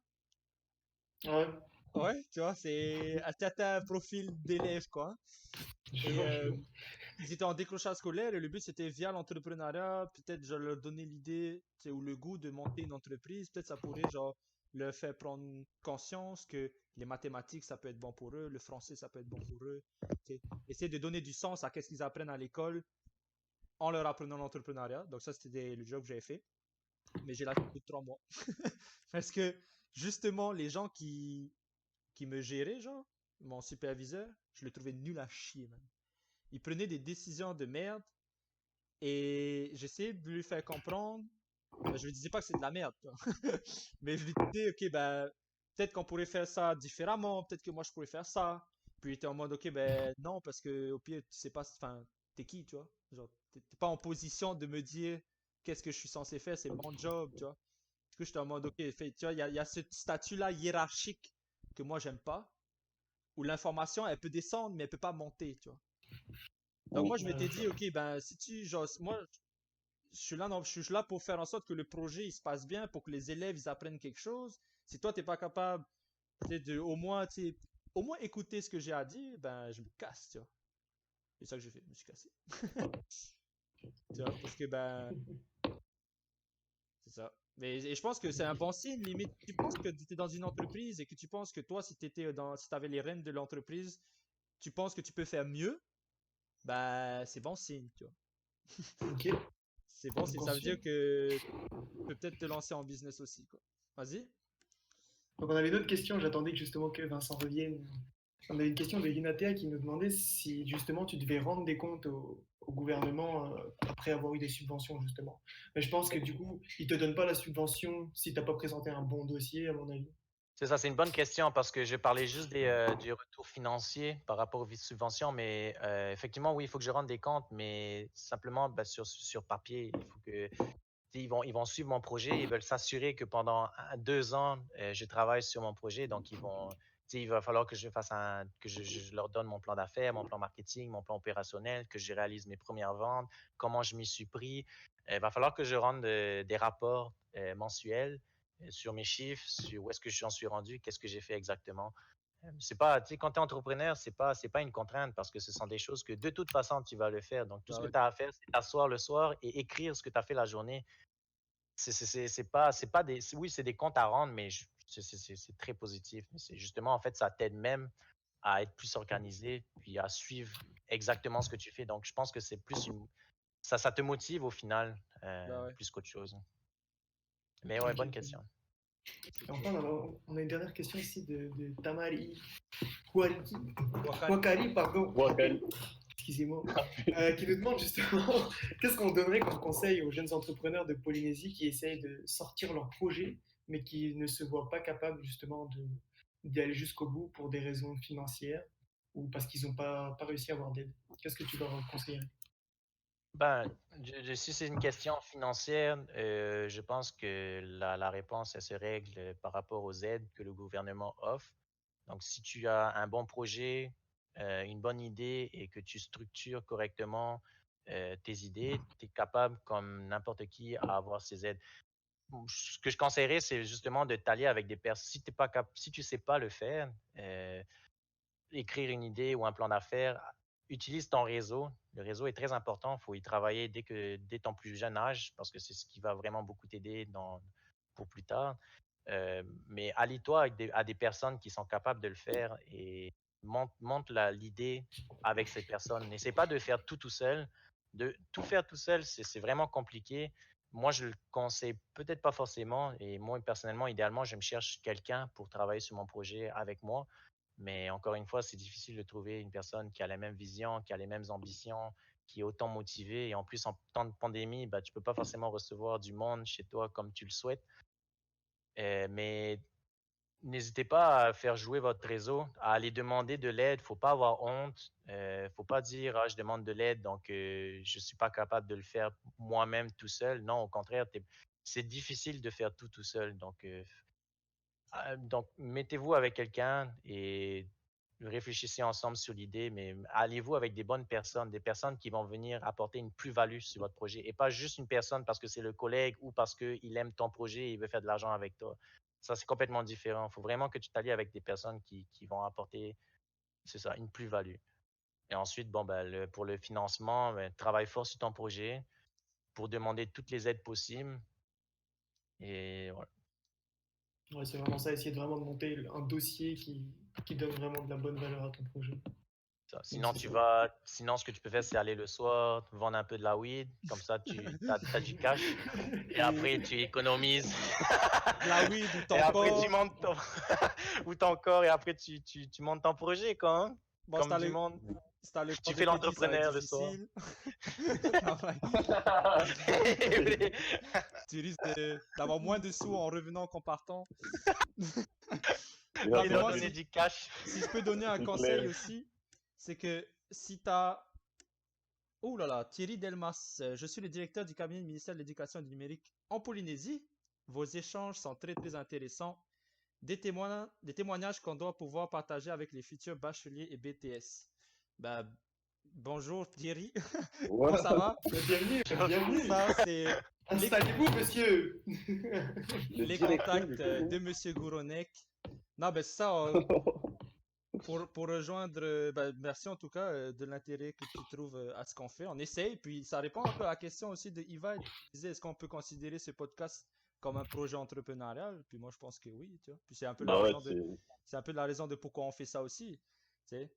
Ouais,
Ouais, tu vois, c'est un certain profil d'élève, quoi.
je
Et
vois, je vois.
ils étaient en décrochage scolaire et le but c'était via l'entrepreneuriat, peut-être je leur donner l'idée, tu sais, ou le goût de monter une entreprise, peut-être ça pourrait genre leur faire prendre conscience que les mathématiques ça peut être bon pour eux, le français ça peut être bon pour eux, tu sais. Essayer de donner du sens à ce qu'ils apprennent à l'école en leur apprenant l'entrepreneuriat. Donc ça c'était le job que j'avais fait, mais j'ai lâché au bout de 3 mois. Parce que justement les gens qui me gérait, genre, mon superviseur, je le trouvais nul à chier, man. Il prenait des décisions de merde et j'essayais de lui faire comprendre. Ben, je lui disais pas que c'est de la merde, tu vois. Mais je lui disais, ok, ben, peut-être qu'on pourrait faire ça différemment, peut-être que moi je pourrais faire ça. Puis il était en mode, ok, ben non, parce que au pire, tu sais pas, enfin, t'es qui, tu vois? Genre, t'es pas en position de me dire qu'est-ce que je suis censé faire, c'est mon job, tu vois. Du coup, j'étais en mode, ok, fait, tu vois, il y a ce statut-là hiérarchique que moi j'aime pas où l'information elle peut descendre mais elle peut pas monter, tu vois. Donc moi je
Ouais,
m'étais dit ok ben si tu genre moi je suis là non, je suis là pour faire en sorte que le projet il se passe bien pour que les élèves ils apprennent quelque chose. Si toi t'es pas capable de au moins écouter ce que j'ai à dire, ben je me casse, tu vois. C'est ça que j'ai fait, je me suis cassé. Tu vois parce que ben c'est ça. Mais et je pense que c'est un bon signe limite. Tu penses que tu es dans une entreprise et que tu penses que toi si tu étais dans si tu avais les rênes de l'entreprise, tu penses que tu peux faire mieux, bah c'est bon signe, tu vois.
ok.
C'est bon,
Donc
ça veut dire
ensuite,
que tu peux peut-être te lancer en business aussi, quoi. Vas-y.
donc on avait une autre question, j'attendais que justement que Vincent revienne. On avait une question de Inatea qui nous demandait si justement tu devais rendre des comptes au gouvernement après avoir eu des subventions justement. Mais je pense que du coup, ils te donnent pas la subvention si t'as pas présenté un bon dossier à mon avis.
C'est ça, c'est une bonne question parce que je parlais juste du retour financier par rapport aux subventions, mais effectivement, oui, il faut que je rende des comptes, mais simplement ben, sur papier, il faut que ils vont suivre mon projet, ils veulent s'assurer que pendant 2 ans, je travaille sur mon projet, donc il va falloir que je leur donne mon plan d'affaires, mon plan marketing, mon plan opérationnel, que je réalise mes premières ventes, comment je m'y suis pris. Il va falloir que je rende des rapports mensuels sur mes chiffres, sur où est-ce que j'en suis rendu, qu'est-ce que j'ai fait exactement. C'est pas, tu sais, quand tu es entrepreneur, c'est pas une contrainte parce que ce sont des choses que de toute façon, tu vas le faire. Donc, tout ce
Bah
que
ouais.
tu as à faire, c'est t'asseoir le soir et écrire ce que tu as fait la journée. C'est pas oui, c'est des comptes à rendre, mais c'est très positif. Mais c'est justement, en fait, ça t'aide même à être plus organisé puis à suivre exactement ce que tu fais. Donc, je pense que c'est plus ça te motive au final,
Bah ouais.
plus qu'autre chose. Mais ouais,
Ok,
bonne
ok.
question.
C'est
Et
cool.
enfin, on a une dernière question ici de Tamari Huariki,
Wakali.
Wakari, pardon,
Wakali.
excusez-moi, qui nous demande justement qu'est-ce qu'on donnerait comme conseil aux jeunes entrepreneurs de Polynésie qui essayent de sortir leur projet, mais qui ne se voient pas capables justement d'y aller jusqu'au bout pour des raisons financières ou parce qu'ils n'ont pas réussi à avoir d'aide. Qu'est-ce que tu leur conseillerais?
Ben, si c'est une question financière, je pense que la réponse, elle se règle par rapport aux aides que le gouvernement offre. Donc, si tu as un bon projet, une bonne idée et que tu structures correctement tes idées, tu es capable, comme n'importe qui, à avoir ces aides. Ce que je conseillerais, c'est justement de t'allier avec des personnes. Si tu sais pas le faire, écrire une idée ou un plan d'affaires, utilise ton réseau. Le réseau est très important. Il faut y travailler dès ton plus jeune âge parce que c'est ce qui va vraiment beaucoup t'aider pour plus tard. Mais allie-toi à des personnes qui sont capables de le faire et monte l'idée avec ces personnes. N'essaie pas de faire tout seul. De tout faire tout seul, c'est vraiment compliqué. Moi, je le conseille peut-être pas forcément. Et moi, personnellement, idéalement, je me cherche quelqu'un pour travailler sur mon projet avec moi Mais encore une fois, c'est difficile de trouver une personne qui a la même vision, qui a les mêmes ambitions, qui est autant motivée. Et en plus, en temps de pandémie, bah, tu peux pas forcément recevoir du monde chez toi comme tu le souhaites. Mais n'hésitez pas à faire jouer votre réseau, à aller demander de l'aide. Faut pas avoir honte. Faut pas dire je demande de l'aide donc je suis pas capable de le faire moi-même tout seul. Non, au contraire, c'est difficile de faire tout seul. Donc mettez-vous avec quelqu'un et réfléchissez ensemble sur l'idée, mais allez-vous avec des personnes qui vont venir apporter une plus-value sur votre projet et pas juste une personne parce que c'est le collègue ou parce qu'il aime ton projet et il veut faire de l'argent avec toi. Ça, c'est complètement différent. Il faut vraiment que tu t'allies avec des personnes qui vont apporter, c'est ça, une plus-value. Et ensuite, bon, ben, pour le financement, ben, travaille fort sur ton projet pour demander toutes les aides possibles. Et voilà.
Ouais, c'est vraiment ça, essayer de vraiment de monter un dossier qui donne vraiment de la bonne valeur à ton projet.
Ça.
Donc, c'est ça.
Sinon, ce que tu peux faire, c'est aller le soir, vendre un peu de la weed, comme ça, tu as du cash, et après, tu économises.
La weed ou
Et
ton
après,
corps.
tu montes ton... ou ton corps, et après, tu montes ton projet, quoi, hein?
Bon,
Comme du monde.
si t'as le
Tu
corps de
fais
Teddy, ça va être
l'entrepreneur le soir.
difficile. Non, tu risques d'avoir moins de sous en revenant qu'en partant. Non,
Et
mais
leur
moi,
donner du cash.
si je peux donner un
C'est
conseil
clair.
aussi, c'est que si t'as... Oh là là, Thierry Delmas, je suis le directeur du cabinet du ministère de l'Éducation et du Numérique en Polynésie. Vos échanges sont très très intéressants. Des témoignages qu'on doit pouvoir partager avec les futurs bacheliers et BTS. Ben, bonjour Thierry,
Ouais.
comment ça va?
Bienvenue, bienvenue.
Ça, c'est
Installez-vous, monsieur.
Le
les
directeur
contacts
du cabinet.
de Monsieur Gouronek. Non, ben c'est ça, pour rejoindre, ben, merci en tout cas de l'intérêt que tu trouves à ce qu'on fait. On essaye, puis ça répond un peu à la question aussi de Iva. Il disait, est-ce qu'on peut considérer ce podcast comme un projet entrepreneurial? Puis moi, je pense que oui, tu vois. Puis c'est un peu la
Bah ouais,
raison
c'est.
c'est un peu la raison de pourquoi on fait ça aussi, tu sais.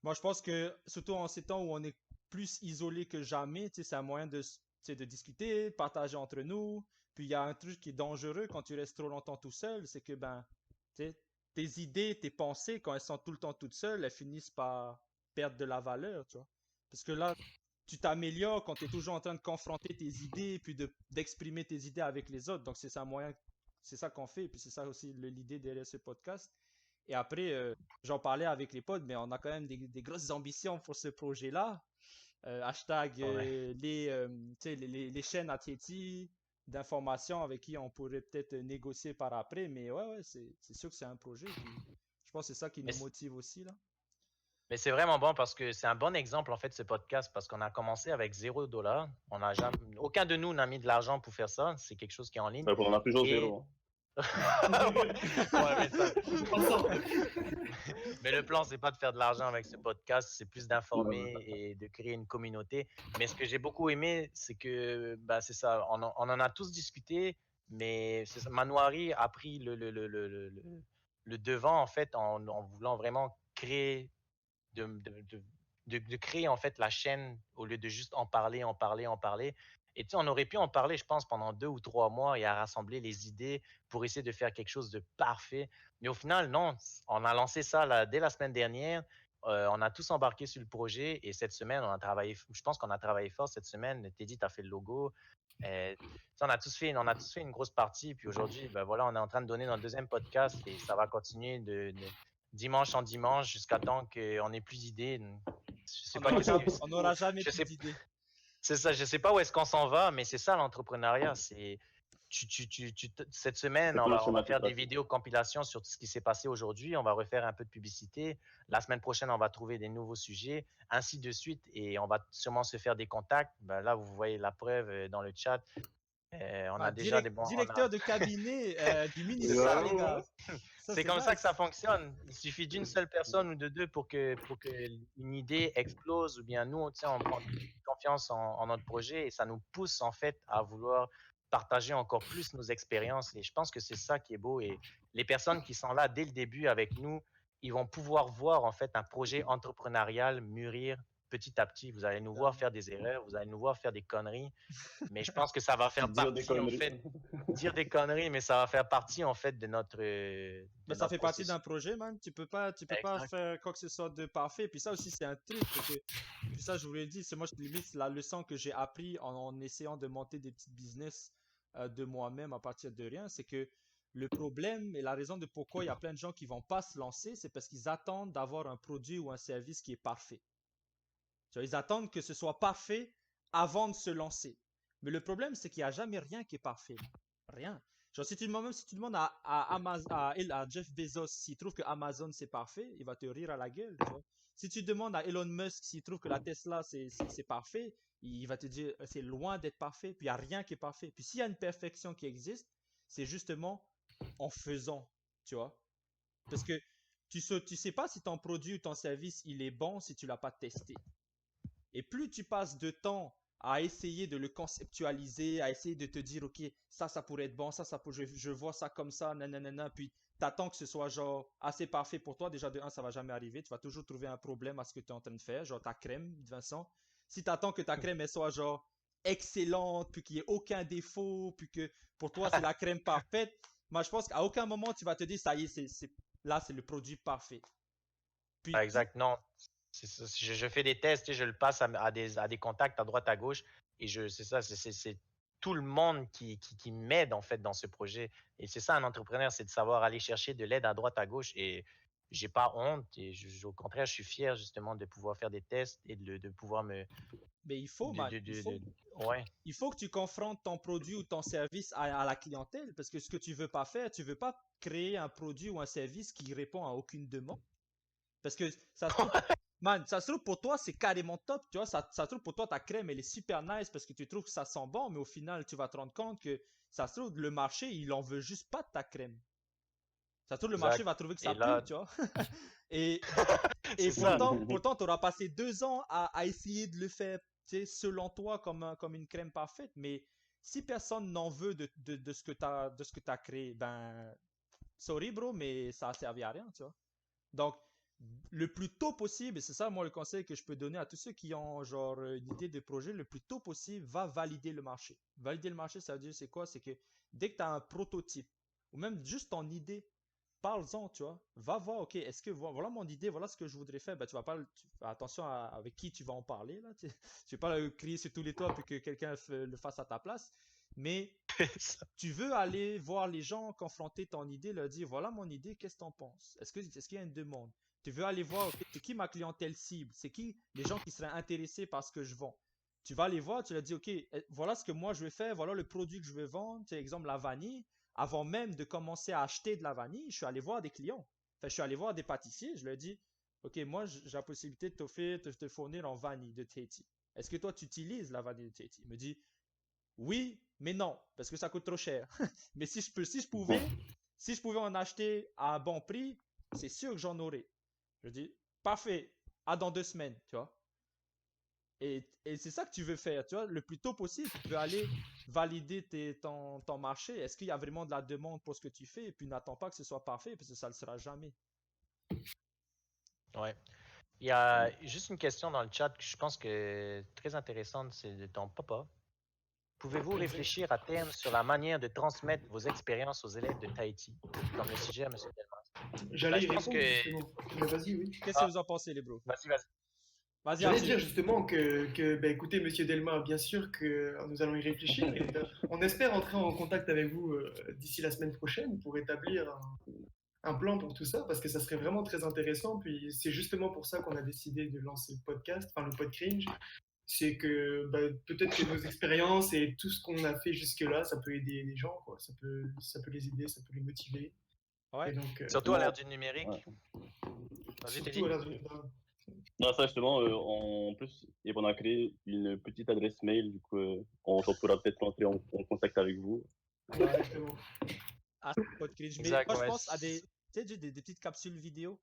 Moi, je pense que, surtout en ces temps où on est plus isolé que jamais, tu sais, c'est un moyen de, tu sais, de discuter, partager entre nous. Puis il y a un truc qui est dangereux quand tu restes trop longtemps tout seul, c'est que, ben, tu sais, tes idées, tes pensées, quand elles sont tout le temps toutes seules, elles finissent par perdre de la valeur, tu vois. Parce que là, tu t'améliores quand tu es toujours en train de confronter tes idées, puis d'exprimer tes idées avec les autres. Donc, c'est ça moyen, c'est ça qu'on fait, puis c'est ça aussi l'idée derrière ce podcast. Et après, j'en parlais avec les potes, mais on a quand même des grosses ambitions pour ce projet-là. Hashtag
Ouais.
tu sais, les chaînes à Tieti d'informations avec qui on pourrait peut-être négocier par après. Mais ouais, c'est sûr que c'est un projet. Puis je pense que c'est ça qui
Mais
nous motive aussi, là.
Mais c'est vraiment bon parce que c'est un bon exemple en fait ce podcast parce qu'on a commencé avec $0. On a jamais, aucun de nous n'a mis de l'argent pour faire ça. C'est quelque chose qui est en ligne.
Ouais, on a toujours
Et
zéro.
ouais, mais ça.
Ensemble.
Mais le plan c'est pas de faire de l'argent avec ce podcast, c'est plus
Ouais.
d'informer et de créer une communauté. Mais ce que j'ai beaucoup aimé, c'est que bah c'est ça. On en a tous discuté, mais c'est ça, Manouari a pris le devant en fait en voulant vraiment créer de créer en fait la chaîne au lieu de juste en parler, en parler, en parler. Et tu sais, on aurait pu en parler, je pense, pendant 2 ou 3 mois et à rassembler les idées pour essayer de faire quelque chose de parfait. Mais au final, non, on a lancé ça là, dès la semaine dernière. On a tous embarqué sur le projet et cette semaine, on a travaillé, je pense qu'on a travaillé fort cette semaine. Teddy, tu as fait le logo. On a tous fait une grosse partie. Puis aujourd'hui, ben voilà, on est en train de donner notre deuxième podcast et ça va continuer de dimanche en dimanche jusqu'à temps qu'on n'ait plus d'idées. Je sais pas qu'est-ce que
On n'aura jamais
je
plus
sais,
d'idées.
c'est ça, je sais pas où est-ce qu'on s'en va, mais c'est ça l'entrepreneuriat. C'est cette semaine,
C'est plus le
on va
chemin tout
faire des
tracé.
vidéos compilations sur ce qui s'est passé aujourd'hui. On va refaire un peu de publicité. La semaine prochaine, on va trouver des nouveaux sujets, ainsi de suite, et on va sûrement se faire des contacts. Ben là, vous voyez la preuve dans le chat. On
Ah,
a déjà des bons.
directeur de cabinet du
C'est ça.
ministère, les gars. Ça,
C'est
c'est
comme ça que ça
nice.
fonctionne. Il suffit d'une seule personne ou de deux pour que une idée explose ou bien nous, tu sais, on prend confiance en notre projet et ça nous pousse en fait à vouloir partager encore plus nos expériences. Et je pense que c'est ça qui est beau. Et les personnes qui sont là dès le début avec nous, ils vont pouvoir voir en fait un projet entrepreneurial mûrir petit à petit. Vous allez nous voir faire des erreurs, vous allez nous voir faire des conneries, mais je pense que ça va faire
Dire des
partie, en
conneries.
fait, dire des conneries, mais ça va faire partie, en fait, de notre,
Mais ça fait partie d'un
processus.
projet, man. Tu peux pas
Exact.
faire quoi que ce soit de parfait. Puis ça aussi, c'est un truc. Puis ça, je vous l'ai dit, c'est moi, limite, c'est la leçon que j'ai appris en essayant de monter des petits business de moi-même à partir de rien. C'est que le problème et la raison de pourquoi il y a plein de gens qui vont pas se lancer, c'est parce qu'ils attendent d'avoir un produit ou un service qui est parfait. Tu vois, ils attendent que ce soit parfait avant de se lancer. Mais le problème, c'est qu'il n'y a jamais rien qui est parfait. Rien. Genre, même si tu demandes à Jeff Bezos s'il trouve que Amazon c'est parfait, il va te rire à la gueule. Tu vois. Si tu demandes à Elon Musk s'il trouve que la Tesla c'est parfait, il va te dire c'est loin d'être parfait. Puis il n'y a rien qui est parfait. Puis s'il y a une perfection qui existe, c'est justement en faisant. Tu vois. Parce que tu sais pas si ton produit ou ton service il est bon si tu l'as pas testé. Et plus tu passes de temps à essayer de le conceptualiser, à essayer de te dire, OK, ça pourrait être bon, je vois ça comme ça, nanana, puis t'attends que ce soit genre assez parfait pour toi. Déjà, de un, ça va jamais arriver. Tu vas toujours trouver un problème à ce que tu es en train de faire, genre ta crème, Vincent. Si t'attends que ta crème, elle soit genre excellente, puis qu'il n'y ait aucun défaut, puis que pour toi, c'est la crème parfaite, moi, je pense qu'à aucun moment, tu vas te dire, ça y est, là, c'est le produit parfait. Puis,
Exact. Non, c'est ça. Je fais des tests, tu sais, je le passe à des contacts à droite, à gauche. Et c'est ça, c'est tout le monde qui m'aide en fait dans ce projet. Et c'est ça un entrepreneur, c'est de savoir aller chercher de l'aide à droite, à gauche. Et j'ai pas honte. Et au contraire, je suis fier justement de pouvoir faire des tests et de pouvoir me.
mais il faut, man,
Ouais,
il faut que tu confrontes ton produit ou ton service à la clientèle parce que ce que tu veux pas faire, tu veux pas créer un produit ou un service qui répond à aucune demande. Parce que ça se trouve, man, ça se trouve pour toi, c'est carrément top, tu vois. Ça se trouve pour toi, ta crème, elle est super nice parce que tu trouves que ça sent bon, mais au final, tu vas te rendre compte que ça se trouve, le marché, il en veut juste pas de ta crème. Ça se trouve, le marché
exact.
va trouver que ça
Et
pue,
là,
tu vois. Et, et
c'est ça.
pourtant, tu auras passé 2 ans à essayer de le faire, tu sais, selon toi, comme une crème parfaite. Mais si personne n'en veut de ce que tu as créé, ben, sorry, bro, mais ça a servi à rien, tu vois. Donc, le plus tôt possible, et c'est ça, moi, le conseil que je peux donner à tous ceux qui ont, genre, une idée de projet, le plus tôt possible, va valider le marché. Valider le marché, ça veut dire, c'est quoi? C'est que dès que tu as un prototype, ou même juste ton idée, parle-en, tu vois. Va voir, ok, est-ce que voilà mon idée, voilà ce que je voudrais faire. Ben, tu vas pas, attention avec qui tu vas en parler, là. Tu vas pas le crier sur tous les toits puis que quelqu'un le fasse à ta place. Mais tu veux aller voir les gens, confronter ton idée, leur dire, voilà mon idée, qu'est-ce que t'en penses? Est-ce qu'il y a une demande? Tu veux aller voir, ok, c'est qui ma clientèle cible? C'est qui les gens qui seraient intéressés par ce que je vends? Tu vas aller voir, tu leur dis, ok, voilà ce que moi je vais faire, voilà le produit que je vais vendre. Tu sais, exemple, la vanille. Avant même de commencer à acheter de la vanille, je suis allé voir des clients. Enfin, je suis allé voir des pâtissiers, je leur dis, ok, moi j'ai la possibilité de te fournir en vanille de Tahiti. Est-ce que toi tu utilises la vanille de Tahiti? Il me dit, oui, mais non, parce que ça coûte trop cher. Mais si je pouvais en acheter à un bon prix, c'est sûr que j'en aurais. Je dis, parfait, à dans 2 semaines, tu vois. Et c'est ça que tu veux faire, tu vois, le plus tôt possible. Tu veux aller valider ton marché. Est-ce qu'il y a vraiment de la demande pour ce que tu fais? Et puis n'attends pas que ce soit parfait, parce que ça ne le sera jamais.
Ouais. Il y a juste une question dans le chat que je pense que est très intéressante, c'est de ton papa. Pouvez-vous réfléchir à terme sur la manière de transmettre vos expériences aux élèves de Tahiti, comme le sujet à M. Delmas?
J'allais
Je
y
pense
répondre
que.
justement. Mais vas-y, oui.
Qu'est-ce que vous en pensez, les bros?
Vas-y, vas-y.
Vas-y,
J'allais
Arthur.
dire justement ben, écoutez, monsieur Delma, bien sûr que nous allons y réfléchir. Et, on espère entrer en contact avec vous d'ici la semaine prochaine pour établir un plan pour tout ça, parce que ça serait vraiment très intéressant. Puis c'est justement pour ça qu'on a décidé de lancer le podcast, enfin le Podcringe. C'est que ben, peut-être que nos expériences et tout ce qu'on a fait jusque-là, ça peut aider les gens, quoi. Ça peut les aider, ça peut les motiver. Et
Ouais.
donc,
Surtout à l'ère du numérique.
Ouais.
Vas-y,
surtout à
Teddy.
l'heure du
Non, ça justement, en plus, on a créé une petite adresse mail, du coup, on pourra peut-être rentrer en contact avec vous.
Ouais, justement.
Ah, pas de cringe. Mais
Exact,
moi, je
ouais.
pense à tu sais, des petites capsules vidéo.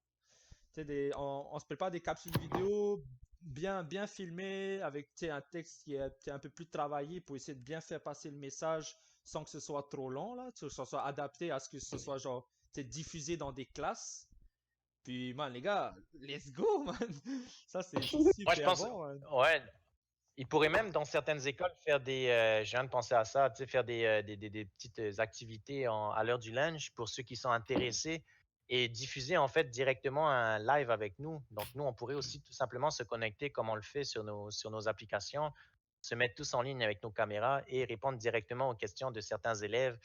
Tu sais, on se prépare des capsules vidéo bien filmées avec, tu sais, un texte qui est un peu plus travaillé pour essayer de bien faire passer le message sans que ce soit trop long, là, que ce soit adapté à ce que ce soit genre, tu sais, diffusé dans des classes. Puis, man, les gars, let's go, man. Ça, c'est
Moi, je
super
pense,
bon, man.
ouais, ils pourraient même dans certaines écoles faire je viens de penser à ça, tu sais, faire des petites activités à l'heure du lunch pour ceux qui sont intéressés et diffuser en fait directement un live avec nous. Donc nous, on pourrait aussi tout simplement se connecter comme on le fait sur nos applications, se mettre tous en ligne avec nos caméras et répondre directement aux questions de certains élèves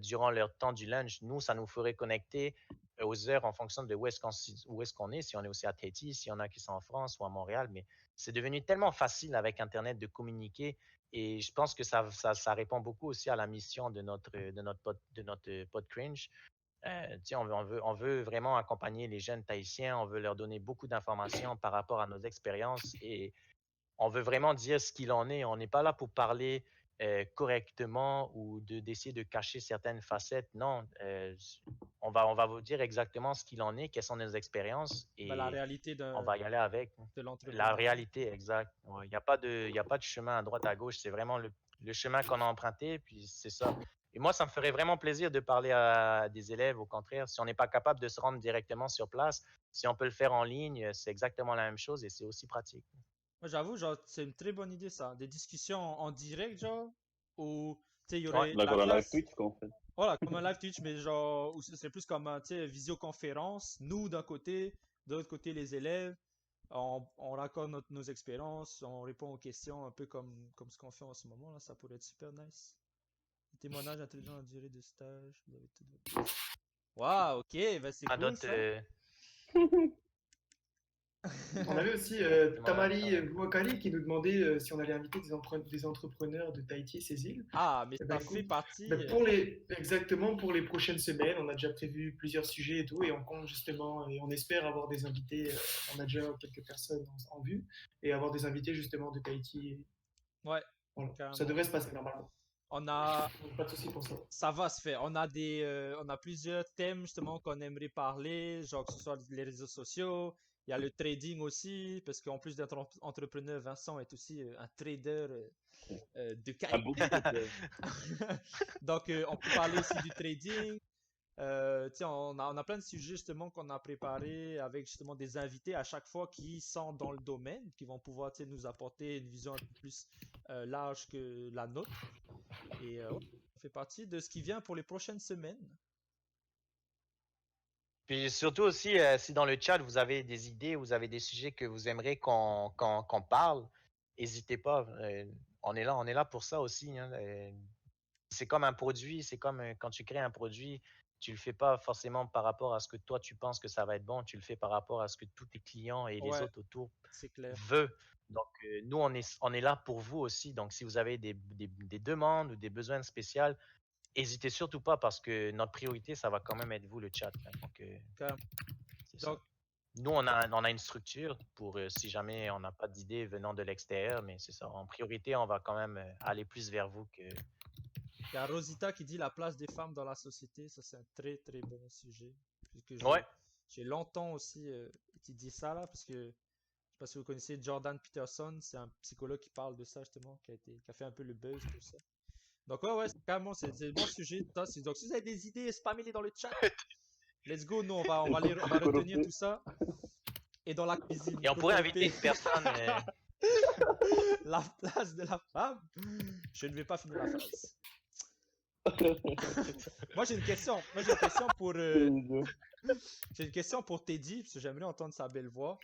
durant leur temps du lunch. Nous, ça nous ferait connecter aux heures en fonction de où est-ce qu'on est, si on est aussi à Tahiti, s'il y en a qui sont en France ou à Montréal, mais c'est devenu tellement facile avec Internet de communiquer et je pense que ça répond beaucoup aussi à la mission de notre pod cringe. On veut vraiment accompagner les jeunes Tahitiens, on veut leur donner beaucoup d'informations par rapport à nos expériences et on veut vraiment dire ce qu'il en est. On n'est pas là pour parler correctement ou d'essayer de cacher certaines facettes. Non, on va vous dire exactement ce qu'il en est, quelles sont nos expériences
Ben, la
et
réalité
on va y aller avec.
de
La
l'entrepreneuriat.
réalité, exact. Il n'y a y a pas de chemin à droite, à gauche. C'est vraiment le chemin qu'on a emprunté, puis c'est ça. Et moi, ça me ferait vraiment plaisir de parler à des élèves. Au contraire, si on n'est pas capable de se rendre directement sur place, si on peut le faire en ligne, c'est exactement la même chose et c'est aussi pratique.
Moi, j'avoue, genre, c'est une très bonne idée, ça. Des discussions en direct, genre, où, tu sais, il y
Ouais.
aurait la
D'accord, un live
classe.
Twitch, quoi, en fait.
Voilà, comme un live Twitch, mais genre, où c'est plus comme un, tu sais, visioconférence. Nous, d'un côté, de l'autre côté, les élèves. On raconte nos expériences, on répond aux questions un peu comme ce qu'on fait en ce moment, là. Ça pourrait être super nice. Témoignage intelligent en durée de stage. Vous avez tout. Waouh, ok, ben c'est
À
cool,
d'autres.
ça.
On avait aussi Tamari Bouakari qui nous demandait si on allait inviter des entrepreneurs de Tahiti et ses îles.
Ah, mais
Eh
ça
ben,
fait
écoute,
partie.
ben, exactement pour les prochaines semaines, on a déjà prévu plusieurs sujets et tout, et on compte justement, et on espère avoir des invités, on a déjà quelques personnes en vue, et avoir des invités justement de Tahiti.
Ouais,
Voilà. Ça
carrément.
devrait se passer normalement.
On a,
Donc, pas de souci pour ça.
Ça va se faire. On a plusieurs thèmes justement qu'on aimerait parler, genre que ce soit les réseaux sociaux. Il y a le trading aussi, parce qu'en plus d'être entrepreneur, Vincent est aussi un trader de
Un beau
qualité.
projet.
Donc, on peut parler aussi du trading. Tu sais, on a plein de sujets justement qu'on a préparés avec justement des invités à chaque fois qui sont dans le domaine, qui vont pouvoir tu sais, nous apporter une vision un peu plus large que la nôtre. Et ouais, ça fait partie de ce qui vient pour les prochaines semaines.
Puis surtout aussi, si dans le chat vous avez des idées, vous avez des sujets que vous aimeriez qu'on parle, n'hésitez pas. On est là pour ça aussi, hein. C'est comme un produit, c'est comme quand tu crées un produit, tu le fais pas forcément par rapport à ce que toi tu penses que ça va être bon, tu le fais par rapport à ce que tous tes clients et les
Ouais,
autres autour
c'est clair.
veulent. Donc nous, on est là pour vous aussi. Donc si vous avez des demandes ou des besoins spéciaux, hésitez surtout pas parce que notre priorité, ça va quand même être vous, le chat, hein. Donc
Carrément.
c'est ça.
Donc,
Nous, on a une structure pour si jamais on n'a pas d'idées venant de l'extérieur, mais c'est ça. En priorité, on va quand même aller plus vers vous que.
il y a Rosita qui dit la place des femmes dans la société. Ça, c'est un très très bon sujet. Puisque
Ouais.
j'ai longtemps aussi étudié ça là, parce que je sais pas si vous connaissez Jordan Peterson, c'est un psychologue qui parle de ça justement, qui a fait un peu le buzz pour ça. Donc ouais, carrément, c'est un bon sujet. Donc si vous avez des idées, spammez-les dans le chat. Let's go, nous on va retenir tout ça. Et dans la cuisine,
Et on pourrait
développer
inviter une personne.
la place de la femme. Je ne vais pas finir la phrase. Moi j'ai une question. J'ai une question pour Teddy, parce que j'aimerais entendre sa belle voix.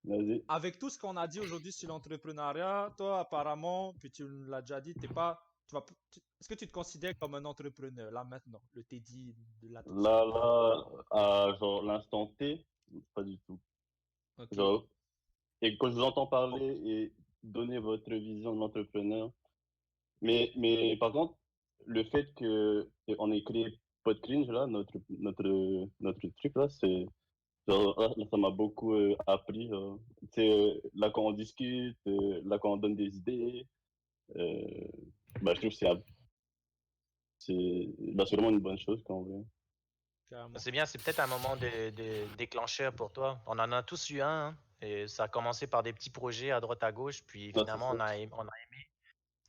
Vas-y.
Avec tout ce qu'on a dit aujourd'hui sur l'entrepreneuriat, toi apparemment, puis tu l'as déjà dit, t'es pas, est-ce que tu te considères comme un entrepreneur là maintenant, le Teddy de la tout de suite?
Là, à genre l'instant T, pas du tout.
Ok.
Genre, et quand je vous entends parler et donner votre vision de l'entrepreneur, mais par contre, le fait que on ait créé Podcringe, là, notre truc, là, c'est, genre, là, ça m'a beaucoup appris. Tu sais, là, quand on discute, là, quand on donne des idées, euh, bah, je trouve que c'est vraiment une bonne chose quand même.
Carrément.
C'est bien, c'est peut-être un moment de déclencheur pour toi. On en a tous eu un, hein, et ça a commencé par des petits projets à droite à gauche, puis
Ouais, c'est
finalement
ça.
on a aimé.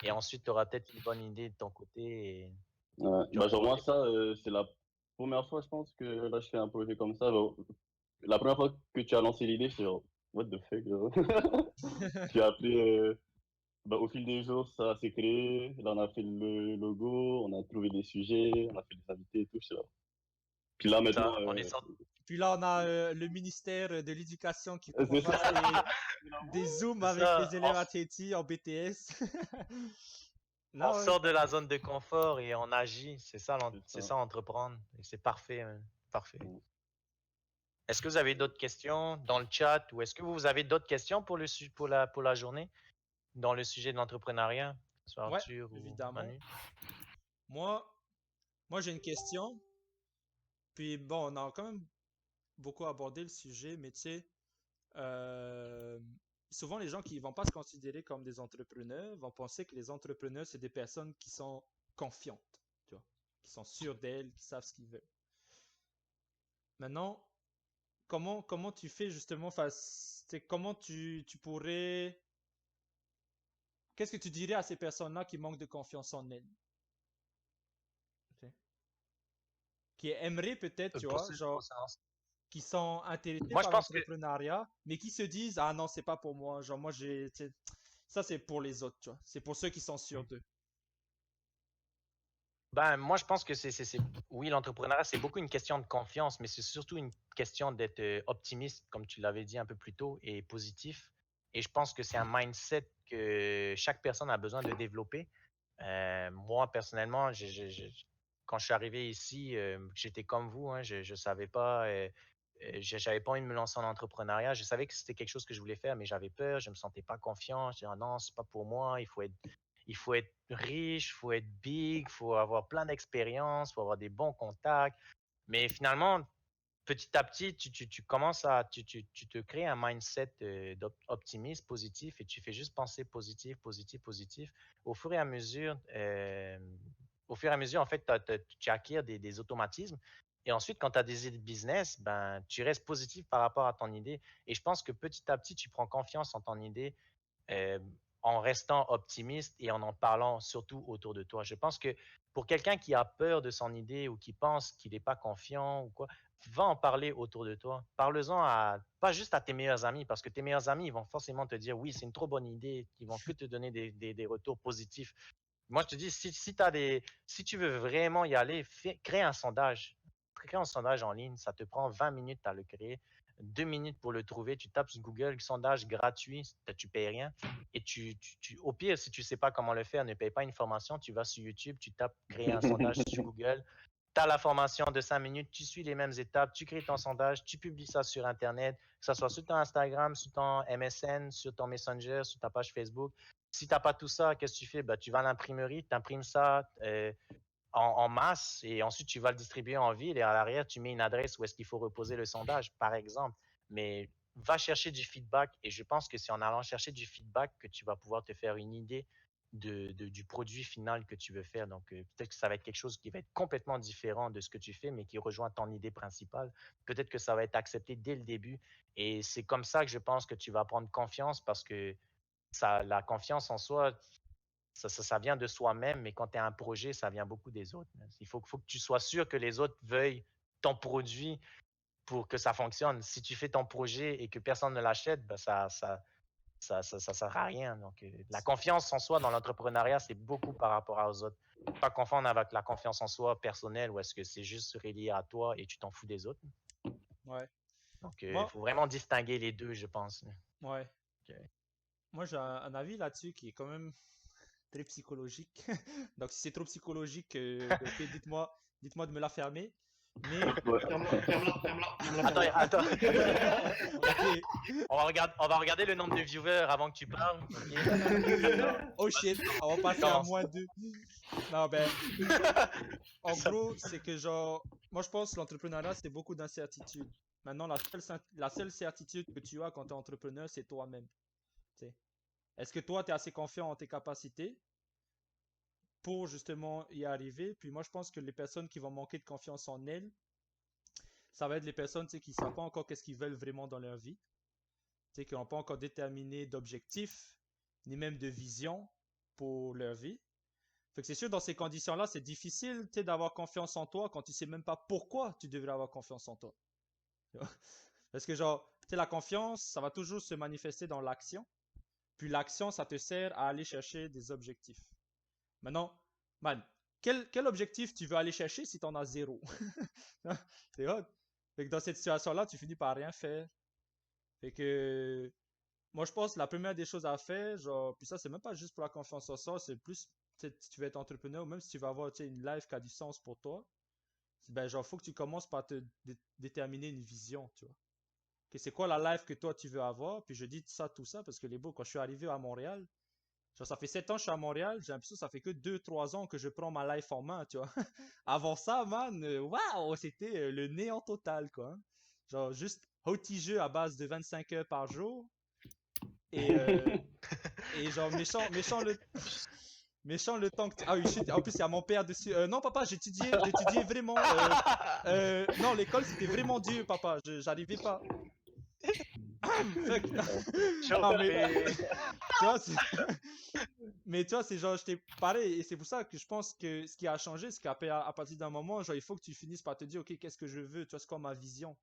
Et ensuite, tu auras peut-être une bonne idée de ton côté. Et
Ouais.
tu
Bah,
vas
genre,
pouvoir
moi, ça,
développer.
première fois, je pense que là, je fais un projet comme ça. Genre, la première fois que tu as lancé l'idée, j'étais genre, what the fuck, genre. Puis après, au fil des jours, ça s'est créé. Là, on a fait le logo, on a trouvé des sujets, on a fait des invités et tout. J'étais là. Puis là,
C'est
maintenant,
ça, on est sorti.
Puis là, on a le ministère de l'Éducation qui
c'est
propose
ça.
des Zooms
C'est
avec
ça,
les élèves à Tahiti en BTS.
on
Non, ouais.
sort de la zone de confort et on agit.
C'est
C'est
ça.
ça, entreprendre. Et c'est parfait, hein. Parfait.
Mm.
Est-ce que vous avez d'autres questions dans le chat ou est-ce que vous avez d'autres questions pour pour la journée dans le sujet de l'entrepreneuriat, que ce soit
Ouais,
Arthur ou
évidemment.
Manu?
Moi, moi j'ai une question. Puis bon, on a quand même beaucoup abordé le sujet, mais tu sais, euh, souvent les gens qui vont pas se considérer comme des entrepreneurs vont penser que les entrepreneurs, c'est des personnes qui sont confiantes, tu vois, qui sont sûres d'elles, qui savent ce qu'ils veulent. Maintenant, comment tu fais justement face, tu sais, comment tu pourrais, qu'est-ce que tu dirais à ces personnes-là qui manquent de confiance en elles, tu sais, qui aimeraient peut-être, tu
Pour
vois,
ce,
genre,
concernant-
qui sont intéressés
Moi, je
par
pense que
l'entrepreneuriat, mais qui se disent, ah non, c'est pas pour moi. Genre, moi, tu sais, ça, c'est pour les autres, tu vois. C'est pour ceux qui sont sûrs d'eux.
moi, je pense que oui, l'entrepreneuriat, c'est beaucoup une question de confiance, mais c'est surtout une question d'être optimiste, comme tu l'avais dit un peu plus tôt, et positif. Et je pense que c'est un mindset que chaque personne a besoin de développer. Moi, personnellement, quand je suis arrivé ici, j'étais comme vous, hein, je ne savais pas, j'avais pas envie de me lancer en entrepreneuriat. Je savais que c'était quelque chose que je voulais faire, mais j'avais peur, je me sentais pas confiant. Je disais, ah non, c'est pas pour moi, il faut être riche, il faut être big, il faut avoir plein d'expérience, il faut avoir des bons contacts. Mais finalement, petit à petit, tu commences tu te crées un mindset d'optimisme, positif, et tu fais juste penser positif, positif, positif. Au fur et à mesure, en fait, tu acquiers des automatismes. Et ensuite, quand tu as des idées de business, ben, tu restes positif par rapport à ton idée. Et je pense que petit à petit, tu prends confiance en ton idée euh, en restant optimiste et en parlant surtout autour de toi. Je pense que pour quelqu'un qui a peur de son idée ou qui pense qu'il n'est pas confiant ou quoi, va en parler autour de toi. Parle-en pas juste à tes meilleurs amis, parce que tes meilleurs amis, ils vont forcément te dire oui, c'est une trop bonne idée, ils vont que te donner des retours positifs. Moi, je te dis, si tu veux vraiment y aller, crée un sondage. Crée un sondage en ligne, ça te prend 20 minutes à le créer, 2 minutes pour le trouver. Tu tapes sur Google, sondage gratuit, tu payes rien. Et au pire, si tu ne sais pas comment le faire, ne paye pas une formation, tu vas sur YouTube, tu tapes créer un sondage sur Google. Tu as la formation de 5 minutes, tu suis les mêmes étapes, tu crées ton sondage, tu publies ça sur Internet, que ce soit sur ton Instagram, sur ton MSN, sur ton Messenger, sur ta page Facebook. Si tu n'as pas tout ça, qu'est-ce que tu fais? Ben, tu vas à l'imprimerie, tu imprimes ça en masse et ensuite tu vas le distribuer en ville et à l'arrière, tu mets une adresse où est-ce qu'il faut reposer le sondage, par exemple. Mais va chercher du feedback et je pense que c'est en allant chercher du feedback que tu vas pouvoir te faire une idée du produit final que tu veux faire. Donc, peut-être que ça va être quelque chose qui va être complètement différent de ce que tu fais, mais qui rejoint ton idée principale. Peut-être que ça va être accepté dès le début. Et c'est comme ça que je pense que tu vas prendre confiance parce que la confiance en soi, ça vient de soi-même, mais quand tu as un projet, ça vient beaucoup des autres. Faut que tu sois sûr que les autres veuillent ton produit pour que ça fonctionne. Si tu fais ton projet et que personne ne l'achète, ben ça sert à rien. Donc, la confiance en soi dans l'entrepreneuriat, c'est beaucoup par rapport aux autres. Pas confondre avec la confiance en soi personnelle ou est-ce que c'est juste relié à toi et tu t'en fous des autres.
Ouais.
Donc, il
Moi,
faut vraiment distinguer les deux, je pense.
ouais.
Ok.
Moi, j'ai un avis là-dessus qui est quand même très psychologique. Donc, si c'est trop psychologique, ben, ok, dites-moi de me la fermer. Mais,
Ouais.
Ferme-la.
Attends.
ok.
On va regarder le nombre de viewers avant que tu parles. Ok.
Oh shit, on va passer à
Commence.
-2. Non, ben, en gros, c'est que genre, moi je pense que l'entrepreneuriat, c'est beaucoup d'incertitudes. Maintenant, la seule certitude que tu as quand tu es entrepreneur, c'est toi-même. Tu sais. Est-ce que toi, tu es assez confiant en tes capacités pour justement y arriver? Puis moi, je pense que les personnes qui vont manquer de confiance en elles, ça va être les personnes, tu sais, qui ne savent pas encore qu'est-ce qu'ils veulent vraiment dans leur vie. Tu sais, qui n'ont pas encore déterminé d'objectifs, ni même de vision pour leur vie. Fait que c'est sûr, dans ces conditions-là, c'est difficile, tu sais, d'avoir confiance en toi quand tu sais même pas pourquoi tu devrais avoir confiance en toi. Tu vois? Parce que genre, tu sais, la confiance, ça va toujours se manifester dans l'action. Puis l'action, ça te sert à aller chercher des objectifs. Maintenant, man, quel objectif tu veux aller chercher si t'en as zéro? C'est hot. Fait que dans cette situation-là, tu finis par rien faire. Fait que, moi, je pense que la première des choses à faire, genre, puis ça, c'est même pas juste pour la confiance en soi, c'est plus, tu sais, si tu veux être entrepreneur, ou même si tu veux avoir, tu sais, une life qui a du sens pour toi, ben, genre, faut que tu commences par te déterminer une vision, tu vois. Que c'est quoi la life que toi tu veux avoir? Puis je dis ça, tout ça, parce que les beaux, quand je suis arrivé à Montréal, genre, ça fait 7 ans que je suis à Montréal, j'ai l'impression que ça fait que 2 3 ans que je prends ma life en main, tu vois. Avant ça, man, waouh, c'était le néant total, quoi, hein. Genre, juste jeu à base de 25 heures par jour. Et, et genre, méchant le temps que tu... Ah oui, shit, en plus, il y a mon père dessus. Non, papa, j'étudiais vraiment. Non, l'école, c'était vraiment dur, papa. J'arrivais pas. Fuck. Non, mais,
Chopé.
tu vois, mais tu vois, c'est genre, j'étais pareil. Et c'est pour ça que je pense que ce qui a changé, c'est à partir d'un moment, genre, il faut que tu finisses par te dire, OK, qu'est-ce que je veux? Tu vois, c'est quoi ma vision?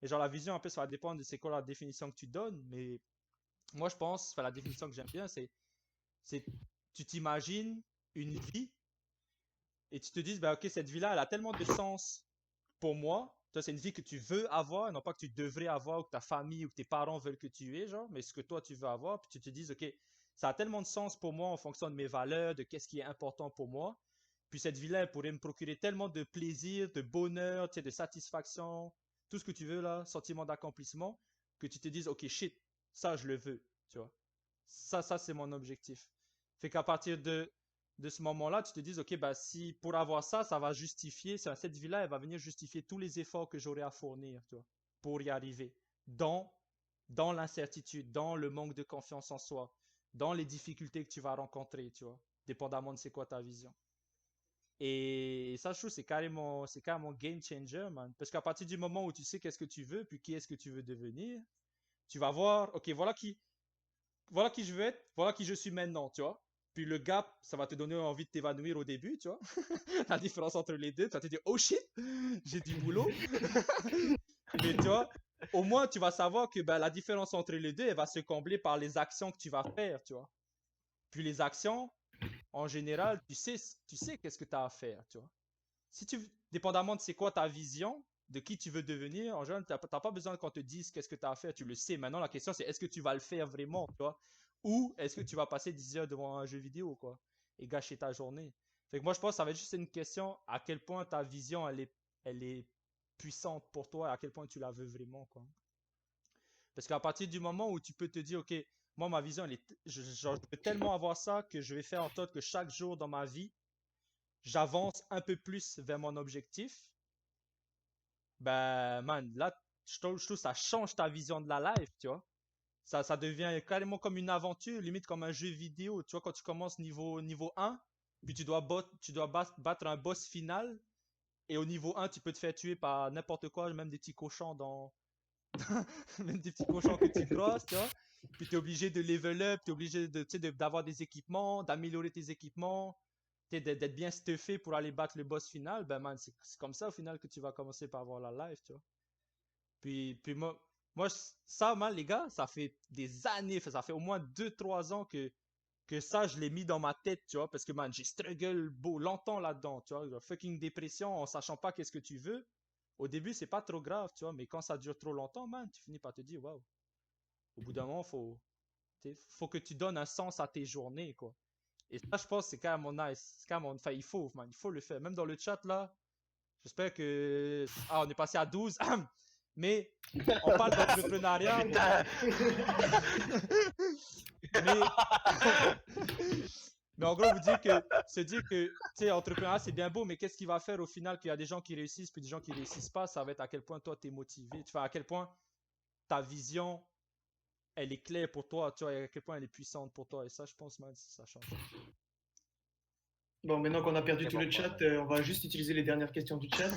Et genre, la vision, un peu, ça va dépendre de c'est quoi la définition que tu donnes. Mais moi, je pense, enfin, la définition que j'aime bien, c'est, tu t'imagines une vie et tu te dis, bah, ok, cette vie-là, elle a tellement de sens pour moi. Toi, c'est une vie que tu veux avoir, non pas que tu devrais avoir, ou que ta famille ou que tes parents veulent que tu aies, genre, mais ce que toi, tu veux avoir. Puis tu te dis, ok, ça a tellement de sens pour moi en fonction de mes valeurs, de qu'est-ce qui est important pour moi. Puis cette vie-là, elle pourrait me procurer tellement de plaisir, de bonheur, tu sais, de satisfaction, tout ce que tu veux là, sentiment d'accomplissement, que tu te dises, ok, shit, ça, je le veux, tu vois. Ça, c'est mon objectif. Fait qu'à partir de ce moment-là, tu te dis, OK, bah, si pour avoir ça, ça va justifier, cette vie-là, elle va venir justifier tous les efforts que j'aurai à fournir, tu vois, pour y arriver. Dans l'incertitude, dans le manque de confiance en soi, dans les difficultés que tu vas rencontrer, tu vois, dépendamment de c'est quoi ta vision. Et ça, je trouve, c'est carrément game changer, man. Parce qu'à partir du moment où tu sais qu'est-ce que tu veux, puis qui est-ce que tu veux devenir, tu vas voir, OK, voilà qui je veux être, voilà qui je suis maintenant, tu vois. Puis le gap, ça va te donner envie de t'évanouir au début, tu vois. La différence entre les deux, tu vas te dire, oh shit, j'ai du boulot. Mais tu vois, au moins tu vas savoir que ben, la différence entre les deux, elle va se combler par les actions que tu vas faire, tu vois. Puis les actions, en général, tu sais qu'est-ce que tu as à faire, tu vois. Si tu, dépendamment de c'est quoi ta vision, de qui tu veux devenir, en général, t'as pas besoin qu'on te dise qu'est-ce que tu as à faire, tu le sais. Maintenant, la question, c'est est-ce que tu vas le faire vraiment, tu vois? Ou est-ce que tu vas passer 10 heures devant un jeu vidéo, quoi, et gâcher ta journée? Fait que moi, je pense que ça va être juste une question à quel point ta vision, elle est puissante pour toi, et à quel point tu la veux vraiment, quoi. Parce qu'à partir du moment où tu peux te dire, OK, moi, ma vision, genre, je veux tellement avoir ça que je vais faire en sorte que chaque jour dans ma vie, j'avance un peu plus vers mon objectif, ben, man, là, je trouve que ça change ta vision de la life, tu vois. Ça devient carrément comme une aventure, limite comme un jeu vidéo. Tu vois, quand tu commences niveau 1, puis tu dois battre un boss final, et au niveau 1, tu peux te faire tuer par n'importe quoi, même des petits cochons même des petits cochons que tu crosses, tu vois. Puis tu es obligé de level up, tu es obligé de, tu sais, d'avoir des équipements, d'améliorer tes équipements, tu sais, d'être bien stuffé pour aller battre le boss final. Ben man, c'est comme ça au final que tu vas commencer par avoir la life, tu vois. Puis moi, ça, man, les gars, ça fait des années, ça fait au moins 2 3 ans que ça, je l'ai mis dans ma tête, tu vois, parce que, man, j'ai struggle beau longtemps là-dedans, tu vois, genre, fucking dépression en sachant pas qu'est-ce que tu veux. Au début, c'est pas trop grave, tu vois, mais quand ça dure trop longtemps, man, tu finis par te dire, waouh, au bout d'un moment, faut que tu donnes un sens à tes journées, quoi. Et ça, je pense, c'est carrément nice. C'est carrément, enfin, il faut, man, il faut le faire. Même dans le chat, là, j'espère que, ah, on est passé à 12. Mais on parle d'entrepreneuriat,
Putain.
mais, mais en gros, se dire que, tu sais, entrepreneuriat, c'est bien beau, mais qu'est-ce qui va faire au final qu'il y a des gens qui réussissent puis des gens qui réussissent pas, ça va être à quel point toi, t'es motivé. Tu vois, à quel point ta vision, elle est claire pour toi, tu vois, et à quel point elle est puissante pour toi. Et ça, je pense, man, ça change.
Bon, maintenant qu'on a perdu
Très
tout
bon
le
point,
chat,
ouais.
on va juste utiliser les dernières questions du chat.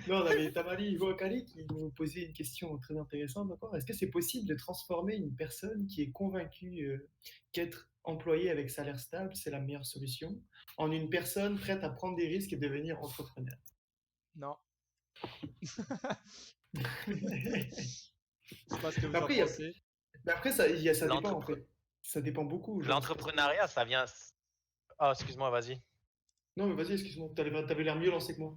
Non, on avait Tamari Ivoakali qui nous posait une question très intéressante encore. Est-ce que c'est possible de transformer une personne qui est convaincue qu'être employé avec salaire stable, c'est la meilleure solution, en une personne prête à prendre des risques et devenir entrepreneur?
Non.
Mais
Je sais pas ce que vous en
après,
pensez.
ça dépend en
L'entrepre-
fait. Ça dépend beaucoup. Genre, c'est parce que...
L'entrepreneuriat, ça vient. Ah, excuse-moi, vas-y.
Non, mais vas-y, excuse-moi. T'avais l'air mieux lancé que moi.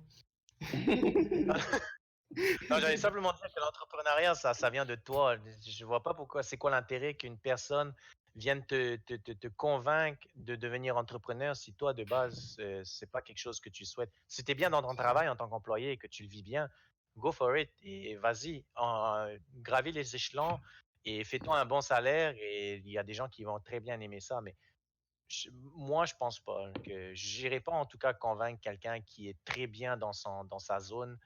Non, j'allais simplement dire que l'entrepreneuriat, ça vient de toi. Je vois pas pourquoi, c'est quoi l'intérêt qu'une personne vienne te convaincre de devenir entrepreneur si toi, de base, c'est pas quelque chose que tu souhaites. Si tu es bien dans ton travail en tant qu'employé et que tu le vis bien, go for it et vas-y, gravis les échelons et fais-toi un bon salaire et il y a des gens qui vont très bien aimer ça, mais moi, je pense pas que j'irai pas en tout cas convaincre quelqu'un qui est très bien dans sa zone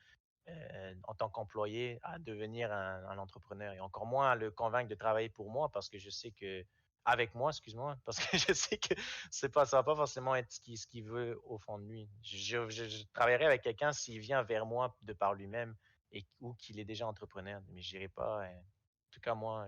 en tant qu'employé à devenir un entrepreneur et encore moins à le convaincre de travailler pour moi parce que je sais que avec moi, excuse-moi, parce que je sais que ça va pas forcément être ce qu'il veut au fond de lui. Je travaillerai avec quelqu'un s'il vient vers moi de par lui-même ou qu'il est déjà entrepreneur, mais j'irai pas. En tout cas, moi,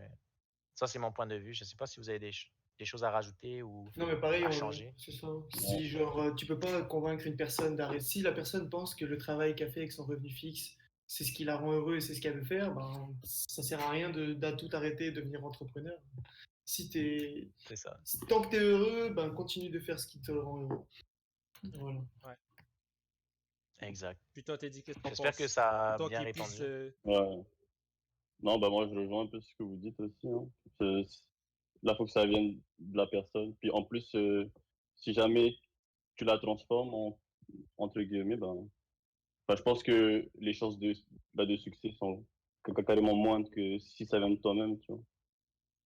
ça c'est mon point de vue. Je sais pas si vous avez des choses à rajouter ou
Non, mais pareil,
à changer.
c'est ça. Si, genre, tu peux pas convaincre une personne d'arrêter. Si la personne pense que le travail qu'elle fait avec son revenu fixe, c'est ce qui la rend heureux et c'est ce qu'elle veut faire, ben, ça sert à rien de tout arrêter et devenir entrepreneur. Si t'es,
C'est ça.
Tant que tu es heureux, ben, continue de faire ce qui te rend heureux. Voilà.
Ouais.
Exact.
Puis toi, t'es dit qu'est-ce que t'en
J'espère que
penses?
ça a
Autant
bien
qu'il puisse.
répondu.
Ouais. Non, bah moi je rejoins un peu ce que vous dites aussi. Hein. Là, faut que ça vienne de la personne. Puis en plus, si jamais tu la transformes entre guillemets, je pense que les chances de succès sont carrément moindres que si ça vient de toi-même, tu vois.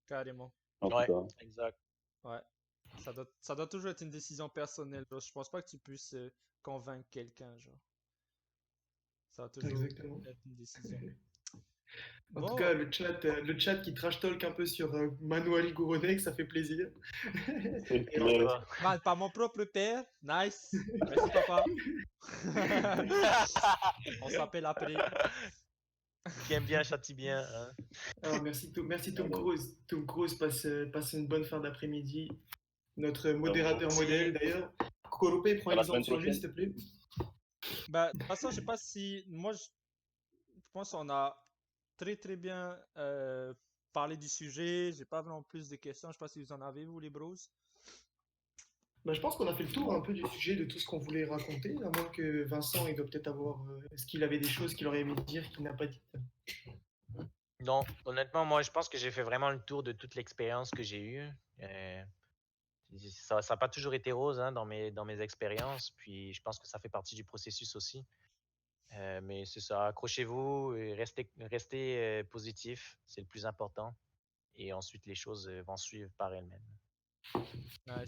Carrément.
En tout
Ouais,
cas.
exact.
Ouais. Ça doit toujours être une décision personnelle. Genre. Je pense pas que tu puisses convaincre quelqu'un, genre. Ça va toujours
Exactement.
être une décision.
En tout
Bon,
cas, le chat qui trash talk un peu sur Manuel Gouronek, ça fait plaisir.
C'est
Et
clair.
man, par mon propre père. Nice. Merci, papa. On s'appelle après.
Qui aime bien châtie bien. Hein.
Alors, merci Tom Cruise. Tom Cruise passe une bonne fin d'après-midi. Notre modérateur
Merci.
modèle d'ailleurs. Koropé, prends
À la
exemple
semaine
sur lui,
prochaine.
s'il te plaît.
Bah, de toute façon, je sais pas si. Moi, je pense qu'on a très très bien parlé du sujet. J'ai pas vraiment plus de questions. Je sais pas si vous en avez, vous, les bros.
Bah, je pense qu'on a fait le tour un peu du sujet de tout ce qu'on voulait raconter, à moins que Vincent, il doit peut-être avoir. Est-ce qu'il avait des choses qu'il aurait aimé dire qu'il n'a pas dit?
Non, honnêtement, moi, je pense que j'ai fait vraiment le tour de toute l'expérience que j'ai eue. Ça n'a pas toujours été rose hein, dans mes expériences, puis je pense que ça fait partie du processus aussi. Mais c'est ça, accrochez-vous et restez positif, c'est le plus important. Et ensuite, les choses vont suivre par elles-mêmes.
Ouais.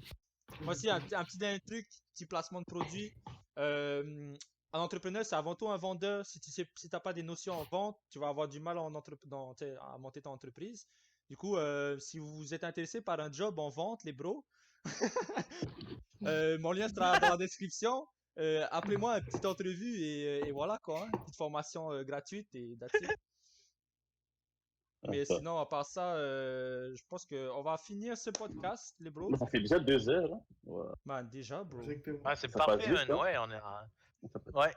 Moi aussi, un petit dernier truc, petit placement de produit. Un entrepreneur, c'est avant tout un vendeur. Si tu n'as pas des notions en vente, tu vas avoir du mal à monter ton entreprise. Du coup, si vous êtes intéressé par un job en vente, les bros, mon lien sera dans la description. Appelez-moi une petite entrevue et voilà quoi. Hein. Une petite formation gratuite et that's it. Mais sinon, à part ça, je pense qu'on va finir ce podcast, les bros.
Ça fait déjà 2 heures. Hein. Ouais.
Man, déjà, bro.
Exactement.
Ah, c'est
Ça passe
parfait,
vite,
man.
hein.
Ouais, on est à... Ouais,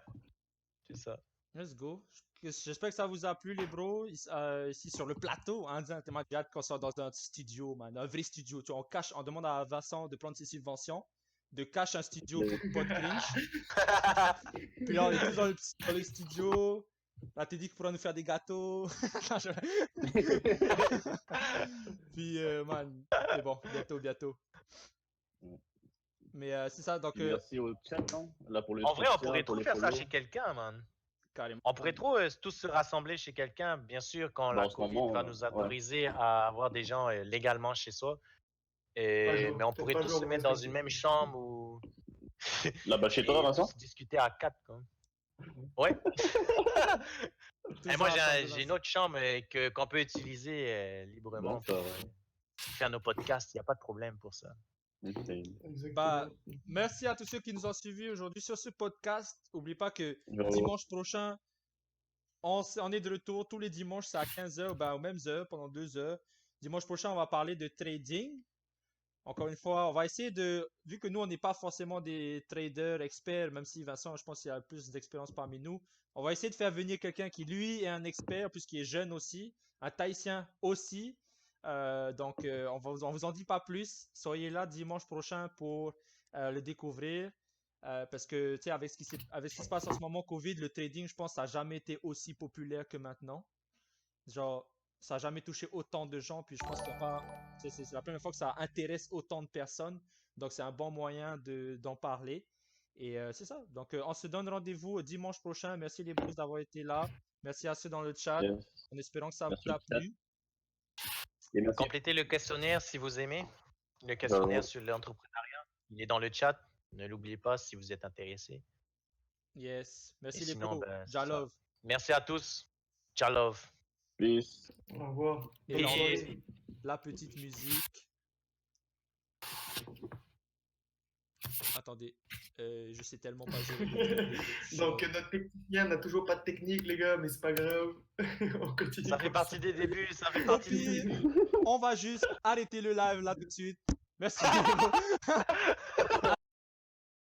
c'est ça.
Let's go. J'espère que ça vous a plu, les bros, ici sur le plateau. Hein, tellement j'ai hâte qu'on soit dans un studio, man. Un vrai studio. Tu vois, on demande à Vincent de prendre ses subventions, de cacher un studio pour pas de cringe. Puis là, on est tous dans le studio. Là, t'es dit qu'il pourra nous faire des gâteaux. Puis, man, c'est bon, bientôt. Mais c'est ça, donc.
Merci au chat, hein, là, pour le
En vrai, on
soutien,
pourrait
pour
trop
les
faire ça
follow.
chez quelqu'un, man.
Carrément.
On pourrait trop tous se rassembler chez quelqu'un, bien sûr, quand
Bah,
la
en ce
COVID
moment,
va nous autoriser à avoir des gens légalement chez soi. Mais on pourrait tous se mettre dans une même chambre ou.
Là-bas chez toi, Vincent?
Tous discuter à 4, quoi. Ouais. Et moi, j'ai une autre chambre qu'on peut utiliser librement.
D'accord.
faire nos podcasts, il n'y a pas de problème pour ça.
Ok.
Exactement.
Bah, merci à tous ceux qui nous ont suivis aujourd'hui sur ce podcast. N'oublie pas que
Yo.
dimanche prochain, on est de retour. Tous les dimanches, c'est à 15h, bah, aux mêmes heures, pendant 2 heures. Dimanche prochain, on va parler de trading. Encore une fois, on va essayer de, vu que nous, on n'est pas forcément des traders experts, même si Vincent, je pense qu'il a plus d'expérience parmi nous, on va essayer de faire venir quelqu'un qui, lui, est un expert, puisqu'il est jeune aussi, un Tahitien aussi. Donc, on vous en dit pas plus. Soyez là dimanche prochain pour le découvrir. Parce que, tu sais, avec ce qui se passe en ce moment, Covid, le trading, je pense, ça n'a jamais été aussi populaire que maintenant. Genre, ça n'a jamais touché autant de gens, puis je pense qu'il y a pas. C'est la première fois que ça intéresse autant de personnes. Donc, c'est un bon moyen d'en parler. Et c'est ça. Donc, on se donne rendez-vous dimanche prochain. Merci les bros d'avoir été là. Merci à ceux dans le chat.
Yes.
En espérant que ça
Merci
vous a
au chat.
plu.
Et merci.
Complétez le questionnaire si vous aimez. Le questionnaire
ouais.
sur l'entrepreneuriat. Il est dans le chat. Ne l'oubliez pas si vous êtes intéressé.
Yes. Merci
Et
les
sinon,
bros.
ben, c'est
Ja
ça.
love.
Merci à tous. Ciao love.
Peace.
Au revoir.
Et
Bonne
Et-
soirée.
La petite musique. Attendez. Je sais tellement pas gérer le
Donc, notre technicien n'a toujours pas de technique, les gars, mais c'est pas grave. On continue.
Ça fait
comme
partie des débuts. Ça fait
Au
partie des
pire,
débuts.
on va juste arrêter le live là tout de suite. Merci les bros.